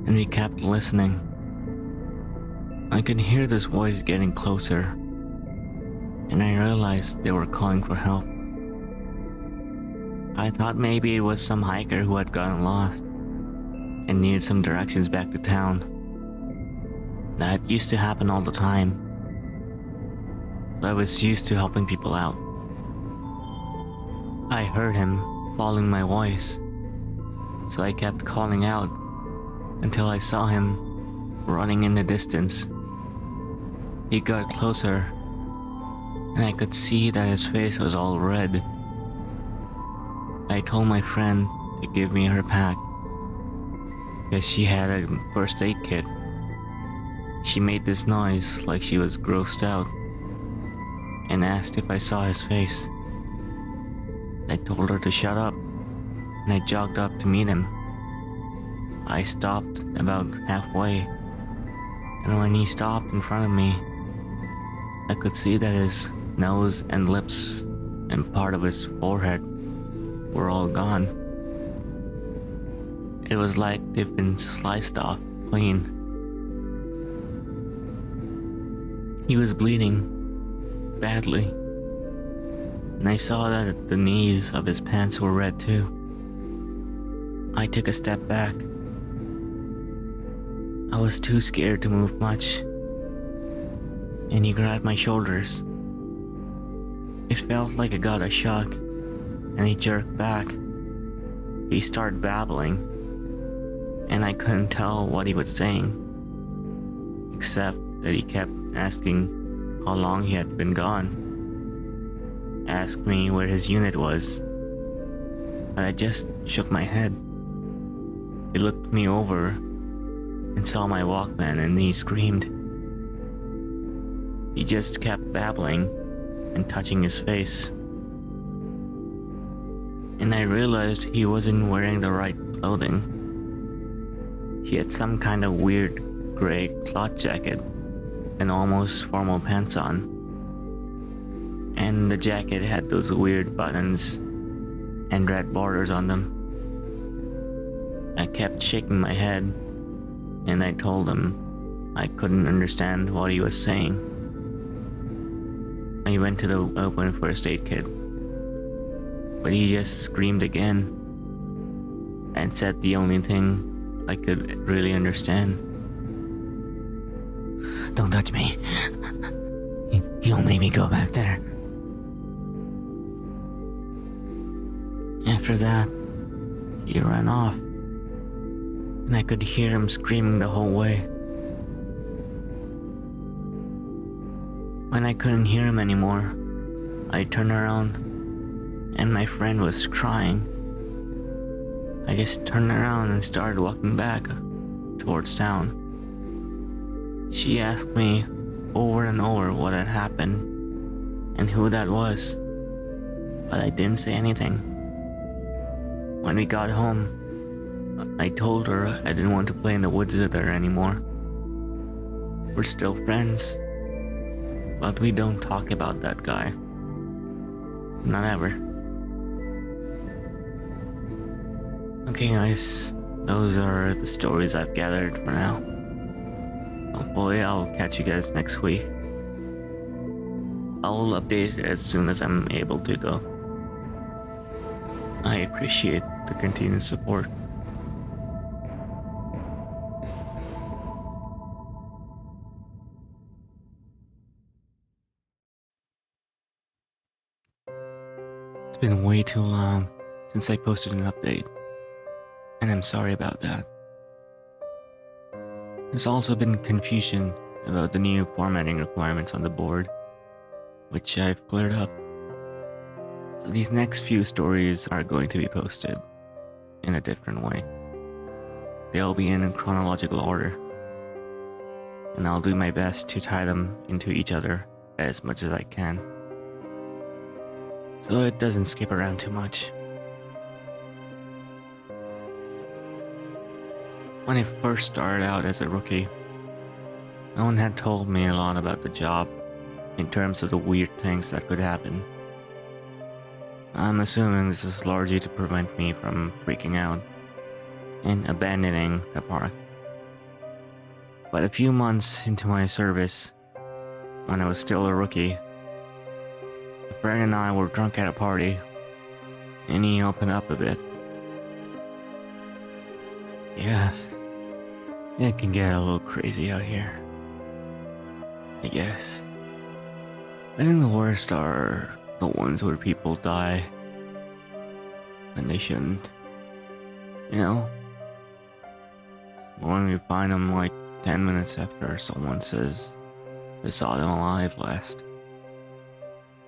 and we kept listening. I could hear this voice getting closer, and I realized they were calling for help. I thought maybe it was some hiker who had gotten lost and needed some directions back to town. That used to happen all the time, so I was used to helping people out. I heard him following my voice, so I kept calling out until I saw him running in the distance. He got closer, and I could see that his face was all red. I told my friend to give me her pack, because she had a first aid kit. She made this noise like she was grossed out, and asked if I saw his face. I told her to shut up, and I jogged up to meet him. I stopped about halfway, and when he stopped in front of me, I could see that his nose and lips and part of his forehead were all gone. It was like they've been sliced off clean. He was bleeding badly, and I saw that the knees of his pants were red too. I took a step back. I was too scared to move much, and he grabbed my shoulders. It felt like I got a shock, and he jerked back. He started babbling, and I couldn't tell what he was saying, except that he kept asking how long he had been gone. Asked me where his unit was, but I just shook my head. He looked me over and saw my Walkman, and he screamed. He just kept babbling and touching his face. And I realized he wasn't wearing the right clothing. He had some kind of weird gray cloth jacket and almost formal pants on. And the jacket had those weird buttons and red borders on them. I kept shaking my head, and I told him I couldn't understand what he was saying. I went to the open first aid kit, but he just screamed again and said the only thing I could really understand. "Don't touch me. You'll make me go back there." After that, he ran off, and I could hear him screaming the whole way. When I couldn't hear him anymore, I turned around, and my friend was crying. I just turned around and started walking back towards town. She asked me over and over what had happened and who that was, but I didn't say anything. When we got home, I told her I didn't want to play in the woods with her anymore. We're still friends, but we don't talk about that guy. Not ever. Okay guys, those are the stories I've gathered for now. Hopefully I'll catch you guys next week. I'll update as soon as I'm able to, though. I appreciate the continued support. It's been way too long since I posted an update, and I'm sorry about that. There's also been confusion about the new formatting requirements on the board, which I've cleared up. So these next few stories are going to be posted in a different way. They'll be in chronological order, and I'll do my best to tie them into each other as much as I can, so it doesn't skip around too much. When I first started out as a rookie, no one had told me a lot about the job in terms of the weird things that could happen. I'm assuming this was largely to prevent me from freaking out and abandoning the park. But a few months into my service, when I was still a rookie, a friend and I were drunk at a party, and he opened up a bit. Yeah, it can get a little crazy out here, I guess. I think the worst are the ones where people die when they shouldn't. You know? When we find them like 10 minutes after someone says they saw them alive last.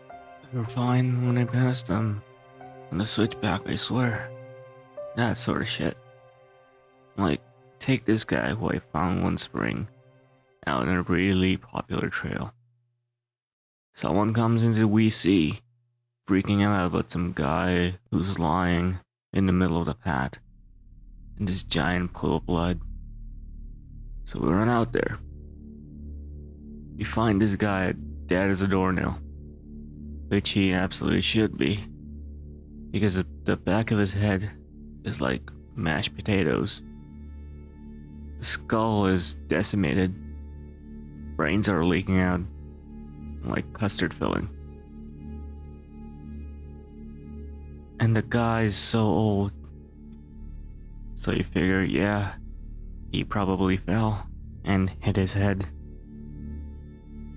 They were fine when I passed them on the switchback, I swear. That sort of shit. Like, take this guy who I found one spring out on a really popular trail. Someone comes into WC, freaking him out about some guy who's lying in the middle of the path in this giant pool of blood. So we run out there. We find this guy dead as a doornail, which he absolutely should be, because the back of his head is like mashed potatoes. The skull is decimated. Brains are leaking out like custard filling. And the guy's so old. So you figure, yeah, he probably fell and hit his head.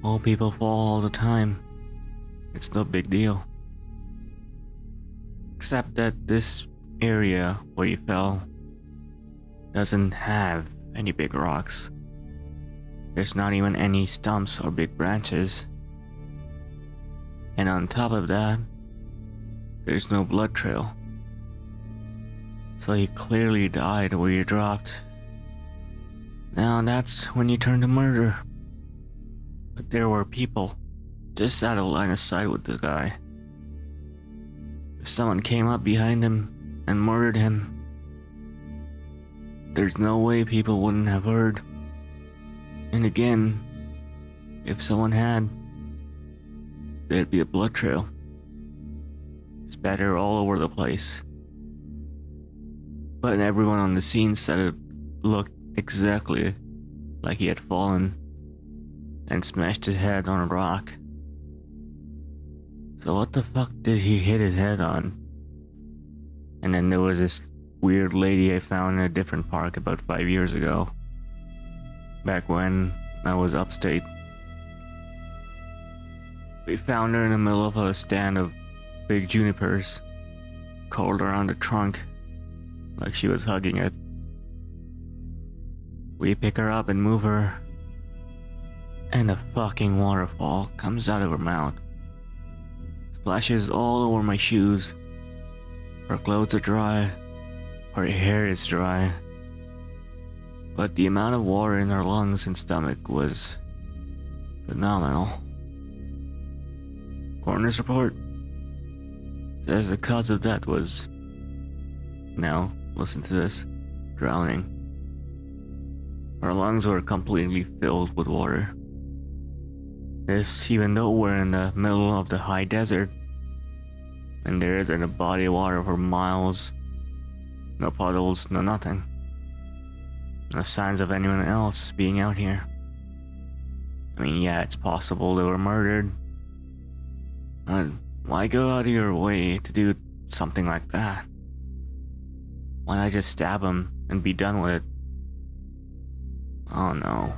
Old people fall all the time. It's no big deal. Except that this area where he fell doesn't have any big rocks. There's not even any stumps or big branches. And on top of that, there's no blood trail. So he clearly died where he dropped. Now that's when you turn to murder. But there were people just out of line of sight with the guy. If someone came up behind him and murdered him, there's no way people wouldn't have heard. And again, if someone had, there'd be a blood trail. Spatter all over the place. But everyone on the scene said it looked exactly like he had fallen and smashed his head on a rock. So what the fuck did he hit his head on? And then there was this weird lady I found in a different park about 5 years ago. Back when I was upstate. We found her in the middle of a stand of big junipers, coiled around the trunk, like she was hugging it. We pick her up and move her, and a fucking waterfall comes out of her mouth. Splashes all over my shoes. Her clothes are dry, her hair is dry, but the amount of water in her lungs and stomach was phenomenal. Coroner's report says the cause of death was, now listen to this, drowning. Her lungs were completely filled with water. This even though we're in the middle of the high desert, and there isn't a body of water for miles. No puddles, no nothing. No signs of anyone else being out here. I mean, yeah, it's possible they were murdered, Why go out of your way to do something like that? Why not just stab him and be done with it? Oh no.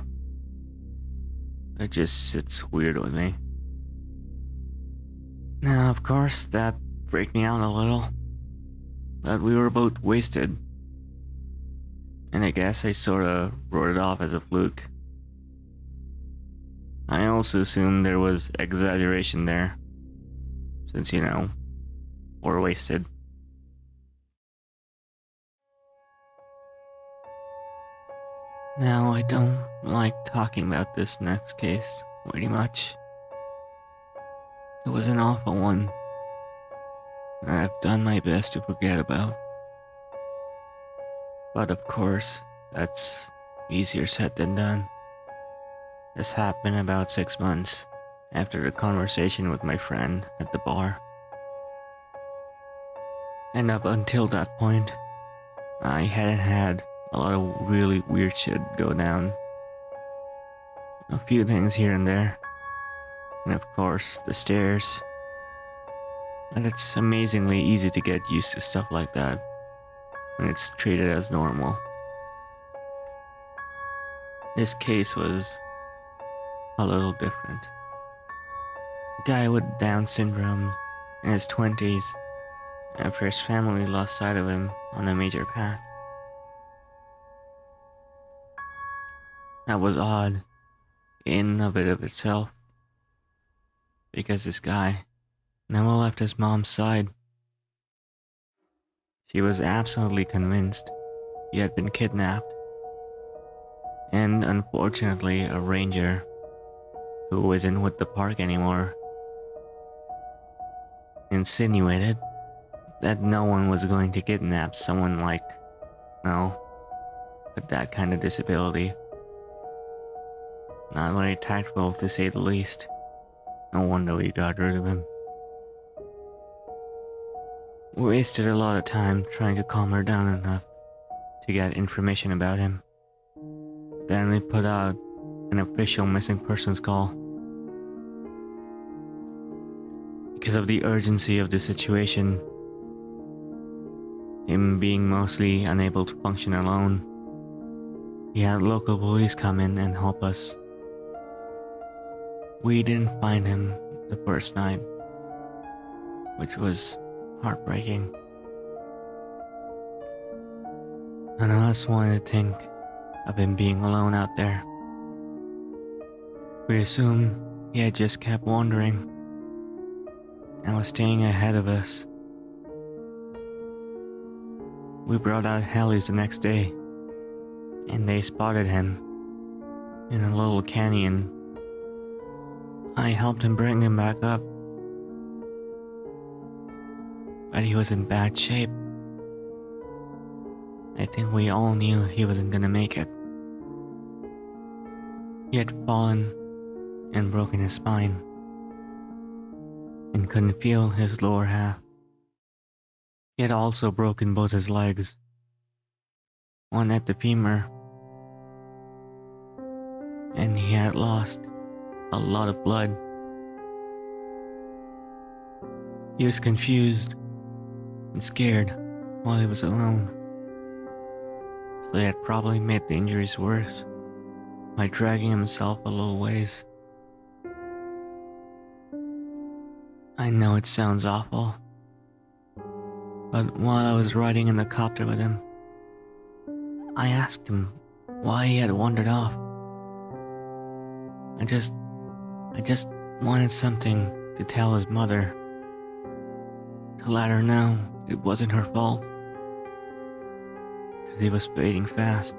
It just sits weird with me. Now, of course, that freaked me out a little. But we were both wasted. And I guess I sorta wrote it off as a fluke. I also assumed there was exaggeration there. Since, we're wasted. Now, I don't like talking about this next case pretty much. It was an awful one that I've done my best to forget about. But of course, that's easier said than done. This happened about 6 months after a conversation with my friend at the bar. And up until that point, I hadn't had a lot of really weird shit go down. A few things here and there. And of course, the stairs. And it's amazingly easy to get used to stuff like that when it's treated as normal. This case was a little different. A guy with Down syndrome in his 20s after his family lost sight of him on a major path. That was odd in of itself, because this guy never left his mom's side. She was absolutely convinced he had been kidnapped, and unfortunately a ranger who isn't with the park anymore insinuated that no one was going to kidnap someone with that kind of disability. Not very tactful, to say the least. No wonder we got rid of him. We wasted a lot of time trying to calm her down enough to get information about him. Then we put out an official missing persons call. Because of the urgency of the situation, him being mostly unable to function alone, he had local police come in and help us. We didn't find him the first night, which was heartbreaking. None of us wanted to think of him being alone out there. We assumed he had just kept wandering and was staying ahead of us. We brought out helis the next day, and they spotted him in a little canyon. I helped him bring him back up, but he was in bad shape. I think we all knew he wasn't gonna make it. He had fallen and broken his spine and couldn't feel his lower half. He had also broken both his legs, one at the femur, and he had lost a lot of blood. He was confused and scared while he was alone, so he had probably made the injuries worse by dragging himself a little ways. I know it sounds awful, but while I was riding in the copter with him, I asked him why he had wandered off. I just wanted something to tell his mother, to let her know it wasn't her fault, because he was fading fast,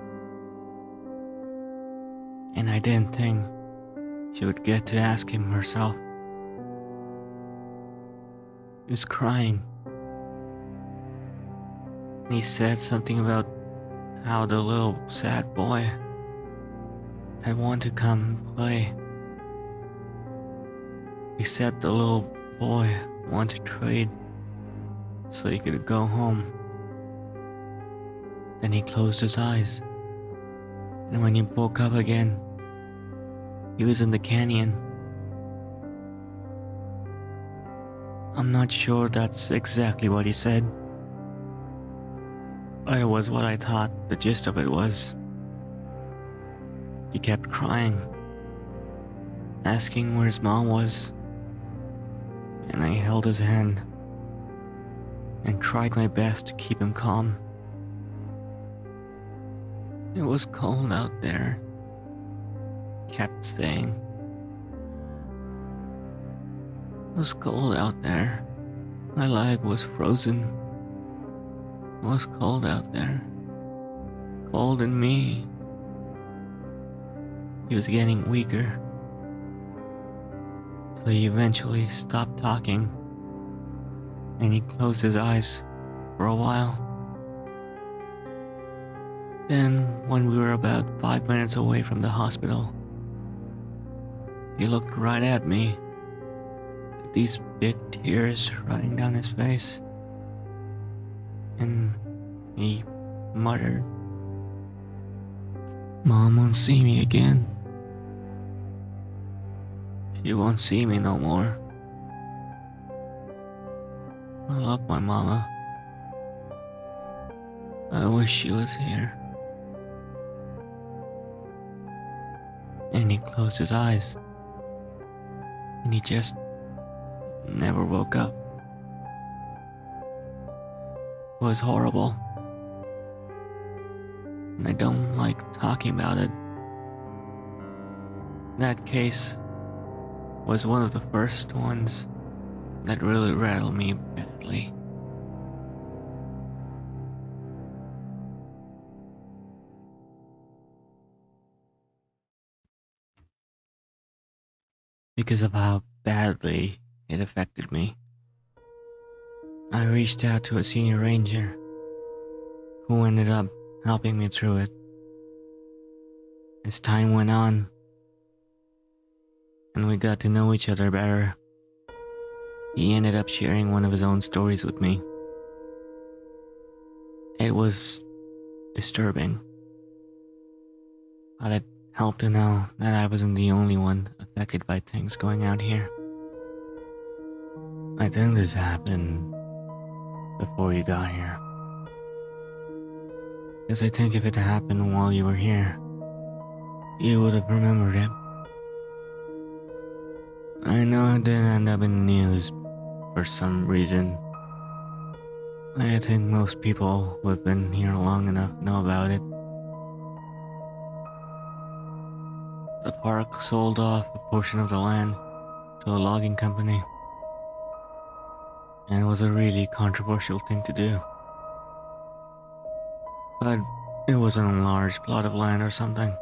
and I didn't think she would get to ask him herself. He was crying. And he said something about how the little sad boy had wanted to come and play. He said the little boy wanted to trade so he could go home. Then he closed his eyes, and when he woke up again, he was in the canyon. I'm not sure that's exactly what he said, but it was what I thought the gist of it was. He kept crying, asking where his mom was, and I held his hand and tried my best to keep him calm. It was cold out there, he kept saying. It was cold out there. My leg was frozen. It was cold out there. Cold in me. He was getting weaker. So he eventually stopped talking, and he closed his eyes for a while. Then, when we were about 5 minutes away from the hospital, he looked right at me, with these big tears running down his face, and he muttered, "Mom won't see me again. She won't see me no more. I love my mama. I wish she was here." And he closed his eyes, and he just never woke up. It was horrible, and I don't like talking about it. That case was one of the first ones that really rattled me badly. Because of how badly it affected me, I reached out to a senior ranger who ended up helping me through it. As time went on, and we got to know each other better, he ended up sharing one of his own stories with me. It was disturbing, but it helped to know that I wasn't the only one affected by things going out here. I think this happened before you got here, because I think if it happened while you were here, you would have remembered it. I know it didn't end up in the news for some reason. I think most people who have been here long enough know about it. The park sold off a portion of the land to a logging company, and it was a really controversial thing to do. But it wasn't a large plot of land or something.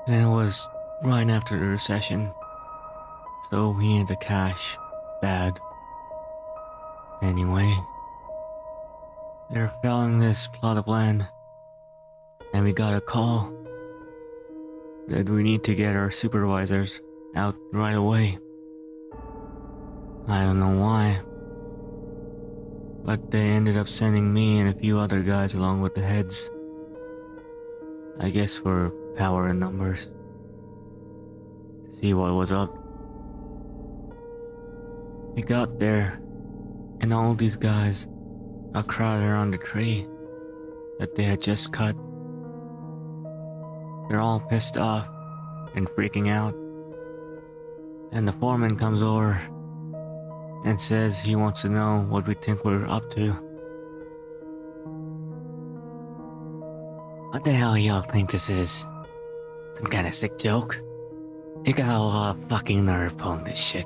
And it was right after the recession, so we needed the cash bad. Anyway, they're selling this plot of land, and we got a call that we need to get our supervisors out right away. I don't know why, but they ended up sending me and a few other guys along with the heads. I guess for power in numbers, to see what was up. We got there, and all these guys are crowded around the tree that they had just cut. They're all pissed off and freaking out, and the foreman comes over and says he wants to know what we think we're up to. What the hell y'all think this is? Some kind of sick joke? You got a lot of fucking nerve pulling this shit.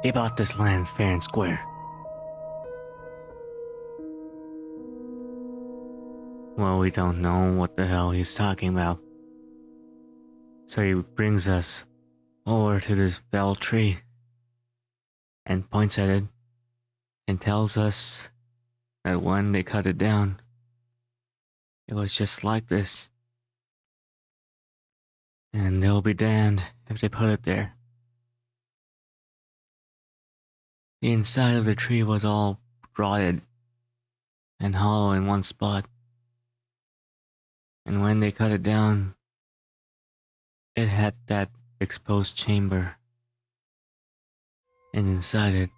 He bought this land fair and square. Well, we don't know what the hell he's talking about. So he brings us over to this felled tree and points at it and tells us that when they cut it down, it was just like this. And they'll be damned if they put it there. The inside of the tree was all rotted and hollow in one spot. And when they cut it down, it had that exposed chamber and inside it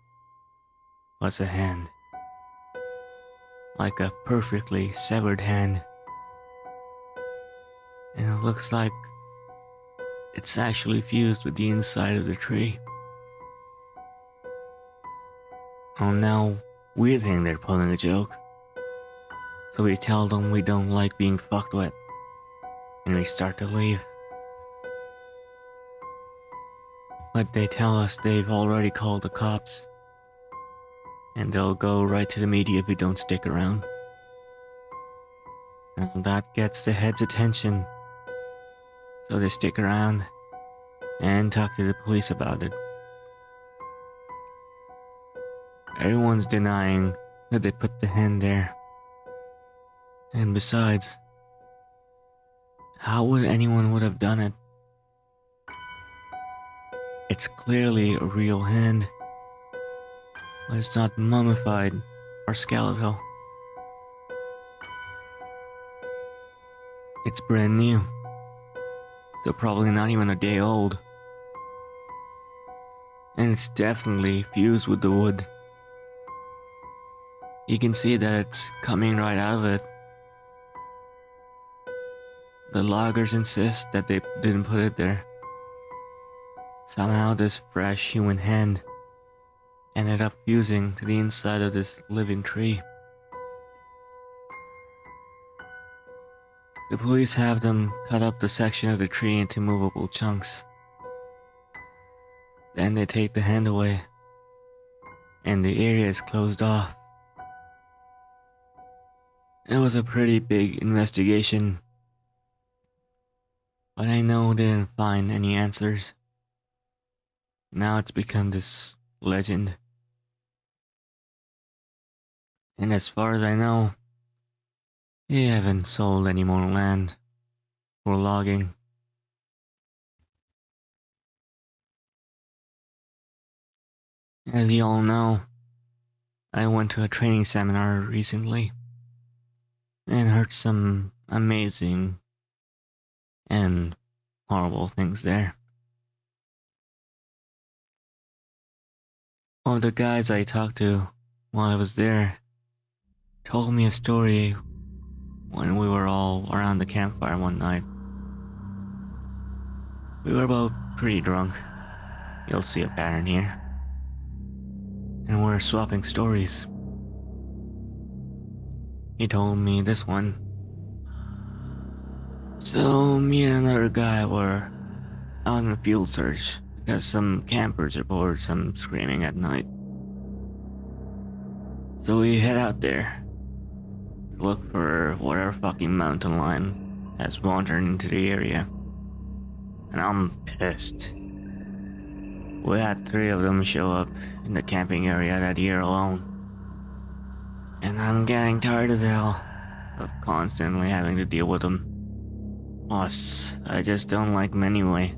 was a hand. Like a perfectly severed hand. And it looks like it's actually fused with the inside of the tree. Oh, now we think they're pulling a joke. So we tell them we don't like being fucked with. And we start to leave. But they tell us they've already called the cops. And they'll go right to the media if we don't stick around. And that gets the head's attention. So they stick around and talk to the police about it. Everyone's denying that they put the hand there. And besides, how would anyone would have done it? It's clearly a real hand, but it's not mummified or skeletal. It's brand new, so probably not even a day old. And it's definitely fused with the wood. You can see that it's coming right out of it. The loggers insist that they didn't put it there. Somehow this fresh human hand ended up fusing to the inside of this living tree. The police have them cut up the section of the tree into movable chunks. Then they take the hand away, and the area is closed off. It was a pretty big investigation, but I know they didn't find any answers. Now it's become this legend. And as far as I know, they haven't sold any more land for logging. As you all know, I went to a training seminar recently and heard some amazing and horrible things there. One of the guys I talked to while I was there told me a story when we were all around the campfire one night. We were both pretty drunk. You'll see a pattern here. And we're swapping stories. He told me this one. So me and another guy were out on a field search because some campers reported some screaming at night. So we head out there to look for whatever fucking mountain lion has wandered into the area. And I'm pissed. We had 3 of them show up in the camping area that year alone. And I'm getting tired as hell of constantly having to deal with them. Plus, I just don't like them anyway.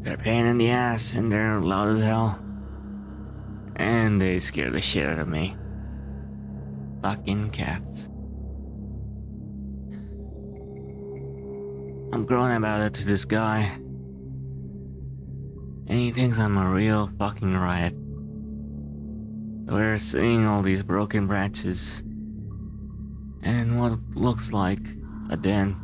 They're a pain in the ass and they're loud as hell. And they scare the shit out of me. Fucking cats. I'm groaning about it to this guy. And he thinks I'm a real fucking riot. We're seeing all these broken branches. And what looks like a den.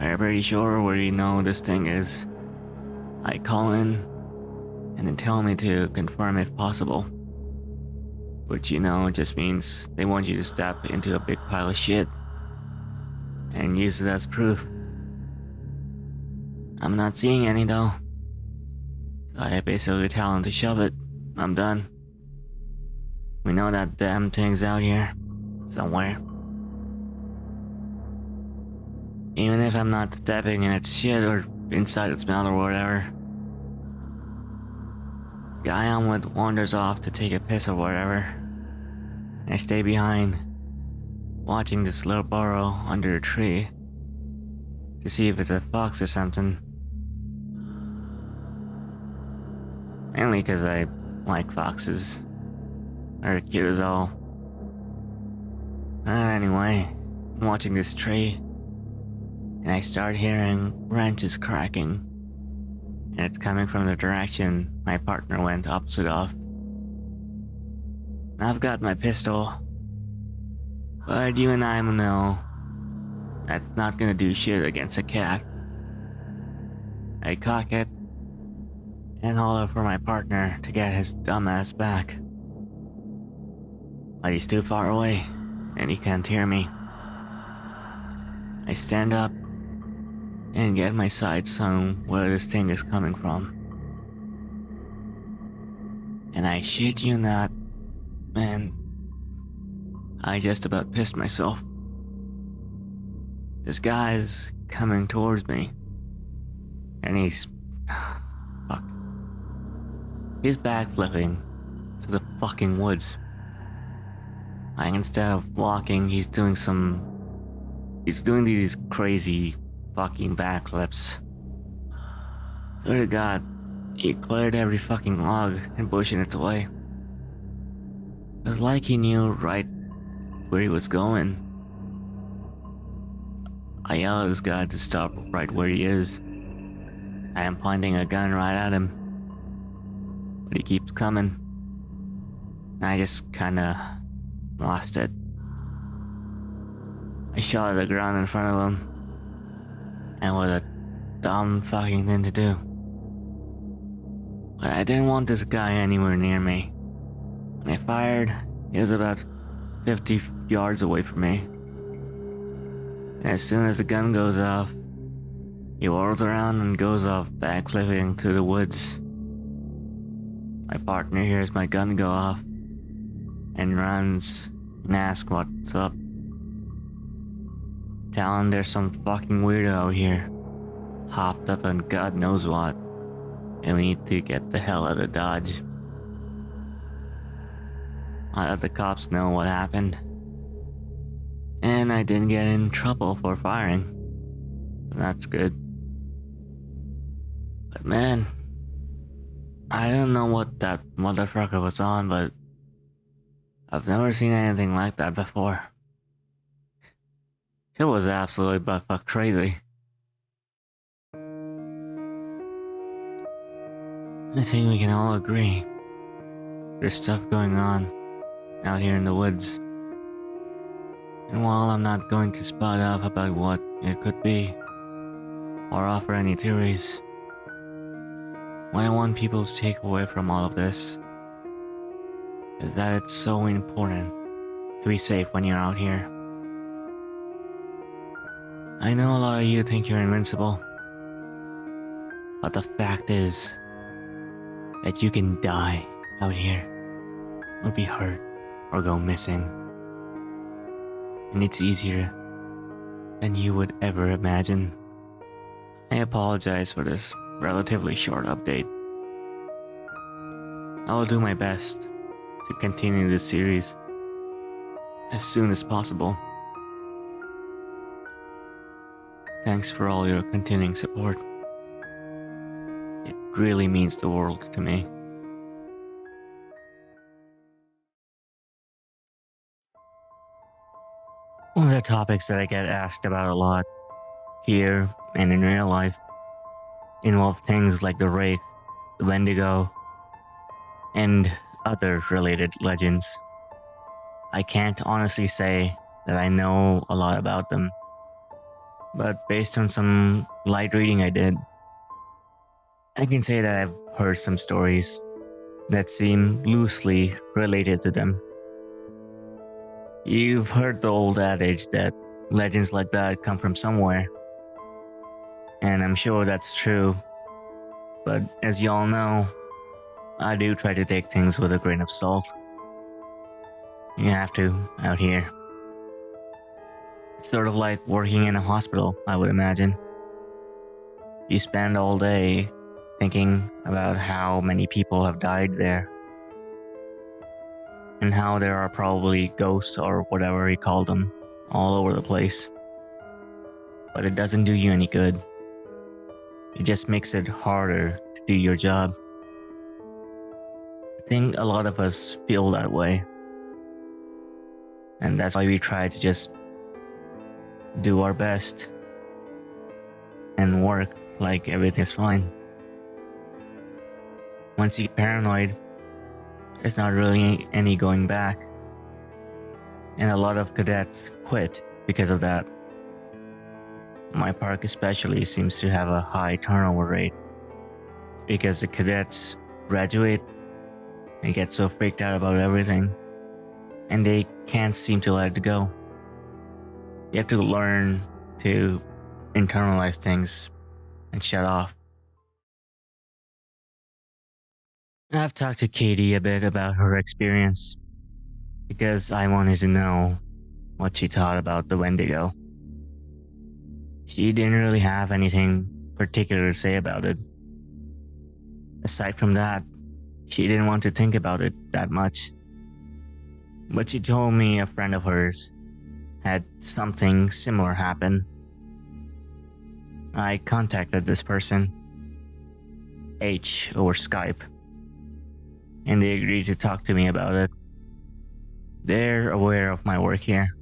We're pretty sure where you know this thing is. I call in, and they tell me to confirm if possible. Which, you know, just means they want you to step into a big pile of shit and use it as proof. I'm not seeing any though. So I basically tell them to shove it. I'm done. We know that damn thing's out here, somewhere. Even if I'm not stepping in its shit or inside its mouth or whatever. The guy I'm with wanders off to take a piss or whatever. I stay behind, watching this little burrow under a tree to see if it's a fox or something. Mainly because I like foxes. They're cute as all. Anyway, I'm watching this tree, and I start hearing branches cracking. and it's coming from the direction my partner went opposite of. I've got my pistol, but you and I know that's not gonna do shit against a cat. I cock it and holler for my partner to get his dumbass back. But he's too far away, and he can't hear me. I stand up and get my sights on where this thing is coming from. And I shit you not, man, I just about pissed myself. This guy's coming towards me, and he's backflipping to the fucking woods. Like, instead of walking, he's doing these crazy fucking backflips. Swear to God, he cleared every fucking log and bush in its way. It was like he knew right where he was going. I yell at this guy to stop right where he is. I am pointing a gun right at him, but he keeps coming. I just kinda lost it. I shot at the ground in front of him, and what a dumb fucking thing to do. But I didn't want this guy anywhere near me. When I fired, he was about 50 yards away from me. And as soon as the gun goes off, he whirls around and goes off backflipping to the woods. My partner hears my gun go off and runs and asks what's up. Tell him there's some fucking weirdo out here, hopped up on God knows what, and we need to get the hell out of Dodge. I let the cops know what happened, and I didn't get in trouble for firing, so that's good. But man, I don't know what that motherfucker was on, but I've never seen anything like that before. It was absolutely butt-fuck crazy. I think we can all agree there's stuff going on out here in the woods. And while I'm not going to spout off about what it could be, or offer any theories, what I want people to take away from all of this is that it's so important to be safe when you're out here. I know a lot of you think you're invincible, but the fact is that you can die out here, or be hurt, or go missing. And it's easier than you would ever imagine. I apologize for this relatively short update. I will do my best to continue this series as soon as possible. Thanks for all your continuing support. It really means the world to me. One of the topics that I get asked about a lot, here and in real life, involve things like the Wraith, the Wendigo, and other related legends. I can't honestly say that I know a lot about them, but based on some light reading I did, I can say that I've heard some stories that seem loosely related to them. You've heard the old adage that legends like that come from somewhere, and I'm sure that's true, but as y'all know, I do try to take things with a grain of salt. You have to out here. It's sort of like working in a hospital, I would imagine. You spend all day thinking about how many people have died there, and how there are probably ghosts or whatever you call them all over the place. But it doesn't do you any good. It just makes it harder to do your job. I think a lot of us feel that way, and that's why we try to just do our best and work like everything's fine. Once you get paranoid, there's not really any going back. And a lot of cadets quit because of that. My park especially seems to have a high turnover rate because the cadets graduate and get so freaked out about everything and they can't seem to let it go. You have to learn to internalize things and shut off. I've talked to Katie a bit about her experience because I wanted to know what she thought about the Wendigo. She didn't really have anything particular to say about it. Aside from that, she didn't want to think about it that much. But she told me a friend of hers had something similar happen. I contacted this person, H, over Skype, and they agreed to talk to me about it. They're aware of my work here,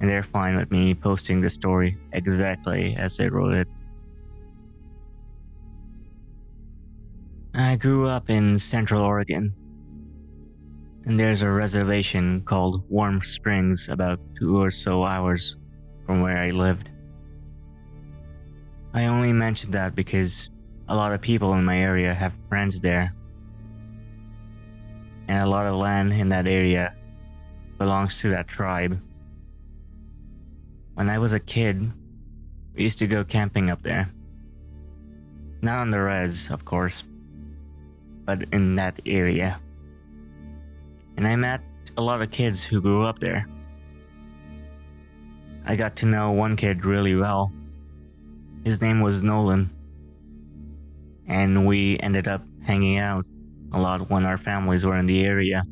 and they're fine with me posting the story exactly as they wrote it. I grew up in Central Oregon, and there's a reservation called Warm Springs about 2 or so hours from where I lived. I only mentioned that because a lot of people in my area have friends there, and a lot of land in that area belongs to that tribe. When I was a kid, we used to go camping up there. Not on the res, of course, but in that area. And I met a lot of kids who grew up there. I got to know one kid really well. His name was Nolan. And we ended up hanging out a lot when our families were in the area.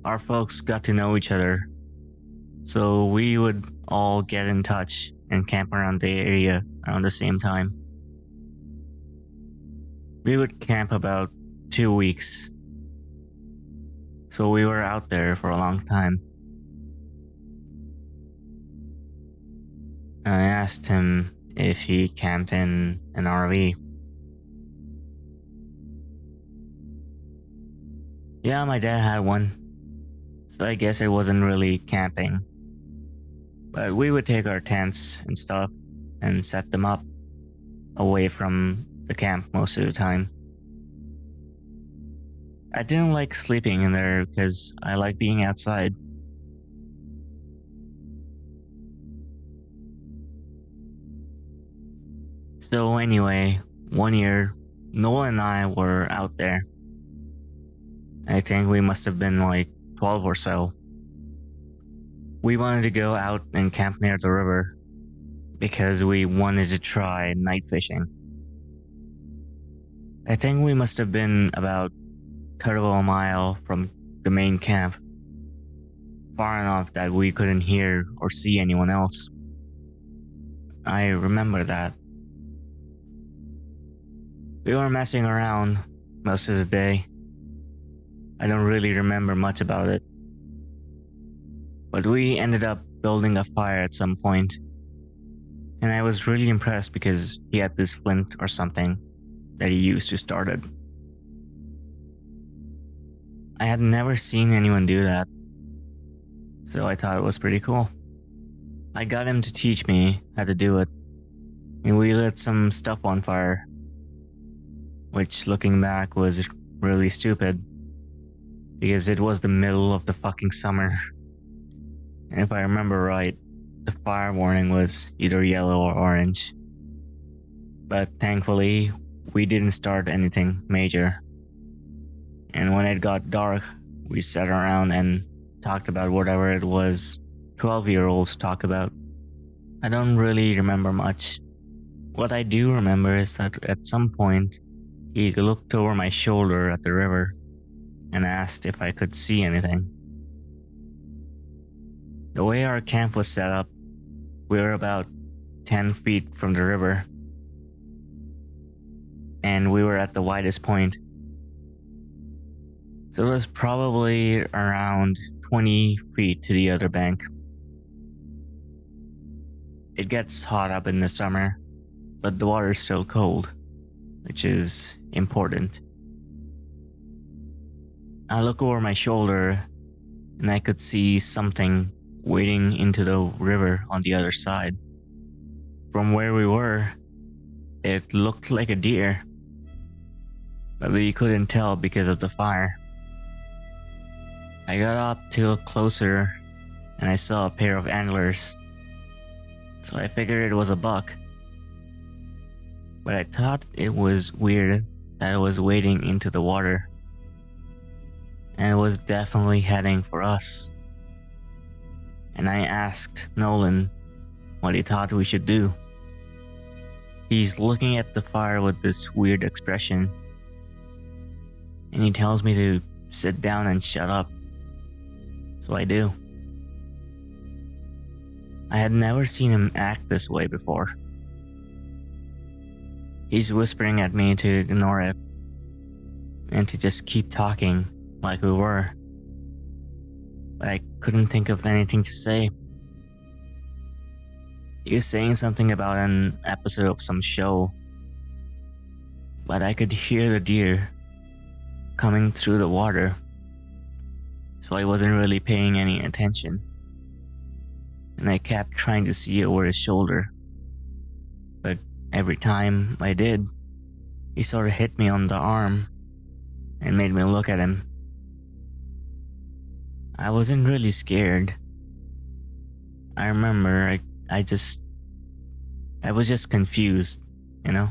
Our folks got to know each other, so we would all get in touch and camp around the area around the same time. We would camp about 2 weeks, so we were out there for a long time. I asked him if he camped in an RV. Yeah, my dad had one, so I guess it wasn't really camping. But we would take our tents and stuff and set them up away from the camp most of the time. I didn't like sleeping in there because I like being outside. So anyway, one year, Noel and I were out there. I think we must have been like 12 or so. We wanted to go out and camp near the river because we wanted to try night fishing. I think we must have been about a third of a mile from the main camp, far enough that we couldn't hear or see anyone else. I remember that. We were messing around most of the day. I don't really remember much about it. But we ended up building a fire at some point. And I was really impressed because he had this flint or something that he used to start it. I had never seen anyone do that, so I thought it was pretty cool. I got him to teach me how to do it, and we lit some stuff on fire, which looking back was really stupid, because it was the middle of the fucking summer. And if I remember right, the fire warning was either yellow or orange. But thankfully, we didn't start anything major. And when it got dark, we sat around and talked about whatever it was 12-year-olds talk about. I don't really remember much. What I do remember is that at some point, he looked over my shoulder at the river and asked if I could see anything. The way our camp was set up, we were about 10 feet from the river, and we were at the widest point. So it was probably around 20 feet to the other bank. It gets hot up in the summer, but the water is still cold, which is important. I look over my shoulder and I could see something wading into the river on the other side. From where we were, it looked like a deer, but we couldn't tell because of the fire. I got up to look closer and I saw a pair of antlers, so I figured it was a buck. But I thought it was weird that it was wading into the water, and it was definitely heading for us. And I asked Nolan what he thought we should do. He's looking at the fire with this weird expression, and he tells me to sit down and shut up. So I do. I had never seen him act this way before. He's whispering at me to ignore it and to just keep talking like we were. But I couldn't think of anything to say. He was saying something about an episode of some show, but I could hear the deer coming through the water, so I wasn't really paying any attention. And I kept trying to see over his shoulder, but every time I did, he sort of hit me on the arm and made me look at him. I wasn't really scared. I remember I was just confused, you know?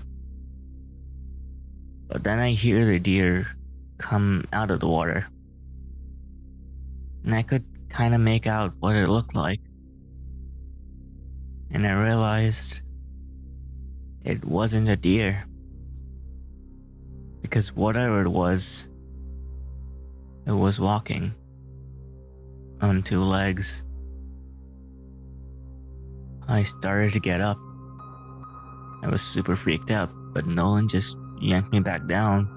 But then I hear the deer come out of the water, and I could kind of make out what it looked like. And I realized it wasn't a deer, because whatever it was walking on two legs. I started to get up. I was super freaked out, but Nolan just yanked me back down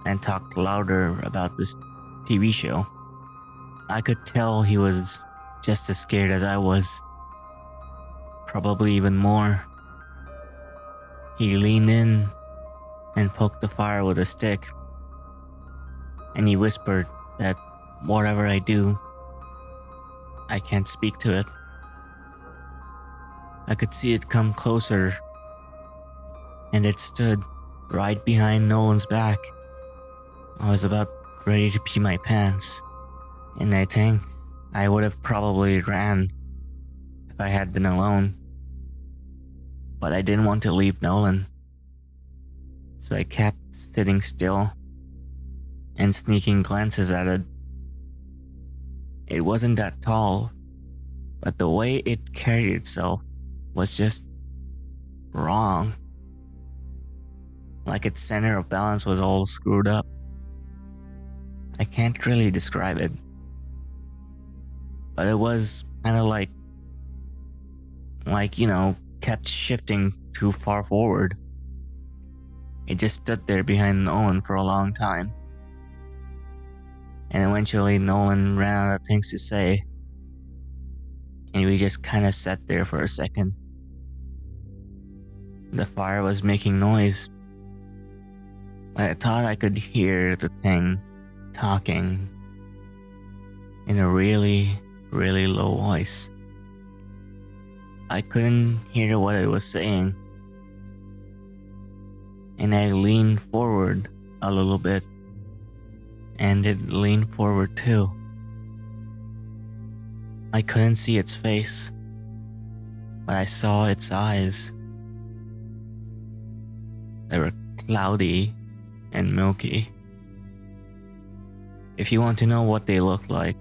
and talked louder about this TV show. I could tell he was just as scared as I was, probably even more. He leaned in and poked the fire with a stick, and he whispered that whatever I do, I can't speak to it. I could see it come closer, and it stood right behind Nolan's back. I was about ready to pee my pants, and I think I would have probably ran if I had been alone. But I didn't want to leave Nolan, so I kept sitting still and sneaking glances at it. It wasn't that tall, but the way it carried itself was just wrong. Like its center of balance was all screwed up. I can't really describe it, but it was kind of like, kept shifting too far forward. It just stood there behind Nolan for a long time. And eventually Nolan ran out of things to say, and we just kind of sat there for a second. The fire was making noise. I thought I could hear the thing talking in a really, really low voice. I couldn't hear what it was saying, and I leaned forward a little bit, and it leaned forward too. I couldn't see its face, but I saw its eyes. They were cloudy and milky. If you want to know what they look like,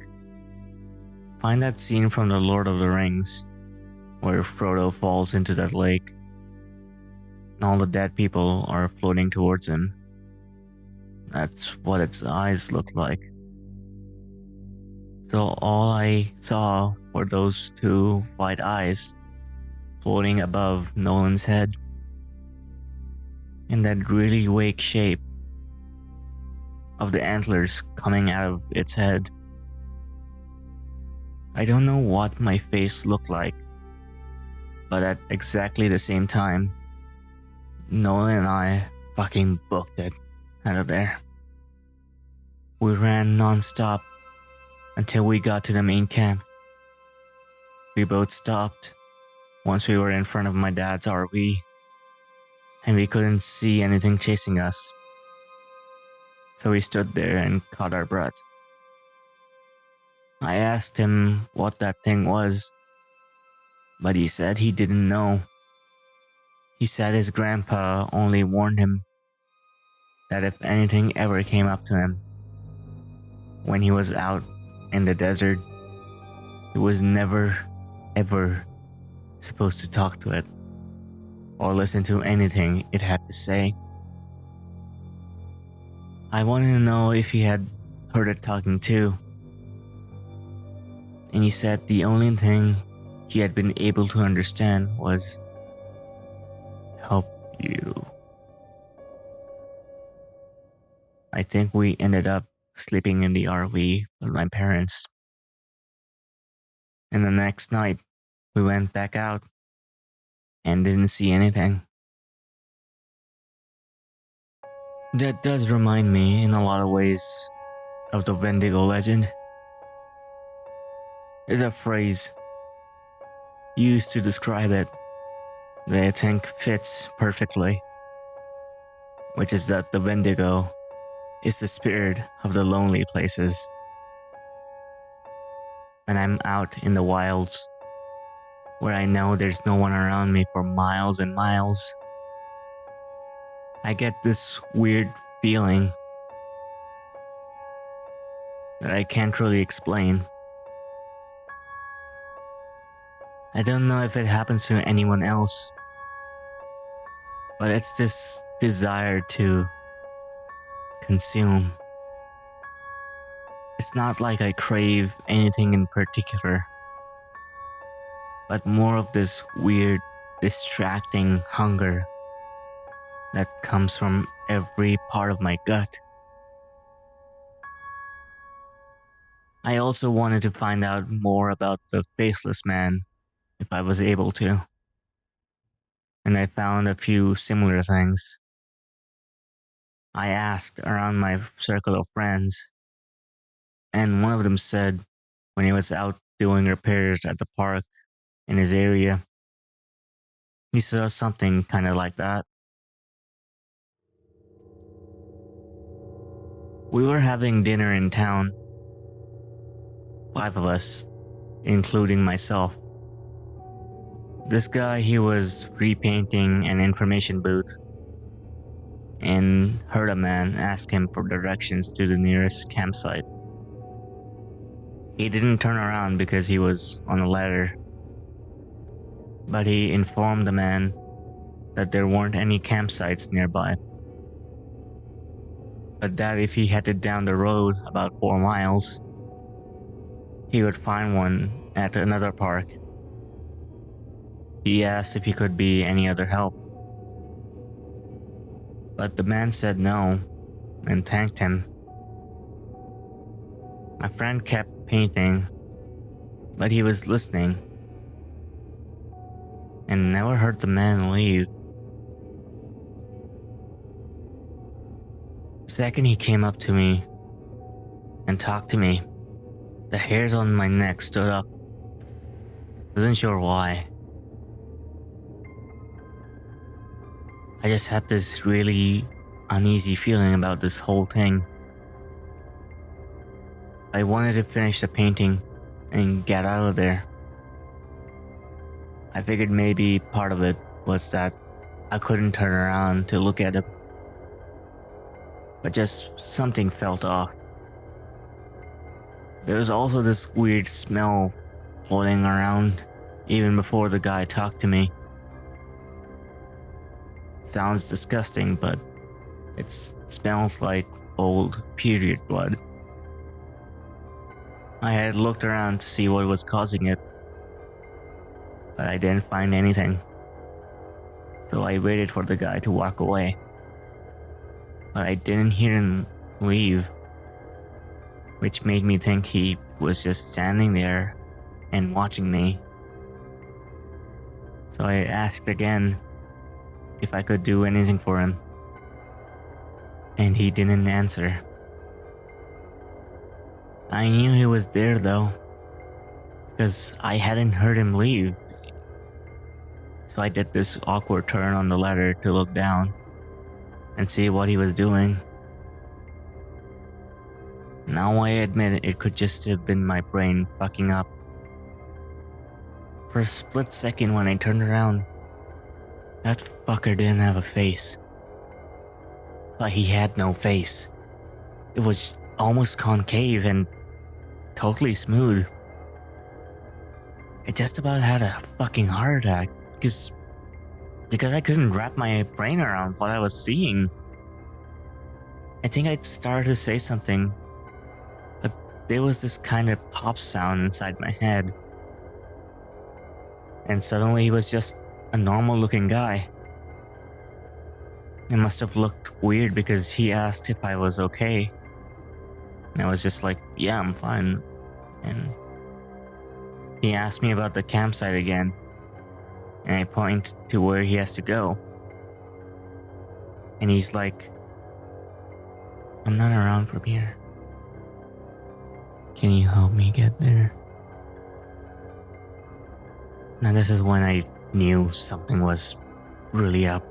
find that scene from The Lord of the Rings where Frodo falls into that lake and all the dead people are floating towards him. That's what its eyes looked like. So all I saw were those two white eyes floating above Nolan's head, and that really wake shape of the antlers coming out of its head. I don't know what my face looked like, but at exactly the same time, Nolan and I fucking booked it out of there. We ran non-stop until we got to the main camp. We both stopped once we were in front of my dad's RV, and we couldn't see anything chasing us. So we stood there and caught our breath. I asked him what that thing was, but he said he didn't know. He said his grandpa only warned him that if anything ever came up to him when he was out in the desert, he was never, ever supposed to talk to it or listen to anything it had to say. I wanted to know if he had heard it talking too, and he said the only thing he had been able to understand was help you. I think we ended up sleeping in the RV with my parents. And the next night, we went back out and didn't see anything. That does remind me in a lot of ways of the Wendigo legend. There's a phrase used to describe it that I think fits perfectly, which is that the Wendigo is the spirit of the lonely places. When I'm out in the wilds, where I know there's no one around me for miles and miles, I get this weird feeling that I can't really explain. I don't know if it happens to anyone else, but it's this desire to consume. It's not like I crave anything in particular, but more of this weird, distracting hunger that comes from every part of my gut. I also wanted to find out more about the faceless man if I was able to, and I found a few similar things. I asked around my circle of friends, and one of them said when he was out doing repairs at the park in his area, he saw something kind of like that. We were having dinner in town, 5 of us, including myself. This guy, he was repainting an information booth and heard a man ask him for directions to the nearest campsite. He didn't turn around because he was on a ladder, but he informed the man that there weren't any campsites nearby, but that if he headed down the road about 4 miles, he would find one at another park. He asked if he could be any other help, but the man said no and thanked him. My friend kept painting, but he was listening and never heard the man leave. The second he came up to me and talked to me, the hairs on my neck stood up. Wasn't sure why. I just had this really uneasy feeling about this whole thing. I wanted to finish the painting and get out of there. I figured maybe part of it was that I couldn't turn around to look at it, but just something felt off. There was also this weird smell floating around even before the guy talked to me. Sounds disgusting, but it smells like old period blood. I had looked around to see what was causing it, but I didn't find anything. So I waited for the guy to walk away, but I didn't hear him leave, which made me think he was just standing there and watching me. So I asked again if I could do anything for him, and he didn't answer. I knew he was there though, because I hadn't heard him leave. So I did this awkward turn on the ladder to look down and see what he was doing. Now I admit it could just have been my brain fucking up. For a split second when I turned around, that fucker didn't have a face. Like he had no face. It was almost concave and totally smooth. I just about had a fucking heart attack because I couldn't wrap my brain around what I was seeing. I think I started to say something, but there was this kind of pop sound inside my head. And suddenly he was just a normal looking guy. It must have looked weird because he asked if I was okay. And I was just like, yeah, I'm fine. And he asked me about the campsite again. And I point to where he has to go. And he's like, I'm not around from here. Can you help me get there? Now this is when I knew something was really up.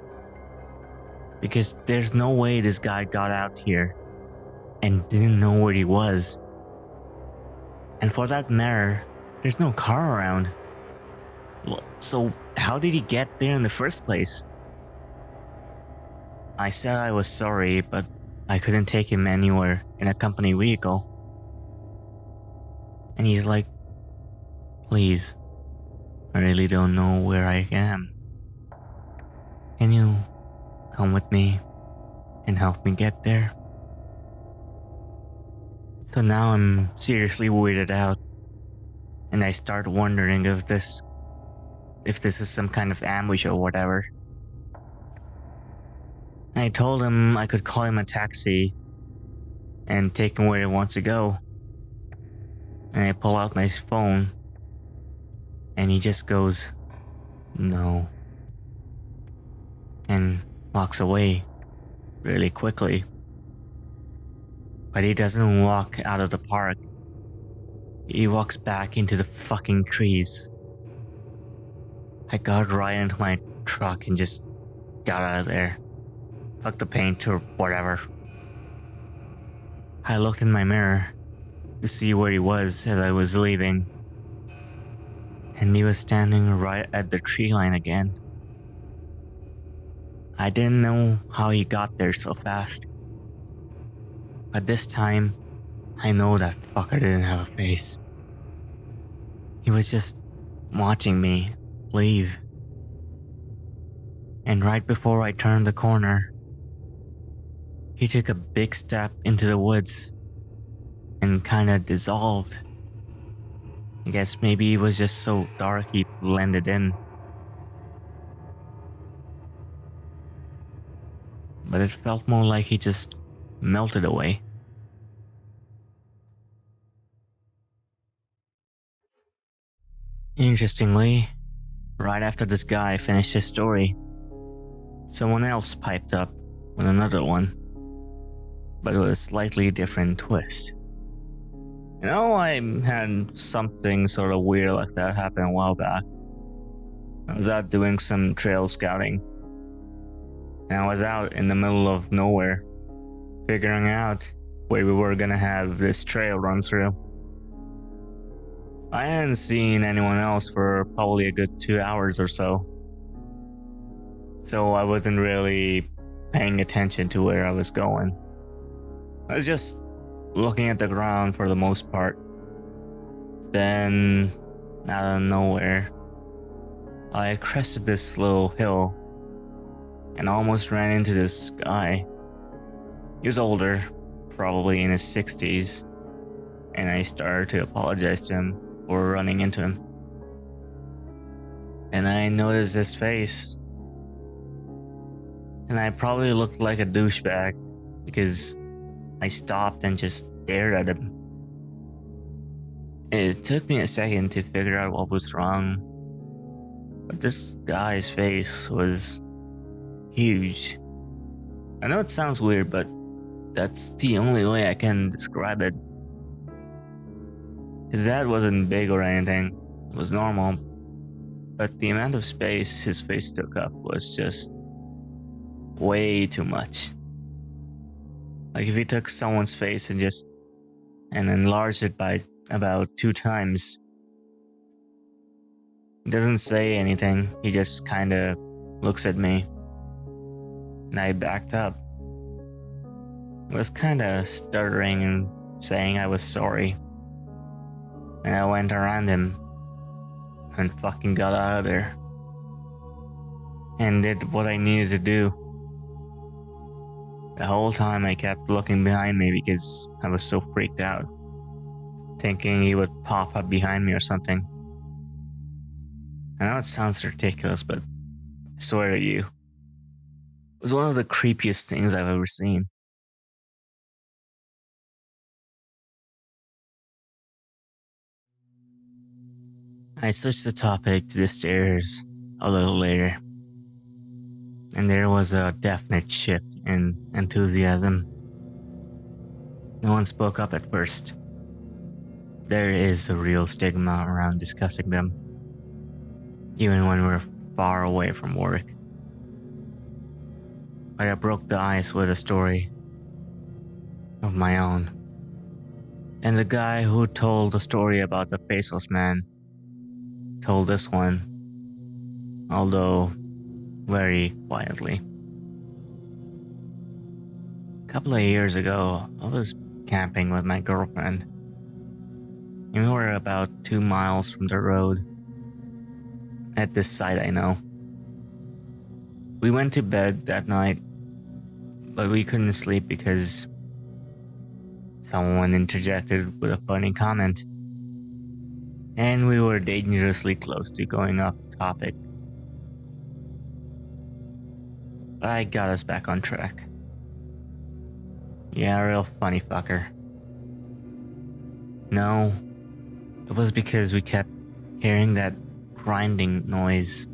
Because there's no way this guy got out here and didn't know where he was. And for that matter, there's no car around. So how did he get there in the first place? I said I was sorry, but I couldn't take him anywhere in a company vehicle. And he's like, please, I really don't know where I am. Can you come with me and help me get there? So now I'm seriously weirded out, and I start wondering if this is some kind of ambush or whatever. I told him I could call him a taxi and take him where he wants to go. And I pull out my phone, and he just goes, no, and walks away really quickly. But he doesn't walk out of the park. He walks back into the fucking trees. I got right into my truck and just got out of there. Fuck the paint or whatever. I looked in my mirror to see where he was as I was leaving. And he was standing right at the tree line again. I didn't know how he got there so fast. But this time, I know that fucker didn't have a face. He was just watching me leave. And right before I turned the corner, he took a big step into the woods and kinda dissolved. I guess maybe it was just so dark he blended in. But it felt more like he just melted away. Interestingly, right after this guy finished his story, someone else piped up with another one, but with a slightly different twist. You know, I had something sort of weird like that happen a while back. I was out doing some trail scouting, and I was out in the middle of nowhere, figuring out where we were gonna have this trail run through. I hadn't seen anyone else for probably a good 2 hours or so. So I wasn't really paying attention to where I was going. I was just looking at the ground for the most part. Then, out of nowhere, I crested this little hill and almost ran into this guy. He was older, probably in his 60s, and I started to apologize to him for running into him. And I noticed his face, and I probably looked like a douchebag because I stopped and just stared at him. It took me a second to figure out what was wrong, but this guy's face was huge. I know it sounds weird, but that's the only way I can describe it. His head wasn't big or anything, it was normal, but the amount of space his face took up was just way too much. Like if he took someone's face and enlarged it by about 2 times. He doesn't say anything, he just kinda looks at me. And I backed up. I was kinda stuttering and saying I was sorry. And I went around him and fucking got out of there. And did what I needed to do. The whole time I kept looking behind me because I was so freaked out, thinking he would pop up behind me or something. I know it sounds ridiculous, but I swear to you, it was one of the creepiest things I've ever seen. I switched the topic to the stairs a little later, and there was a definite shift in enthusiasm. No one spoke up at first. There is a real stigma around discussing them, even when we're far away from work. But I broke the ice with a story of my own. And the guy who told the story about the faceless man told this one, although very quietly. A couple of years ago, I was camping with my girlfriend. And we were about 2 miles from the road at this site I know. We went to bed that night, but we couldn't sleep because someone interjected with a funny comment. And we were dangerously close to going off topic. But I got us back on track. Yeah, real funny fucker. No, it was because we kept hearing that grinding noise.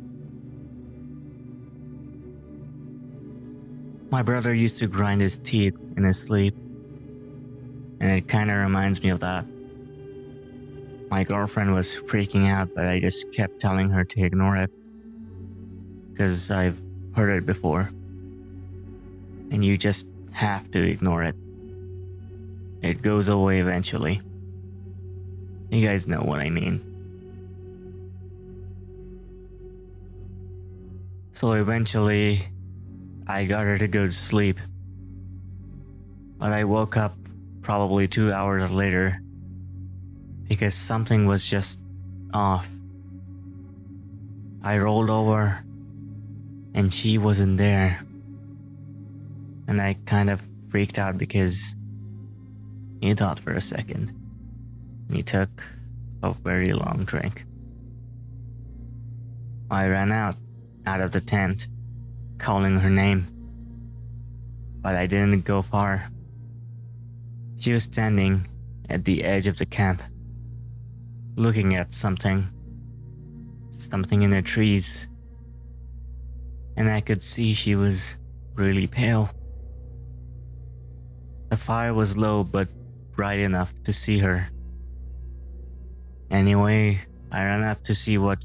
My brother used to grind his teeth in his sleep, and it kinda reminds me of that. My girlfriend was freaking out, but I just kept telling her to ignore it, because I've heard it before. And you just have to ignore it. It goes away eventually. You guys know what I mean. So eventually, I got her to go to sleep. But I woke up probably 2 hours later because something was just off. I rolled over and she wasn't there. And I kind of freaked out because he thought for a second. He took a very long drink. I ran out of the tent, calling her name. But I didn't go far. She was standing at the edge of the camp, looking at something in the trees. And I could see she was really pale. The fire was low but bright enough to see her. Anyway, I ran up to see what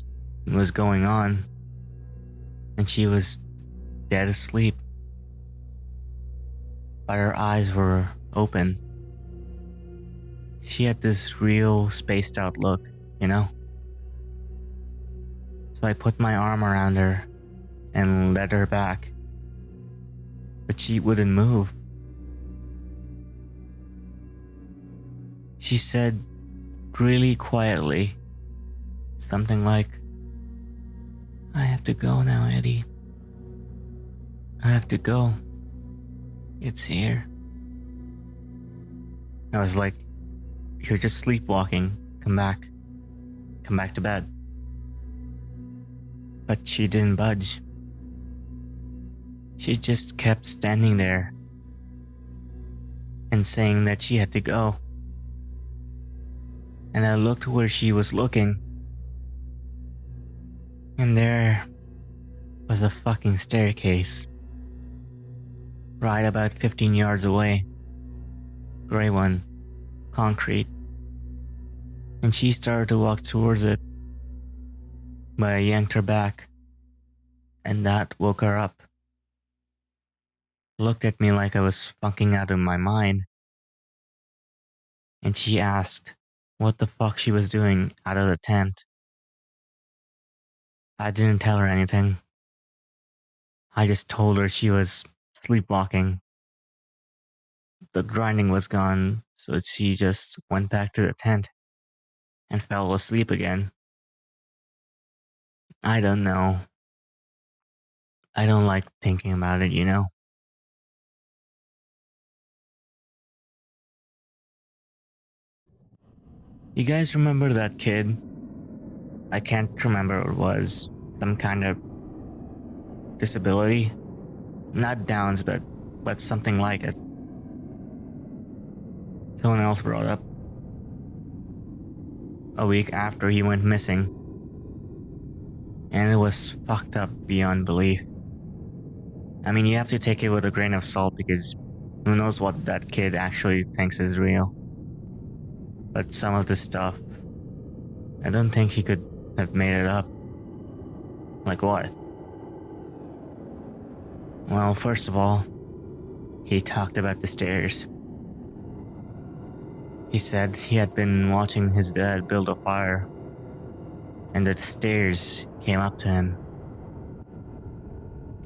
was going on, and she was dead asleep. But her eyes were open. She had this real spaced out look, you know? So I put my arm around her and led her back. But she wouldn't move. She said really quietly something like, "I have to go now, Eddie. I have to go. It's here." I was like, "You're just sleepwalking. Come back. Come back to bed." But she didn't budge. She just kept standing there and saying that she had to go. And I looked where she was looking, and there was a fucking staircase right about 15 yards away. Gray one, concrete. and she started to walk towards it. But I yanked her back, and that woke her up. Looked at me like I was fucking out of my mind, and she asked what the fuck she was doing out of the tent. I didn't tell her anything. I just told her she was sleepwalking. The grinding was gone, so she just went back to the tent and fell asleep again. I don't know. I don't like thinking about it, you know? You guys remember that kid? I can't remember what it was. Some kind of disability? Not Downs, but something like it. Someone else brought up. A week after he went missing. And it was fucked up beyond belief. I mean, you have to take it with a grain of salt because who knows what that kid actually thinks is real. But some of the stuff, I don't think he could have made it up. Like what? Well, first of all, he talked about the stairs. He said he had been watching his dad build a fire, and the stairs came up to him.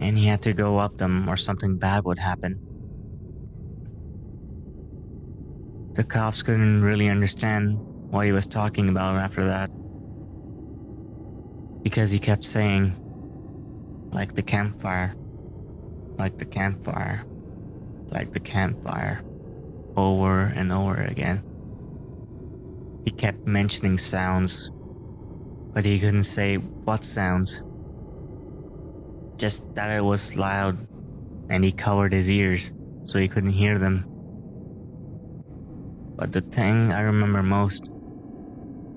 And he had to go up them or something bad would happen. The cops couldn't really understand what he was talking about after that. Because he kept saying, like the campfire, like the campfire, like the campfire, over and over again. He kept mentioning sounds, but he couldn't say what sounds. Just that it was loud, and he covered his ears so he couldn't hear them. But the thing I remember most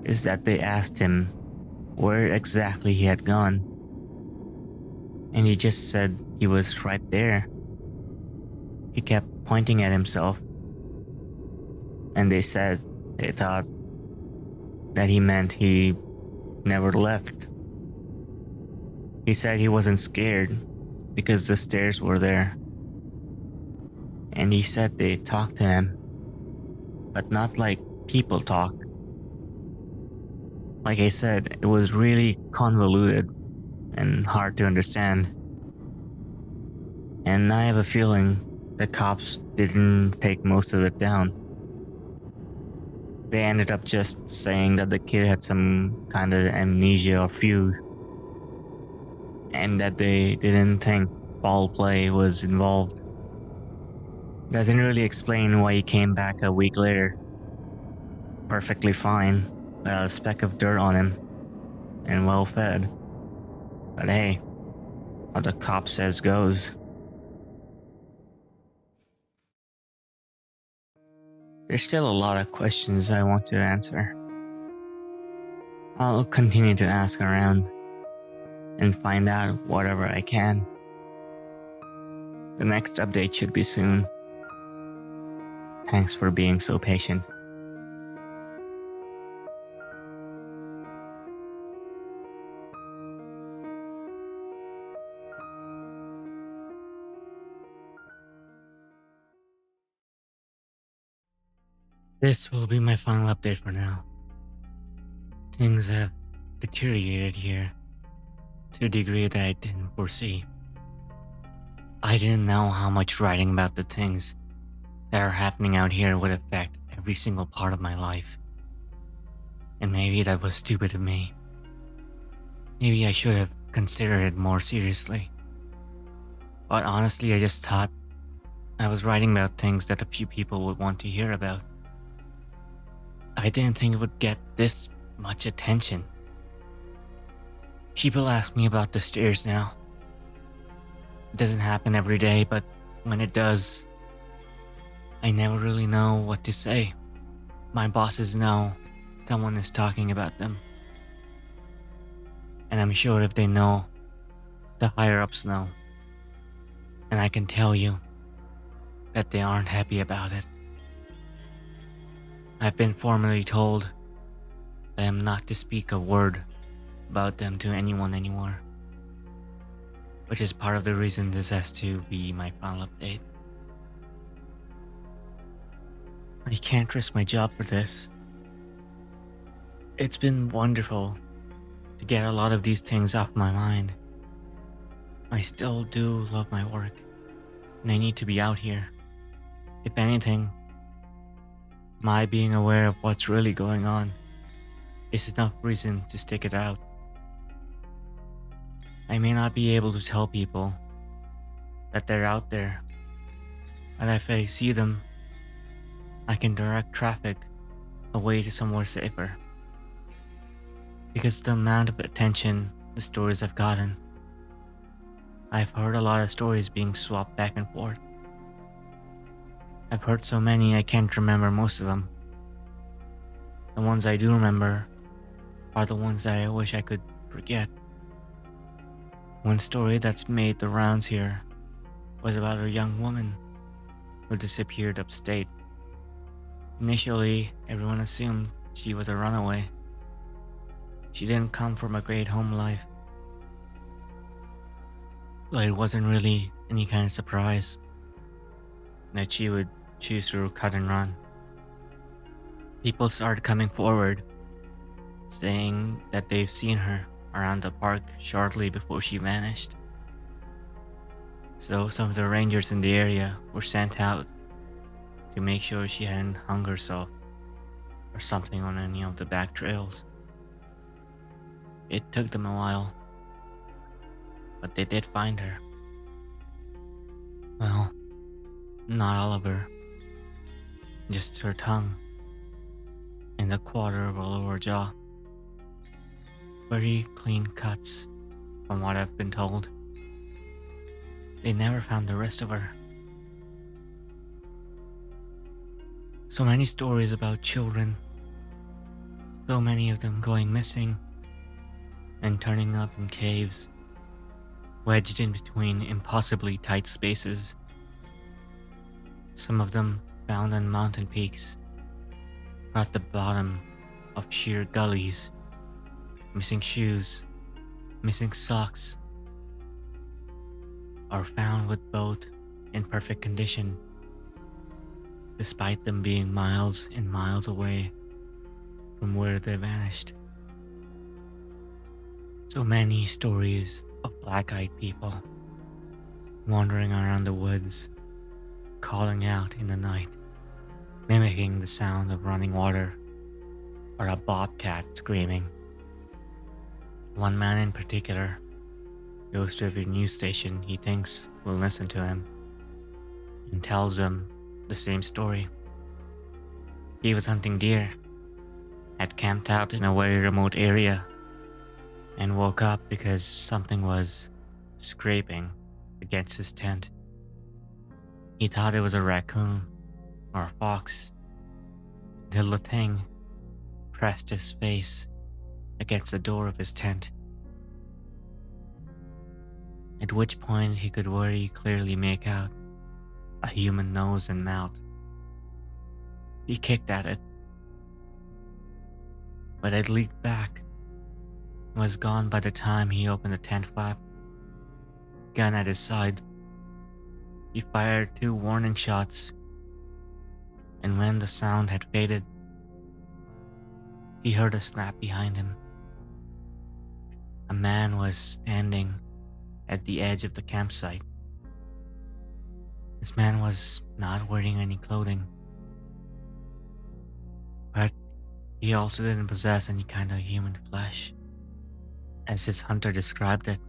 is that they asked him where exactly he had gone. And he just said he was right there. He kept pointing at himself. And they said they thought that he meant he never left. He said he wasn't scared because the stairs were there. And he said they talked to him, but not like people talk. Like I said, it was really convoluted and hard to understand. And I have a feeling the cops didn't take most of it down. They ended up just saying that the kid had some kind of amnesia or fugue, and that they didn't think foul play was involved. Doesn't really explain why he came back a week later, perfectly fine, without a speck of dirt on him, and well fed. But hey, what the cop says goes. There's still a lot of questions I want to answer. I'll continue to ask around and find out whatever I can. The next update should be soon. Thanks for being so patient. This will be my final update for now. Things have deteriorated here to a degree that I didn't foresee. I didn't know how much writing about the things that are happening out here would affect every single part of my life. And maybe that was stupid of me. Maybe I should have considered it more seriously. But honestly, I just thought I was writing about things that a few people would want to hear about. I didn't think it would get this much attention. People ask me about the stairs now. It doesn't happen every day, but when it does, I never really know what to say. My bosses know someone is talking about them. And I'm sure if they know, the higher-ups know. And I can tell you that they aren't happy about it. I've been formally told I am not to speak a word about them to anyone anymore, which is part of the reason this has to be my final update. I can't risk my job for this. It's been wonderful to get a lot of these things off my mind. I still do love my work, and I need to be out here. If anything, my being aware of what's really going on is enough reason to stick it out. I may not be able to tell people that they're out there, but if I see them, I can direct traffic away to somewhere safer. Because of the amount of attention the stories have gotten, I've heard a lot of stories being swapped back and forth. I've heard so many I can't remember most of them. The ones I do remember are the ones that I wish I could forget. One story that's made the rounds here was about a young woman who disappeared upstate. Initially, everyone assumed she was a runaway. She didn't come from a great home life, but it wasn't really any kind of surprise that she would choose to cut and run. People started coming forward, saying that they've seen her around the park shortly before she vanished. So some of the rangers in the area were sent out to make sure she hadn't hung herself or something on any of the back trails. It took them a while, but they did find her. Well, not all of her, just her tongue and the quarter of her lower jaw. Very clean cuts, from what I've been told. They never found the rest of her. So many stories about children, so many of them going missing and turning up in caves, wedged in between impossibly tight spaces. Some of them found on mountain peaks, or at the bottom of sheer gullies, missing shoes, missing socks, are found with both in perfect condition, despite them being miles and miles away from where they vanished. So many stories of black-eyed people wandering around the woods, calling out in the night, mimicking the sound of running water or a bobcat screaming. One man in particular goes to every news station he thinks will listen to him and tells them the same story. He was hunting deer, had camped out in a very remote area, and woke up because something was scraping against his tent. He thought it was a raccoon or a fox until the thing pressed his face against the door of his tent, at which point he could very clearly make out a human nose and mouth. He kicked at it, but it leaped back and was gone by the time he opened the tent flap. Gun at his side, he fired 2 warning shots, and when the sound had faded, he heard a snap behind him. A man was standing at the edge of the campsite. This man was not wearing any clothing, but he also didn't possess any kind of human flesh. As his hunter described it,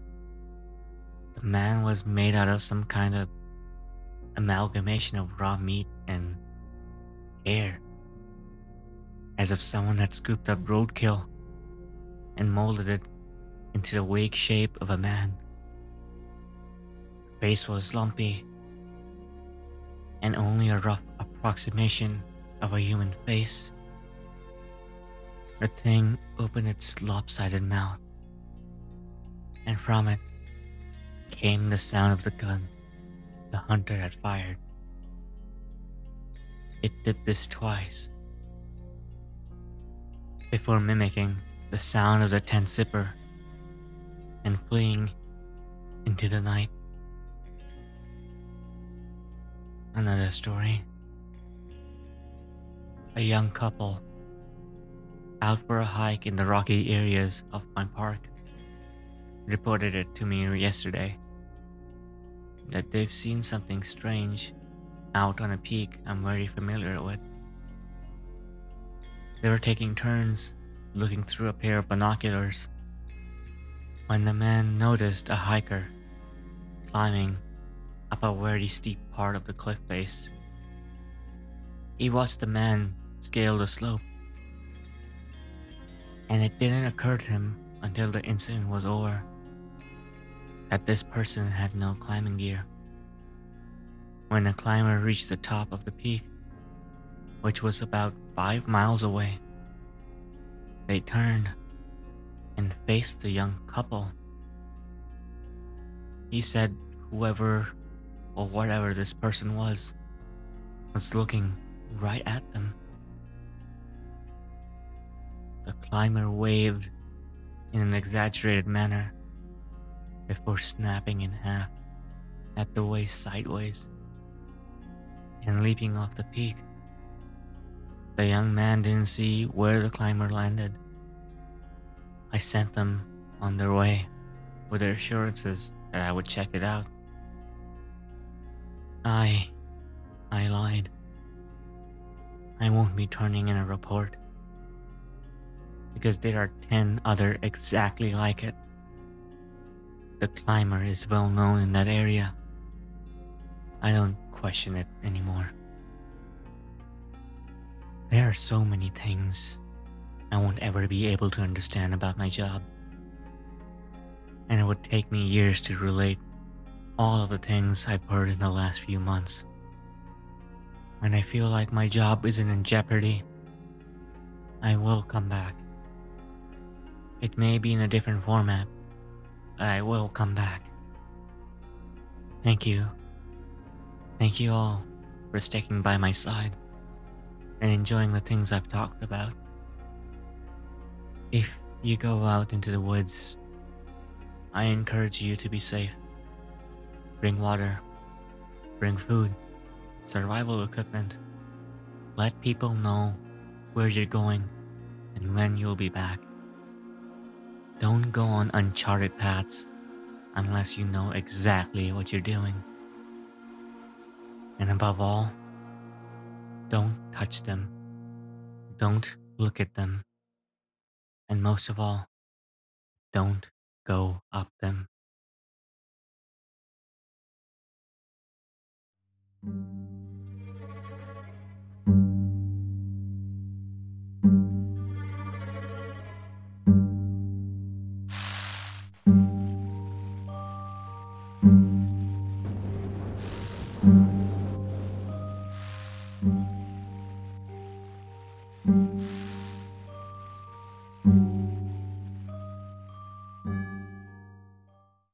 the man was made out of some kind of amalgamation of raw meat and hair, as if someone had scooped up roadkill and molded it into the vague shape of a man. The face was lumpy and only a rough approximation of a human face. The thing opened its lopsided mouth, and from it came the sound of the gun the hunter had fired. It did this twice. before mimicking the sound of the tent zipper and fleeing into the night. Another story. A young couple out for a hike in the rocky areas of my park reported it to me yesterday that they've seen something strange out on a peak I'm very familiar with. They were taking turns looking through a pair of binoculars when the man noticed a hiker climbing up a very steep part of the cliff face. He watched the man scale the slope, and it didn't occur to him until the incident was over that this person had no climbing gear. When the climber reached the top of the peak, which was about 5 miles away, they turned and faced the young couple. He said whoever or whatever this person was looking right at them. The climber waved in an exaggerated manner before snapping in half at the waist sideways and leaping off the peak. The young man didn't see where the climber landed. I sent them on their way with their assurances that I would check it out. I lied. I won't be turning in a report because there are 10 other exactly like it. The climber is well known in that area. I don't question it anymore. There are so many things I won't ever be able to understand about my job, and it would take me years to relate all of the things I've heard in the last few months. When I feel like my job isn't in jeopardy, I will come back. It may be in a different format, but I will come back. Thank you. Thank you all for sticking by my side and enjoying the things I've talked about. If you go out into the woods, I encourage you to be safe. Bring water, bring food, survival equipment. Let people know where you're going and when you'll be back. Don't go on uncharted paths unless you know exactly what you're doing. And above all, don't touch them. Don't look at them. And most of all, don't go up them.